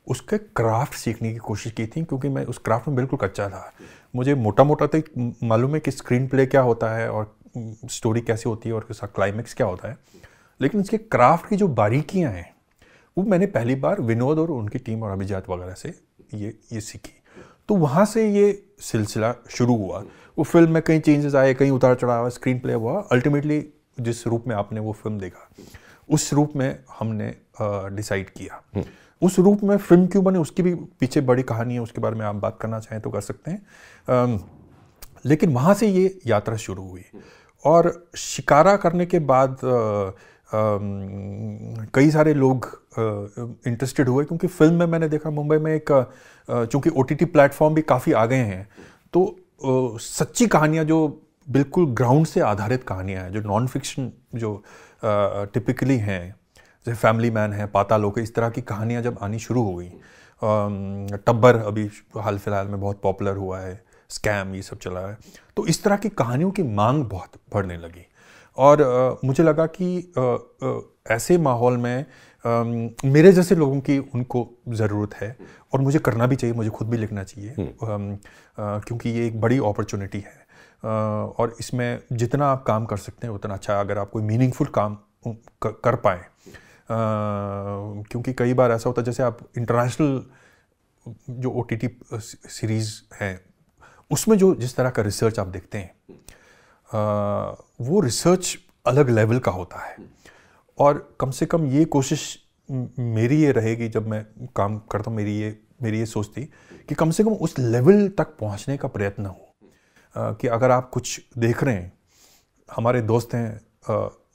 उसके क्राफ्ट सीखने की कोशिश की थी, क्योंकि मैं उस क्राफ्ट में बिल्कुल कच्चा था। मुझे मोटा मोटा तो मालूम है कि स्क्रीन प्ले क्या होता है और स्टोरी कैसे होती है और उसका क्लाइमेक्स क्या होता है, लेकिन इसके क्राफ्ट की जो बारीकियां हैं वो मैंने पहली बार विनोद और उनकी टीम और अभिजात वगैरह से ये सीखी। तो वहाँ से ये सिलसिला शुरू हुआ। वो फिल्म में कई चेंजेस आए, कहीं उतार चढ़ाव, स्क्रीन प्ले हुआ। अल्टीमेटली जिस रूप में आपने वो फिल्म देखा उस रूप में हमने डिसाइड किया। उस रूप में फिल्म क्यों बने उसकी भी पीछे बड़ी कहानी है, उसके बारे में आप बात करना चाहें तो कर सकते हैं। लेकिन वहाँ से ये यात्रा शुरू हुई और शिकारा करने के बाद कई सारे लोग इंटरेस्टेड हुए, क्योंकि फिल्म में मैंने देखा मुंबई में एक चूँकि OTT प्लेटफॉर्म भी काफ़ी आ गए हैं, तो सच्ची कहानियाँ जो बिल्कुल ग्राउंड से आधारित कहानियाँ हैं, जो नॉन फिक्शन जो टिपिकली हैं, जैसे फैमिली मैन है, पाताल लोक, इस तरह की कहानियाँ जब आनी शुरू हो गई, टब्बर अभी हाल फिलहाल में बहुत पॉपुलर हुआ है, स्कैम ये सब चला है, तो इस तरह की कहानियों की मांग बहुत बढ़ने लगी। और मुझे लगा कि ऐसे माहौल में मेरे जैसे लोगों की उनको ज़रूरत है और मुझे करना भी चाहिए, मुझे खुद भी लिखना चाहिए, क्योंकि ये एक बड़ी अपॉर्चुनिटी है और इसमें जितना आप काम कर सकते हैं उतना अच्छा, अगर आप कोई मीनिंगफुल काम कर पाएँ। क्योंकि कई बार ऐसा होता है जैसे आप इंटरनेशनल जो OTT सीरीज़ हैं उसमें जो जिस तरह का रिसर्च आप देखते हैं वो रिसर्च अलग लेवल का होता है। और कम से कम ये कोशिश मेरी ये रहेगी जब मैं काम करता हूँ, मेरी ये सोच थी कि कम से कम उस लेवल तक पहुँचने का प्रयत्न हो कि अगर आप कुछ देख रहे हैं। हमारे दोस्त हैं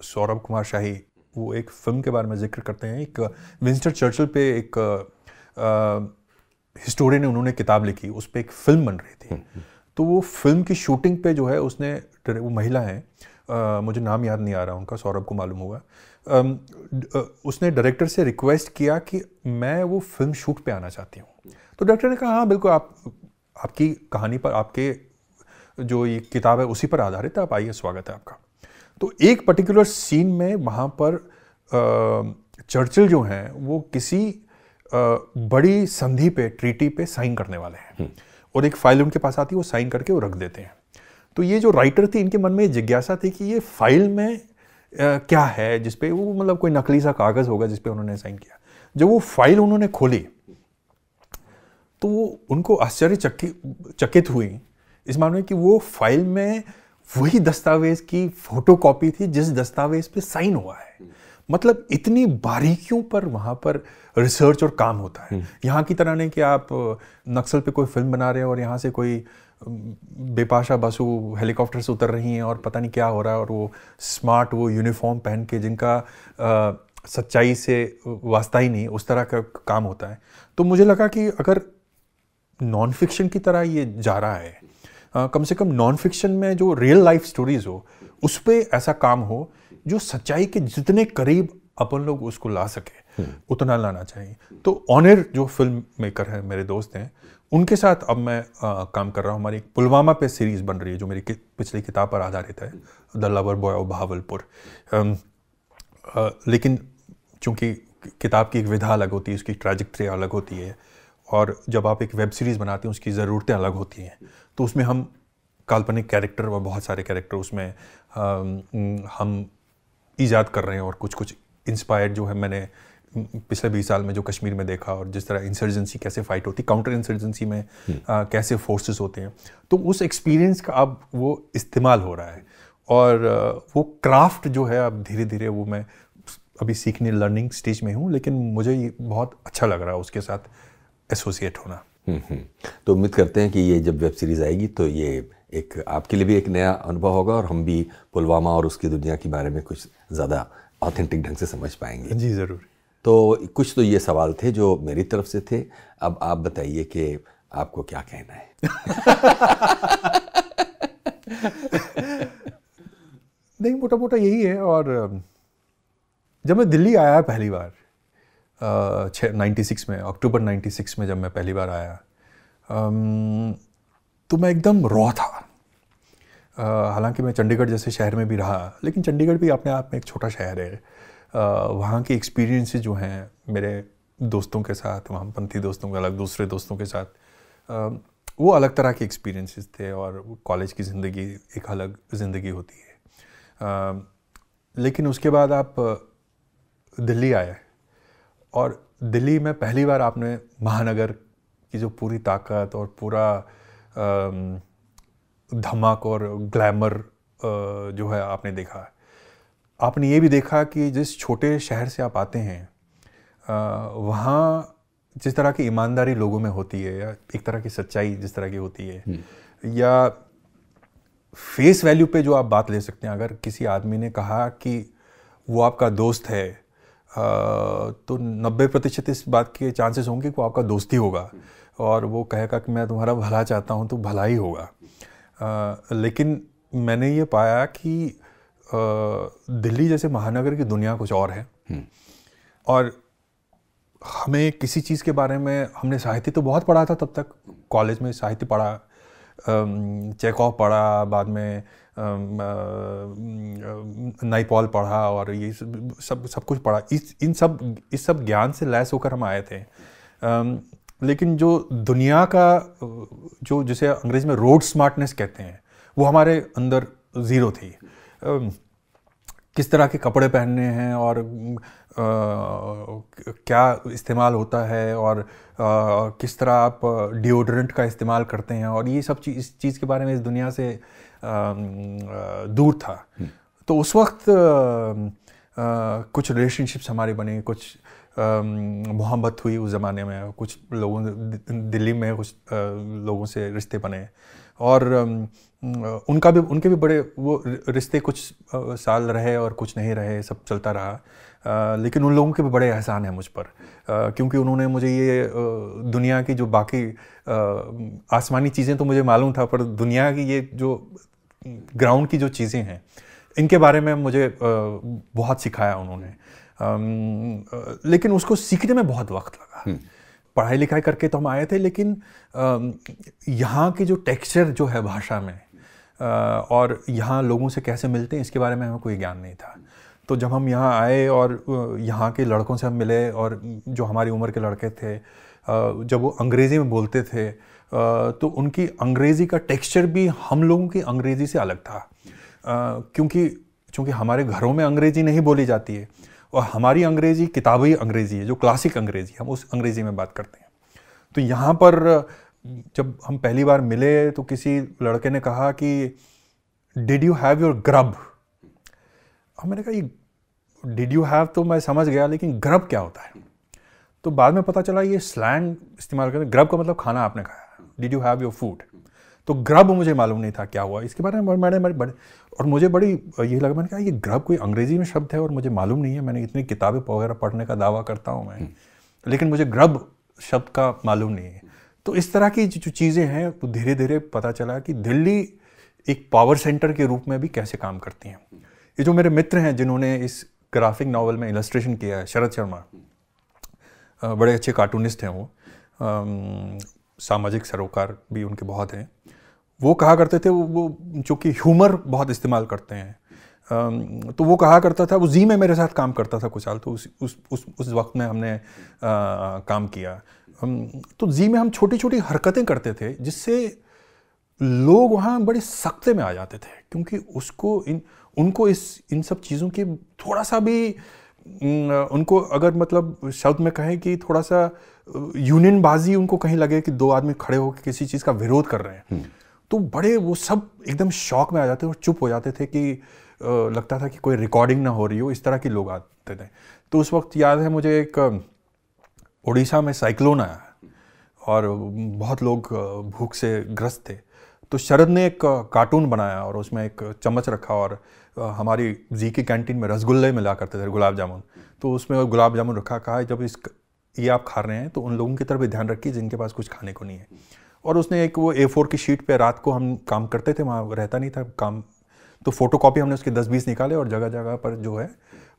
सौरभ कुमार शाही, वो एक फ़िल्म के बारे में जिक्र करते हैं। एक विंस्टन चर्चिल पे एक हिस्टोरियन ने उन्होंने किताब लिखी, उस पर एक फ़िल्म बन रही थी। तो वो फिल्म की शूटिंग पे जो है उसने, वो महिला है, मुझे नाम याद नहीं आ रहा उनका, सौरभ को मालूम होगा, उसने डायरेक्टर से रिक्वेस्ट किया कि मैं वो फिल्म शूट पे आना चाहती हूँ। तो डायरेक्टर ने कहा हाँ बिल्कुल, आपकी कहानी पर, आपके जो ये किताब है उसी पर आधारित है, आप आइए, स्वागत है आपका। तो एक पर्टिकुलर सीन में वहाँ पर चर्चिल जो हैं वो किसी बड़ी संधि पे, ट्रीटी पे साइन करने वाले हैं और एक फाइल उनके पास आती है, वो साइन करके वो रख देते हैं। तो ये जो राइटर थी, इनके मन में जिज्ञासा थी कि ये फाइल में क्या है जिसपे वो, मतलब कोई नकली सा कागज़ होगा जिसपे उन्होंने साइन किया। जब वो फाइल उन्होंने खोली तो वो उनको आश्चर्यचकित हुई इस मामले में कि वो फाइल में वही दस्तावेज की फोटोकॉपी थी जिस दस्तावेज पे साइन हुआ है। मतलब इतनी बारीकियों पर वहाँ पर रिसर्च और काम होता है। यहाँ की तरह नहीं कि आप नक्सल पे कोई फिल्म बना रहे हैं और यहाँ से कोई बेपाशा बसु हेलीकॉप्टर से उतर रही हैं और पता नहीं क्या हो रहा है, और वो स्मार्ट वो यूनिफॉर्म पहन के जिनका सच्चाई से वास्ता ही नहीं, उस तरह का काम होता है। तो मुझे लगा कि अगर नॉन फिक्शन की तरह ये जा रहा है, कम से कम नॉन फिक्शन में जो रियल लाइफ स्टोरीज हो उस पर ऐसा काम हो जो सच्चाई के जितने करीब अपन लोग उसको ला सके उतना लाना चाहिए। तो ऑनर जो फिल्म मेकर हैं, मेरे दोस्त हैं, उनके साथ अब मैं काम कर रहा हूँ। हमारी पुलवामा पे सीरीज़ बन रही है जो मेरी पिछली किताब पर आधारित है, the lover boy of Bahawalpur. लेकिन चूँकि किताब की एक विधा अलग होती है, उसकी ट्रैजेक्टरी अलग होती है, और जब आप एक वेब सीरीज़ बनाते हैं उसकी ज़रूरतें अलग होती हैं, तो उसमें हम काल्पनिक कैरेक्टर और बहुत सारे कैरेक्टर उसमें हम ईजाद कर रहे हैं। और कुछ इंस्पायर्ड जो है मैंने पिछले 20 साल में जो कश्मीर में देखा, और जिस तरह इंसर्जेंसी कैसे फाइट होती, काउंटर इंसर्जेंसी में कैसे फोर्सेस होते हैं, तो उस एक्सपीरियंस का अब वो इस्तेमाल हो रहा है। और वो क्राफ्ट जो है अब धीरे धीरे वो मैं अभी सीखने, लर्निंग स्टेज में हूँ, लेकिन मुझे ये बहुत अच्छा लग रहा है उसके साथ एसोसिएट होना। तो उम्मीद करते हैं कि ये जब वेब सीरीज़ आएगी तो ये एक आपके लिए भी एक नया अनुभव होगा, और हम भी पुलवामा और उसकी दुनिया के बारे में कुछ ज़्यादा ऑथेंटिक ढंग से समझ पाएंगे। जी ज़रूर। तो कुछ तो ये सवाल थे जो मेरी तरफ से थे। अब आप बताइए कि आपको क्या कहना है। नहीं, मोटा मोटा यही है। और जब मैं दिल्ली आया पहली बार 96 में, अक्टूबर 96 में जब मैं पहली बार आया, तो मैं एकदम रॉ था। हालांकि मैं चंडीगढ़ जैसे शहर में भी रहा, लेकिन चंडीगढ़ भी अपने आप में एक छोटा शहर है। वहाँ के एक्सपीरियंसेस जो हैं मेरे दोस्तों के साथ, वामपंथी दोस्तों के अलग, दूसरे दोस्तों के साथ, वो अलग तरह के एक्सपीरियंसेस थे। और कॉलेज की ज़िंदगी एक अलग ज़िंदगी होती है। लेकिन उसके बाद आप दिल्ली आए, और दिल्ली में पहली बार आपने महानगर की जो पूरी ताकत और पूरा धमक और ग्लैमर जो है आपने देखा। आपने ये भी देखा कि जिस छोटे शहर से आप आते हैं वहाँ जिस तरह की ईमानदारी लोगों में होती है, या एक तरह की सच्चाई जिस तरह की होती है, या फेस वैल्यू पे जो आप बात ले सकते हैं। अगर किसी आदमी ने कहा कि वो आपका दोस्त है, तो 90% इस बात के चांसेस होंगे कि वो आपका दोस्त ही होगा, और वो कहेगा कि मैं तुम्हारा भला चाहता हूँ, तो भला ही होगा। लेकिन मैंने ये पाया कि दिल्ली जैसे महानगर की दुनिया कुछ और है। और हमें किसी चीज़ के बारे में, हमने साहित्य तो बहुत पढ़ा था तब तक, कॉलेज में साहित्य पढ़ा, चेखोव पढ़ा, बाद में नाइपॉल पढ़ा, और ये सब कुछ पढ़ा। इस सब ज्ञान से लैस होकर हम आए थे। लेकिन जो दुनिया का जो जिसे अंग्रेजी में रोड स्मार्टनेस कहते हैं, वो हमारे अंदर ज़ीरो थी। किस तरह के कपड़े पहनने हैं और क्या इस्तेमाल होता है और किस तरह आप डिओड्रेंट का इस्तेमाल करते हैं, और ये सब इस चीज़ के बारे में इस दुनिया से दूर था। तो उस वक्त कुछ रिलेशनशिप्स हमारे बने, कुछ मोहब्बत हुई उस ज़माने में, कुछ लोगों दिल्ली में कुछ लोगों से रिश्ते बने, और उनके भी बड़े वो रिश्ते कुछ साल रहे और कुछ नहीं रहे, सब चलता रहा। लेकिन उन लोगों के भी बड़े एहसान हैं मुझ पर, क्योंकि उन्होंने मुझे ये दुनिया की जो बाकी आसमानी चीज़ें तो मुझे मालूम था, पर दुनिया की ये जो ग्राउंड की जो चीज़ें हैं इनके बारे में मुझे बहुत सिखाया उन्होंने। लेकिन उसको सीखने में बहुत वक्त लगा। पढ़ाई लिखाई करके तो हम आए थे, लेकिन यहाँ की जो टेक्सचर जो है भाषा में और यहाँ लोगों से कैसे मिलते हैं इसके बारे में हमें कोई ज्ञान नहीं था। तो जब हम यहाँ आए और यहाँ के लड़कों से हम मिले, और जो हमारी उम्र के लड़के थे, जब वो अंग्रेज़ी में बोलते थे तो उनकी अंग्रेज़ी का टेक्सचर भी हम लोगों की अंग्रेज़ी से अलग था, क्योंकि हमारे घरों में अंग्रेज़ी नहीं बोली जाती है, और हमारी अंग्रेज़ी किताबी अंग्रेज़ी है, जो क्लासिक अंग्रेज़ी, हम उस अंग्रेज़ी में बात करते हैं। तो यहाँ पर जब हम पहली बार मिले तो किसी लड़के ने कहा कि did you have your grub. और मैंने कहा ये डिड यू हैव तो मैं समझ गया, लेकिन ग्रब क्या होता है? तो बाद में पता चला ये स्लैंग इस्तेमाल करते, ग्रब का मतलब खाना आपने खाया, did you have your food. तो ग्रब मुझे मालूम नहीं था क्या हुआ, इसके बारे में मैंने और मुझे बड़ी ये लगा, मैंने कहा ये ग्रब कोई अंग्रेज़ी में शब्द है और मुझे मालूम नहीं है, मैंने इतनी किताबें वगैरह पढ़ने का दावा करता हूँ मैं, लेकिन मुझे ग्रब शब्द का मालूम नहीं है। तो इस तरह की जो चीज़ें हैं तो धीरे धीरे पता चला कि दिल्ली एक पावर सेंटर के रूप में भी कैसे काम करती हैं। ये जो मेरे मित्र हैं जिन्होंने इस ग्राफिक नॉवल में इलस्ट्रेशन किया है, शरद शर्मा, बड़े अच्छे कार्टूनिस्ट हैं वो, सामाजिक सरोकार भी उनके बहुत हैं। वो कहा करते थे, वो चूँकि ह्यूमर बहुत इस्तेमाल करते हैं, तो वो कहा करता था, वो जी में मेरे साथ काम करता था कुछ साल, तो उस वक्त में हमने काम किया। तो जी में हम छोटी छोटी हरकतें करते थे जिससे लोग वहाँ बड़े सख्ते में आ जाते थे, क्योंकि उनको इन सब चीज़ों की थोड़ा सा भी उनको अगर मतलब शब्द में कहें कि थोड़ा सा यूनियन बाजी उनको कहीं लगे कि दो आदमी खड़े होकर किसी चीज़ का विरोध कर रहे हैं, तो बड़े वो सब एकदम शॉक में आ जाते और चुप हो जाते थे कि लगता था कि कोई रिकॉर्डिंग ना हो रही हो, इस तरह के लोग आते थे। तो उस वक्त याद है मुझे, एक उड़ीसा में साइक्लोन आया और बहुत लोग भूख से ग्रस्त थे, तो शरद ने एक कार्टून बनाया और उसमें एक चम्मच रखा, और हमारी जी की कैंटीन में रसगुल्ले मिला करते थे, गुलाब जामुन, तो उसमें गुलाब जामुन रखा, कहा जब ये आप खा रहे हैं तो उन लोगों की तरफ भी ध्यान रखिए जिनके पास कुछ खाने को नहीं है। और उसने एक वो A4 की शीट पे, रात को हम काम करते थे, वहाँ रहता नहीं था काम, तो फोटोकॉपी हमने उसके 10-20 निकाले और जगह जगह पर जो है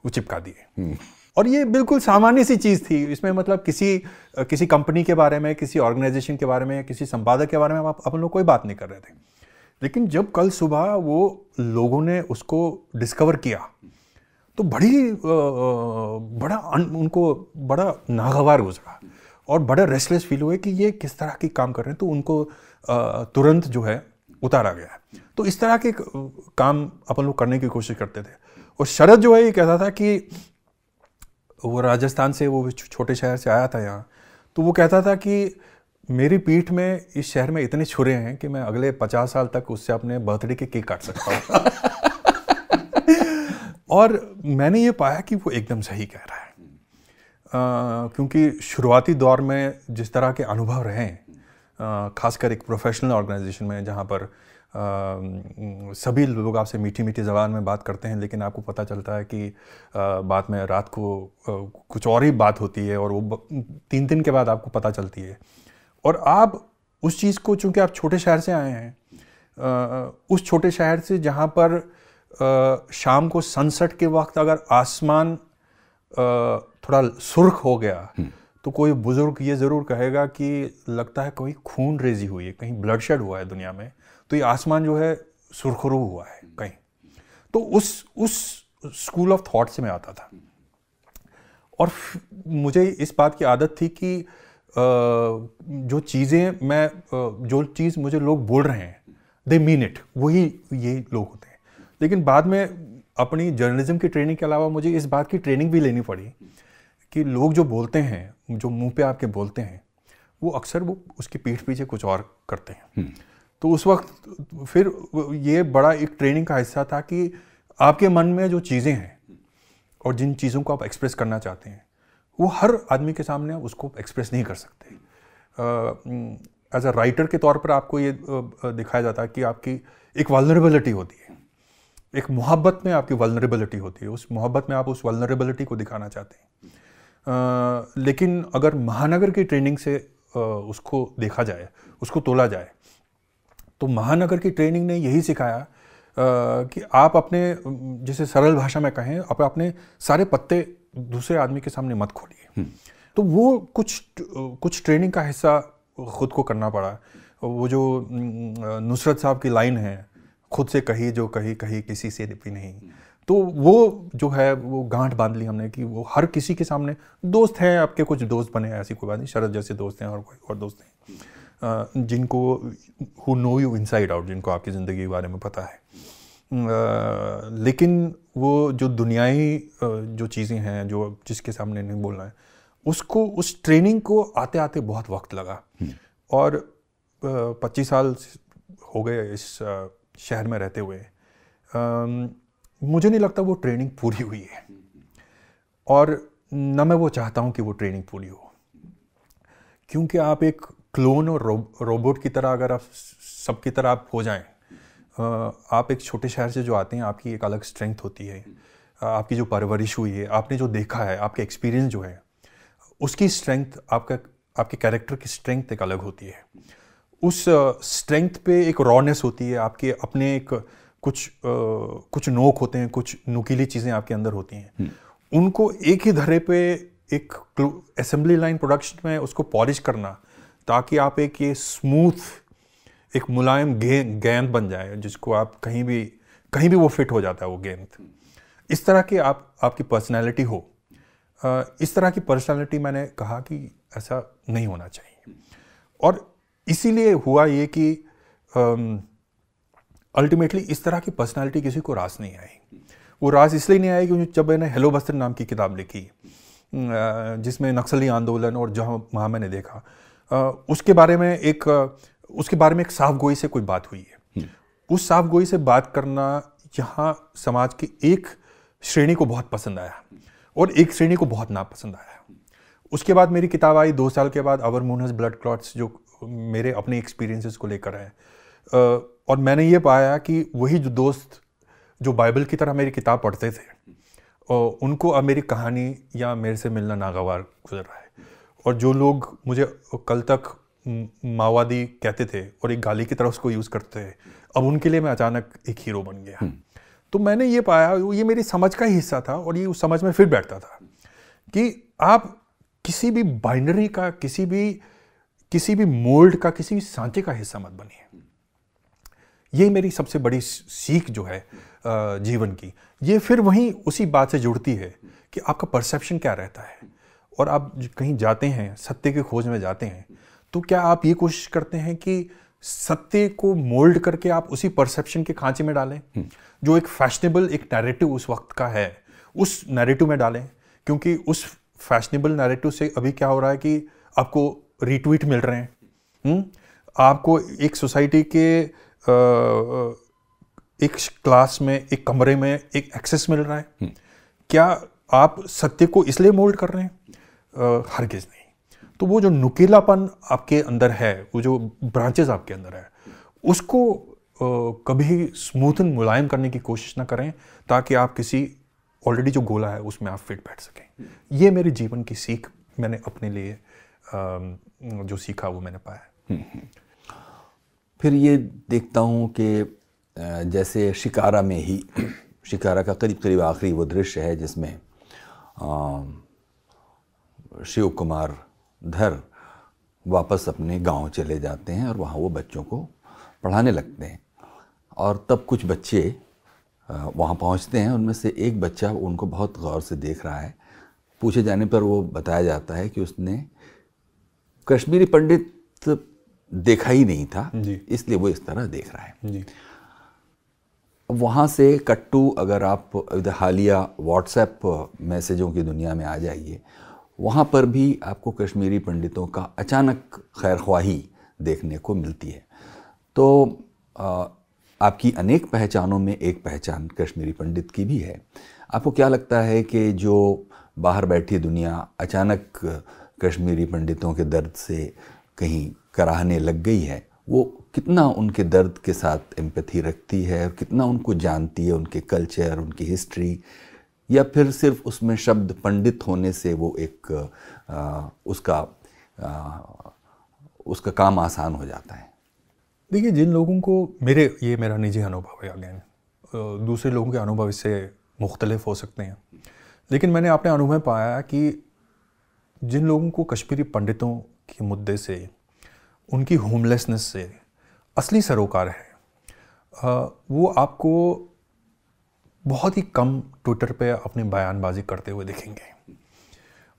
वो चिपका दिए। और ये बिल्कुल सामान्य सी चीज़ थी, इसमें मतलब किसी कंपनी के बारे में, किसी ऑर्गेनाइजेशन के बारे में, किसी संपादक के बारे में अपन लोग कोई बात नहीं कर रहे थे। लेकिन जब कल सुबह वो लोगों ने उसको डिस्कवर किया तो उनको बड़ा नागवार गुजरा और बड़ा रेस्टलेस फील हुए कि ये किस तरह की काम कर रहे हैं, तो उनको तुरंत जो है उतारा गया। तो इस तरह के काम अपन लोग करने की कोशिश करते थे। और शरद जो है ये कहता था कि वो राजस्थान से, वो छोटे शहर से आया था यहाँ, तो वो कहता था कि मेरी पीठ में इस शहर में इतने छुरे हैं कि मैं अगले 50 साल तक उससे अपने बर्थडे के केक काट सकता हूँ। और मैंने ये पाया कि वो एकदम सही कह रहा है, क्योंकि शुरुआती दौर में जिस तरह के अनुभव रहे, खासकर एक प्रोफेशनल ऑर्गेनाइजेशन में जहाँ पर सभी लोग आपसे मीठी मीठी ज़बान में बात करते हैं, लेकिन आपको पता चलता है कि बाद में रात को कुछ और ही बात होती है और वो 3 दिन के बाद आपको पता चलती है। और आप उस चीज़ को, चूँकि आप छोटे शहर से आए हैं, उस छोटे शहर से जहाँ पर शाम को सनसेट के वक्त अगर आसमान थोड़ा सुर्ख हो गया तो कोई बुजुर्ग ये ज़रूर कहेगा कि लगता है कोई खून रेजी हुई है, कहीं ब्लडशेड हुआ है दुनिया में, तो ये आसमान जो है सुरखरू हुआ है कहीं। तो उस स्कूल ऑफ थॉट से मैं आता था और मुझे इस बात की आदत थी कि जो चीज़ मुझे लोग बोल रहे हैं, दे मीन इट, वही यही लोग होते हैं। लेकिन बाद में अपनी जर्नलिज्म की ट्रेनिंग के अलावा मुझे इस बात की ट्रेनिंग भी लेनी पड़ी कि लोग जो बोलते हैं, जो मुंह पे आपके बोलते हैं, वो अक्सर वो उसकी पीठ पीछे कुछ और करते हैं। तो उस वक्त फिर ये बड़ा एक ट्रेनिंग का हिस्सा था कि आपके मन में जो चीज़ें हैं और जिन चीज़ों को आप एक्सप्रेस करना चाहते हैं वो हर आदमी के सामने उसको एक्सप्रेस नहीं कर सकते। एज अ राइटर के तौर पर आपको ये दिखाया जाता है कि आपकी एक वल्नरेबिलिटी होती है, एक मोहब्बत में आपकी वल्नरेबिलिटी होती है, उस मोहब्बत में आप उस वल्नरेबिलिटी को दिखाना चाहते हैं। लेकिन अगर महानगर की ट्रेनिंग से उसको देखा जाए, उसको तोला जाए, तो महानगर की ट्रेनिंग ने यही सिखाया कि आप अपने, जैसे सरल भाषा में कहें, आप अपने सारे पत्ते दूसरे आदमी के सामने मत खोलिए। तो वो कुछ ट्रेनिंग का हिस्सा खुद को करना पड़ा। वो जो नुसरत साहब की लाइन है, खुद से कही जो कही कही किसी से भी नहीं, तो वो जो है वो गांठ बांध ली हमने कि वो हर किसी के सामने, दोस्त हैं आपके, कुछ दोस्त बने, ऐसी कोई बात नहीं, शरद जैसे दोस्त हैं और कोई और दोस्त हैं जिनको who know you inside out, जिनको आपकी ज़िंदगी के बारे में पता है। लेकिन वो जो दुनियाई जो चीज़ें हैं, जो जिसके सामने नहीं बोलना है, उसको, उस ट्रेनिंग को आते आते बहुत वक्त लगा। और 25 साल हो गए इस शहर में रहते हुए। मुझे नहीं लगता वो ट्रेनिंग पूरी हुई है, और न मैं वो चाहता हूँ कि वो ट्रेनिंग पूरी हो, क्योंकि आप एक क्लोन और रोबोट की तरह अगर आप सबकी तरह आप हो जाएं, आप एक छोटे शहर से जो आते हैं, आपकी एक अलग स्ट्रेंथ होती है, आपकी जो परवरिश हुई है, आपने जो देखा है, आपके एक्सपीरियंस जो है, उसकी स्ट्रेंथ, आपके कैरेक्टर की स्ट्रेंथ एक अलग होती है। उस स्ट्रेंथ पे एक रॉनेस होती है, आपके अपने एक कुछ नोक होते हैं, कुछ नुकीली चीज़ें आपके अंदर होती हैं, उनको एक ही धरे पे एक असेंबली लाइन प्रोडक्शन में उसको पॉलिश करना, ताकि आप एक ये स्मूथ, एक मुलायम गेंद बन जाए, जिसको आप कहीं भी वो फिट हो जाता है वो गेंद। इस तरह की आपकी पर्सनैलिटी हो। इस तरह की पर्सनैलिटी, मैंने कहा कि ऐसा नहीं होना चाहिए, और इसीलिए हुआ ये कि अल्टीमेटली इस तरह की पर्सनालिटी किसी को रास नहीं आई। वो रास इसलिए नहीं आई क्योंकि जब मैंने हेलो बस्तर नाम की किताब लिखी, जिसमें नक्सली आंदोलन और वहाँ मैंने देखा, उसके बारे में एक साफ गोई से कोई बात हुई है। उस साफ गोई से बात करना यहाँ समाज की एक श्रेणी को बहुत पसंद आया और एक श्रेणी को बहुत नापसंद आया। उसके बाद मेरी किताब आई 2 साल के बाद, our moon has blood clots, जो मेरे अपने एक्सपीरियंसेस को लेकर है। और मैंने ये पाया कि वही जो दोस्त जो बाइबल की तरह मेरी किताब पढ़ते थे, उनको अब मेरी कहानी या मेरे से मिलना नागवार गुजर रहा है। और जो लोग मुझे कल तक माओवादी कहते थे और एक गाली की तरह उसको यूज़ करते थे, अब उनके लिए मैं अचानक एक हीरो बन गया। तो मैंने ये पाया, ये मेरी समझ का ही हिस्सा था, और ये उस समझ में फिर बैठता था कि आप किसी भी बाइनरी का, किसी भी मोल्ड का, किसी भी सांचे का हिस्सा मत बनिए। ये मेरी सबसे बड़ी सीख जो है जीवन की। ये फिर वहीं उसी बात से जुड़ती है कि आपका परसेप्शन क्या रहता है, और आप कहीं जाते हैं, सत्य की खोज में जाते हैं, तो क्या आप ये कोशिश करते हैं कि सत्य को मोल्ड करके आप उसी परसेप्शन के खांचे में डालें, जो एक फैशनेबल एक नैरेटिव उस वक्त का है, उस नैरेटिव में डालें। क्योंकि उस फैशनेबल नैरेटिव से अभी क्या हो रहा है कि आपको रीट्वीट मिल रहे हैं, आपको एक सोसाइटी के एक क्लास में, एक कमरे में एक एक्सेस मिल रहा है। क्या आप सत्य को इसलिए मोल्ड कर रहे हैं? हरगिज़ नहीं। तो वो जो नुकीलापन आपके अंदर है, वो जो ब्रांचेस आपके अंदर है, उसको कभी स्मूथन, मुलायम करने की कोशिश ना करें, ताकि आप किसी ऑलरेडी जो गोला है उसमें आप फिट बैठ सकें। ये मेरे जीवन की सीख, मैंने अपने लिए जो सीखा वो मैंने पाया। फिर ये देखता हूँ कि जैसे शिकारा में ही, शिकारा का करीब करीब आखिरी वो दृश्य है जिसमें शिव कुमार धर वापस अपने गांव चले जाते हैं और वहाँ वो बच्चों को पढ़ाने लगते हैं। और तब कुछ बच्चे वहाँ पहुँचते हैं, उनमें से एक बच्चा उनको बहुत गौर से देख रहा है। पूछे जाने पर वो बताया जाता है कि उसने कश्मीरी पंडित देखा ही नहीं था, इसलिए वो इस तरह देख रहा है। जी। वहाँ से कट्टू अगर आप हालिया व्हाट्सएप मैसेजों की दुनिया में आ जाइए, वहाँ पर भी आपको कश्मीरी पंडितों का अचानक खैरख्वाही देखने को मिलती है। तो आपकी अनेक पहचानों में एक पहचान कश्मीरी पंडित की भी है। आपको क्या लगता है कि जो बाहर बैठी दुनिया अचानक कश्मीरी पंडितों के दर्द से कहीं कराहने लग गई है, वो कितना उनके दर्द के साथ एम्पैथी रखती है और कितना उनको जानती है, उनके कल्चर, उनकी हिस्ट्री, या फिर सिर्फ उसमें शब्द पंडित होने से वो एक उसका काम आसान हो जाता है? देखिए, जिन लोगों को ये मेरा निजी अनुभव है, अगेन दूसरे लोगों के अनुभव इससे मुख्तलिफ हो सकते हैं, लेकिन मैंने अपने अनुभव में पाया कि जिन लोगों को कश्मीरी पंडितों के मुद्दे से, उनकी होमलेसनेस से असली सरोकार है, वो आपको बहुत ही कम ट्विटर पे अपनी बयानबाजी करते हुए दिखेंगे।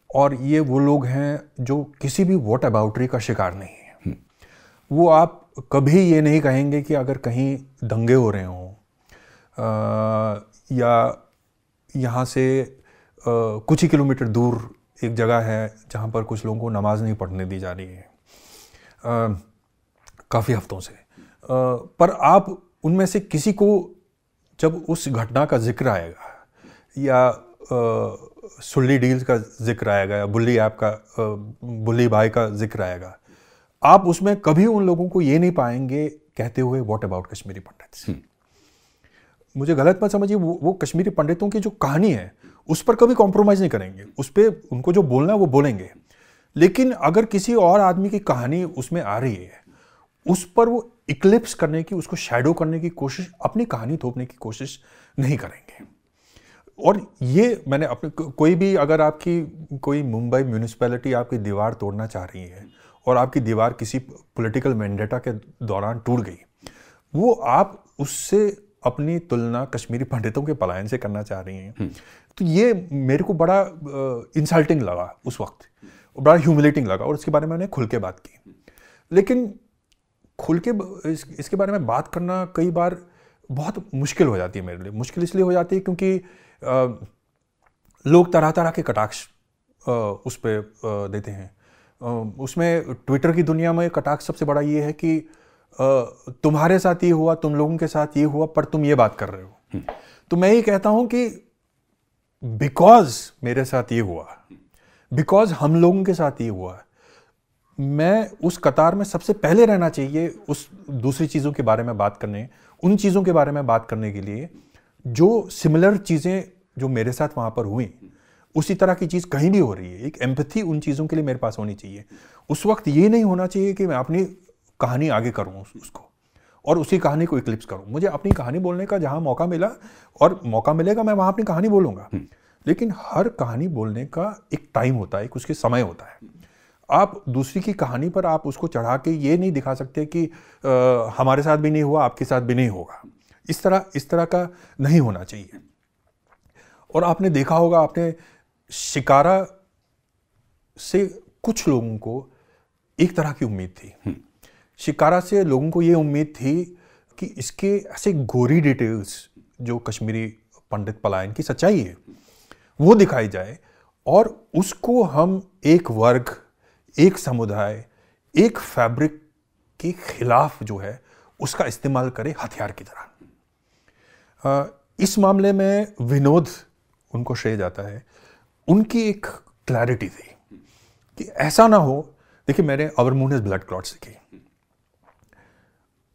और ये वो लोग हैं जो किसी भी वॉट अबाउटरी का शिकार नहीं है। वो आप कभी ये नहीं कहेंगे कि अगर कहीं दंगे हो रहे हों या यहाँ से कुछ ही किलोमीटर दूर एक जगह है जहाँ पर कुछ लोगों को नमाज नहीं पढ़ने दी जा रही है काफ़ी हफ्तों से, पर आप उनमें से किसी को जब उस घटना का जिक्र आएगा या सुल्ली डील्स का जिक्र आएगा या बुल्ली ऐप का बुल्ली भाई का जिक्र आएगा, आप उसमें कभी उन लोगों को ये नहीं पाएंगे कहते हुए व्हाट अबाउट कश्मीरी पंडित्स। मुझे गलत मत समझिए, वो कश्मीरी पंडितों की जो कहानी है उस पर कभी कॉम्प्रोमाइज़ नहीं करेंगे, उस पर उनको जो बोलना है वो बोलेंगे। लेकिन अगर किसी और आदमी की कहानी उसमें आ रही है, उस पर वो इक्लिप्स करने की, उसको शैडो करने की कोशिश, अपनी कहानी थोपने की कोशिश नहीं करेंगे। और ये मैंने अपने कोई भी, अगर आपकी कोई मुंबई म्यूनिसिपैलिटी आपकी दीवार तोड़ना चाह रही है और आपकी दीवार किसी पॉलिटिकल मैंडेटा के दौरान टूट गई, वो आप उससे अपनी तुलना कश्मीरी पंडितों के पलायन से करना चाह रही हैं। तो ये मेरे को बड़ा इंसल्टिंग लगा उस वक्त, बड़ा ह्यूमिलेटिंग लगा, और इसके बारे में मैंने खुल के बात की। लेकिन खुल के इसके बारे में बात करना कई बार बहुत मुश्किल हो जाती है मेरे लिए। मुश्किल इसलिए हो जाती है क्योंकि लोग तरह तरह के कटाक्ष उस पर देते हैं। उसमें ट्विटर की दुनिया में कटाक्ष सबसे बड़ा ये है कि तुम्हारे साथ ये हुआ, तुम लोगों के साथ ये हुआ, पर तुम ये बात कर रहे हो। तो मैं ये कहता हूं कि बिकॉज मेरे साथ ये हुआ, बिकॉज हम लोगों के साथ ये हुआ, मैं उस कतार में सबसे पहले रहना चाहिए उस दूसरी चीज़ों के बारे में बात करने, उन चीज़ों के बारे में बात करने के लिए जो सिमिलर चीज़ें जो मेरे साथ वहाँ पर हुई, उसी तरह की चीज़ कहीं भी हो रही है। एक एम्पैथी उन चीज़ों के लिए मेरे पास होनी चाहिए। उस वक्त ये नहीं होना चाहिए कि मैं अपनी कहानी आगे करूँ उसको और उसी कहानी को इक्लिप्स करूँ। मुझे अपनी कहानी बोलने का जहाँ मौका मिला और मौका मिलेगा, मैं वहाँ अपनी कहानी बोलूँगा। लेकिन हर कहानी बोलने का एक टाइम होता है, एक उसके समय होता है। आप दूसरी की कहानी पर आप उसको चढ़ा के ये नहीं दिखा सकते कि हमारे साथ भी नहीं हुआ, आपके साथ भी नहीं होगा। इस तरह का नहीं होना चाहिए। और आपने देखा होगा, आपने शिकारा से कुछ लोगों को एक तरह की उम्मीद थी। शिकारा से लोगों को ये उम्मीद थी कि इसके ऐसे गोरी डिटेल्स जो कश्मीरी पंडित पलायन की सच्चाई है वो दिखाई जाए और उसको हम एक वर्ग, एक समुदाय, एक फैब्रिक के खिलाफ जो है उसका इस्तेमाल करें हथियार की तरह। इस मामले में विनोद उनको श्रेय जाता है। उनकी एक क्लैरिटी थी कि ऐसा ना हो। देखिए, मैंने our moon is blood clots लिखी,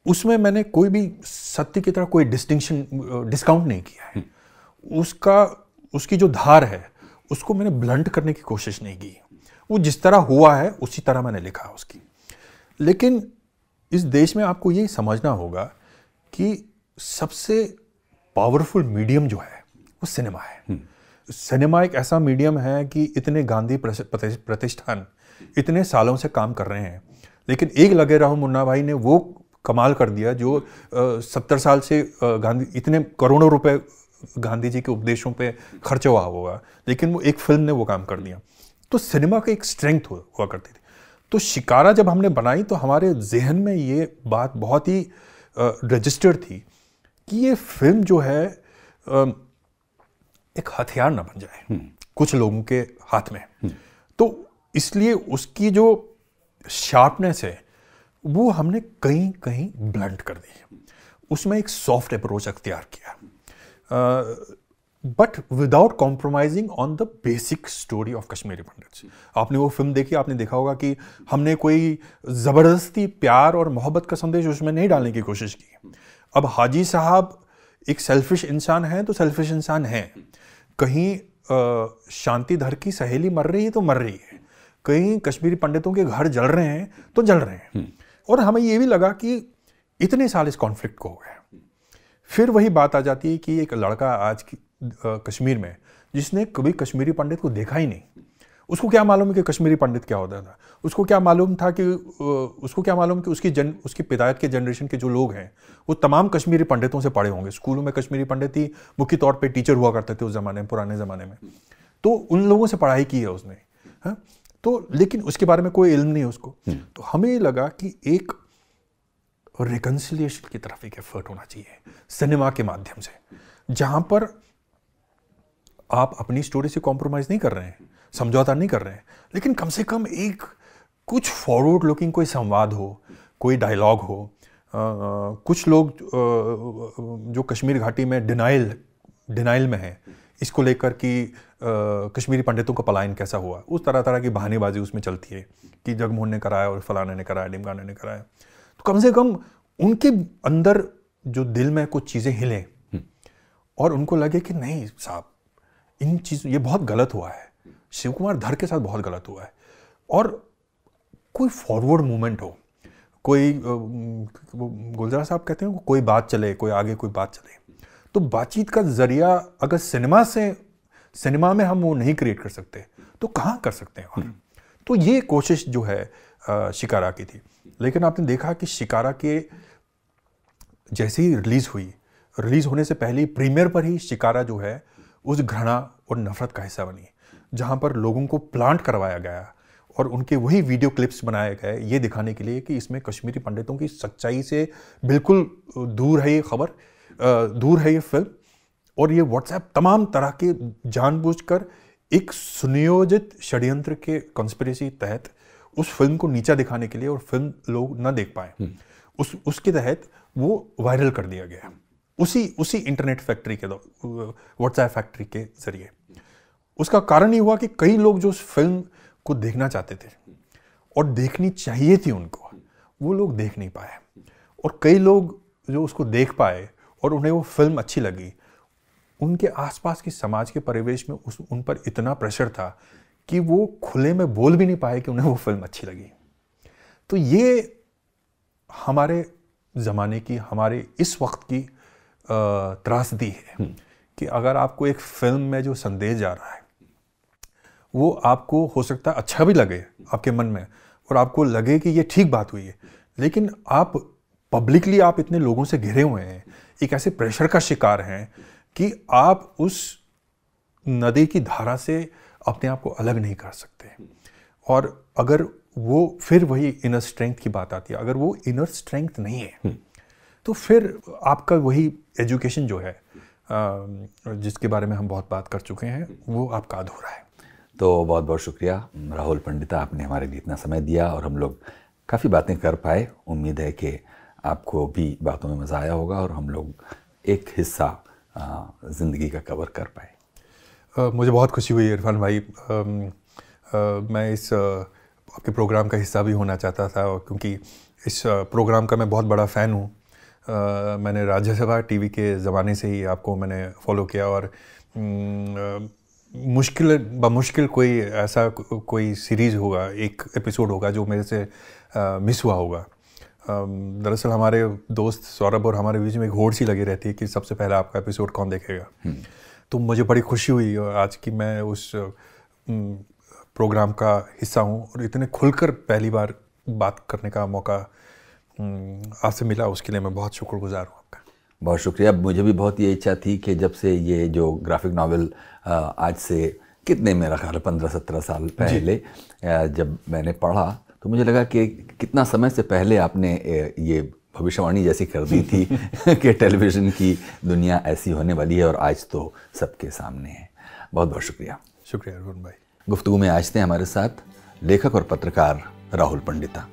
उसमें मैंने कोई भी सत्य की तरह कोई डिस्काउंट नहीं किया है। उसकी जो धार है उसको मैंने ब्लंट करने की कोशिश नहीं की। वो जिस तरह हुआ है उसी तरह मैंने लिखा उसकी। लेकिन इस देश में आपको ये समझना होगा कि सबसे पावरफुल मीडियम जो है वो सिनेमा है। सिनेमा एक ऐसा मीडियम है कि इतने गांधी प्रतिष्ठान इतने सालों से काम कर रहे हैं, लेकिन एक लगे रहो मुन्ना भाई ने वो कमाल कर दिया जो 70 साल से गांधी, इतने करोड़ों रुपए गांधी जी के उपदेशों पे खर्च हुआ होगा, लेकिन वो एक फिल्म ने वो काम कर दिया। तो सिनेमा का एक स्ट्रेंथ हुआ करती थी। तो शिकारा जब हमने बनाई तो हमारे जहन में ये बात बहुत ही रजिस्टर्ड थी कि ये फिल्म जो है एक हथियार ना बन जाए कुछ लोगों के हाथ में। तो इसलिए उसकी जो शार्पनेस है वो हमने कहीं कहीं ब्लंट कर दी, उसमें एक सॉफ्ट अप्रोच अख्तियार किया, but without compromising on the basic story of Kashmiri pandits. आपने वो फिल्म देखी, आपने देखा होगा कि हमने कोई ज़बरदस्ती प्यार और मोहब्बत का संदेश उसमें नहीं डालने की कोशिश की। अब हाजी साहब एक सेल्फिश इंसान है तो सेल्फिश इंसान है, कहीं शांति धर की सहेली मर रही है तो मर रही है, कहीं कश्मीरी पंडितों के घर जल रहे हैं तो जल रहे हैं। और हमें ये भी लगा कि इतने साल इस कॉन्फ्लिक्ट को हो गए। फिर वही बात आ जाती है कि एक लड़का आज की कश्मीर में जिसने कभी कश्मीरी पंडित को देखा ही नहीं, उसको क्या मालूम है कि कश्मीरी पंडित क्या होता था, उसको क्या मालूम था कि उसकी पितायत के जनरेशन के जो लोग हैं वो तमाम कश्मीरी पंडितों से पढ़े होंगे। स्कूलों में कश्मीरी पंडित ही मुख्य तौर पे टीचर हुआ करते थे उस ज़माने में, पुराने ज़माने में, तो उन लोगों से पढ़ाई की है उसने। हाँ, तो लेकिन उसके बारे में कोई इल्म नहीं है उसको। तो हमें लगा कि एक रिकन्सिलिएशन की तरफ एक एफर्ट होना चाहिए सिनेमा के माध्यम से, जहां पर आप अपनी स्टोरी से कॉम्प्रोमाइज़ नहीं कर रहे हैं, समझौता नहीं कर रहे हैं, लेकिन कम से कम एक कुछ फॉरवर्ड लुकिंग कोई संवाद हो, कोई डायलॉग हो। कुछ लोग जो कश्मीर घाटी में डिनाइल में है इसको लेकर कि कश्मीरी पंडितों का पलायन कैसा हुआ, उस तरह की बहानेबाजी उसमें चलती है कि जगमोहन ने कराया और फलाने ने कराया, ढिमकाने ने कराया। तो कम से कम उनके अंदर जो दिल में कुछ चीज़ें हिलें और उनको लगे कि नहीं साहब इन चीज़ ये बहुत गलत हुआ है, शिव कुमार धर के साथ बहुत गलत हुआ है, और कोई फॉरवर्ड मूवमेंट हो, कोई गुलजार साहब कहते हैं कोई बात चले, कोई आगे कोई बात चले। तो बातचीत का जरिया अगर सिनेमा में हम वो नहीं क्रिएट कर सकते तो कहाँ कर सकते हैं। और तो ये कोशिश जो है शिकारा की थी। लेकिन आपने देखा कि शिकारा के जैसे ही रिलीज होने से पहले प्रीमियर पर ही शिकारा जो है उस घृणा और नफरत का हिस्सा बनी, जहाँ पर लोगों को प्लांट करवाया गया और उनके वही वीडियो क्लिप्स बनाए गए ये दिखाने के लिए कि इसमें कश्मीरी पंडितों की सच्चाई से बिल्कुल दूर है ये खबर, दूर है ये फिल्म, और ये व्हाट्सएप तमाम तरह के जानबूझकर एक सुनियोजित षड्यंत्र के कंस्पिरेसी तहत उस फिल्म को नीचा दिखाने के लिए और फिल्म लोग न देख पाए, उसके तहत वो वायरल कर दिया गया उसी इंटरनेट फैक्ट्री के व्हाट्सएप फैक्ट्री के जरिए। उसका कारण ये हुआ कि कई लोग जो उस फिल्म को देखना चाहते थे और देखनी चाहिए थी उनको, वो लोग देख नहीं पाए, और कई लोग जो उसको देख पाए और उन्हें वो फिल्म अच्छी लगी, उनके आसपास के समाज के परिवेश में उन पर इतना प्रेशर था कि वो खुले में बोल भी नहीं पाए कि उन्हें वो फिल्म अच्छी लगी। तो ये हमारे ज़माने की, हमारे इस वक्त की त्रासदी है कि अगर आपको एक फिल्म में जो संदेश जा रहा है वो आपको हो सकता है अच्छा भी लगे आपके मन में और आपको लगे कि ये ठीक बात हुई है, लेकिन आप पब्लिकली आप इतने लोगों से घिरे हुए हैं, एक ऐसे प्रेशर का शिकार हैं कि आप उस नदी की धारा से अपने आप को अलग नहीं कर सकते। और अगर वो फिर वही इनर स्ट्रेंथ की बात आती है, अगर वो इनर स्ट्रेंथ नहीं है तो फिर आपका वही एजुकेशन जो है जिसके बारे में हम बहुत बात कर चुके हैं वो आपका अधूरा है। तो बहुत बहुत शुक्रिया राहुल पंडिता, आपने हमारे लिए इतना समय दिया और हम लोग काफ़ी बातें कर पाए। उम्मीद है कि आपको भी बातों में मज़ा आया होगा और हम लोग एक हिस्सा ज़िंदगी का कवर कर पाए। मुझे बहुत खुशी हुई इरफान भाई, मैं इस आपके प्रोग्राम का हिस्सा भी होना चाहता था क्योंकि इस प्रोग्राम का मैं बहुत बड़ा फ़ैन हूँ। मैंने राज्यसभा टीवी के ज़माने से ही आपको मैंने फॉलो किया और मुश्किल कोई ऐसा कोई सीरीज़ होगा, एक एपिसोड होगा जो मेरे से मिस हुआ होगा। दरअसल हमारे दोस्त सौरभ और हमारे बीच में एक होड़ सी लगी रहती है कि सबसे पहले आपका एपिसोड कौन देखेगा। तो मुझे बड़ी खुशी हुई आज कि मैं उस प्रोग्राम का हिस्सा हूँ और इतने खुलकर पहली बार बात करने का मौका आपसे मिला, उसके लिए मैं बहुत शुक्रगुजार हूँ आपका। बहुत शुक्रिया। मुझे भी बहुत ये इच्छा थी कि जब से ये जो ग्राफिक नावल आज से कितने मेरा ख्याल 15-17 साल पहले जब मैंने पढ़ा तो मुझे लगा कि कितना समय से पहले आपने ये भविष्यवाणी जैसी कर दी थी कि टेलीविज़न की दुनिया ऐसी होने वाली है और आज तो सबके सामने है। बहुत बहुत शुक्रिया। शुक्रिया अरुण भाई। गुफ्तगू में आज थे हमारे साथ लेखक और पत्रकार राहुल पंडिता।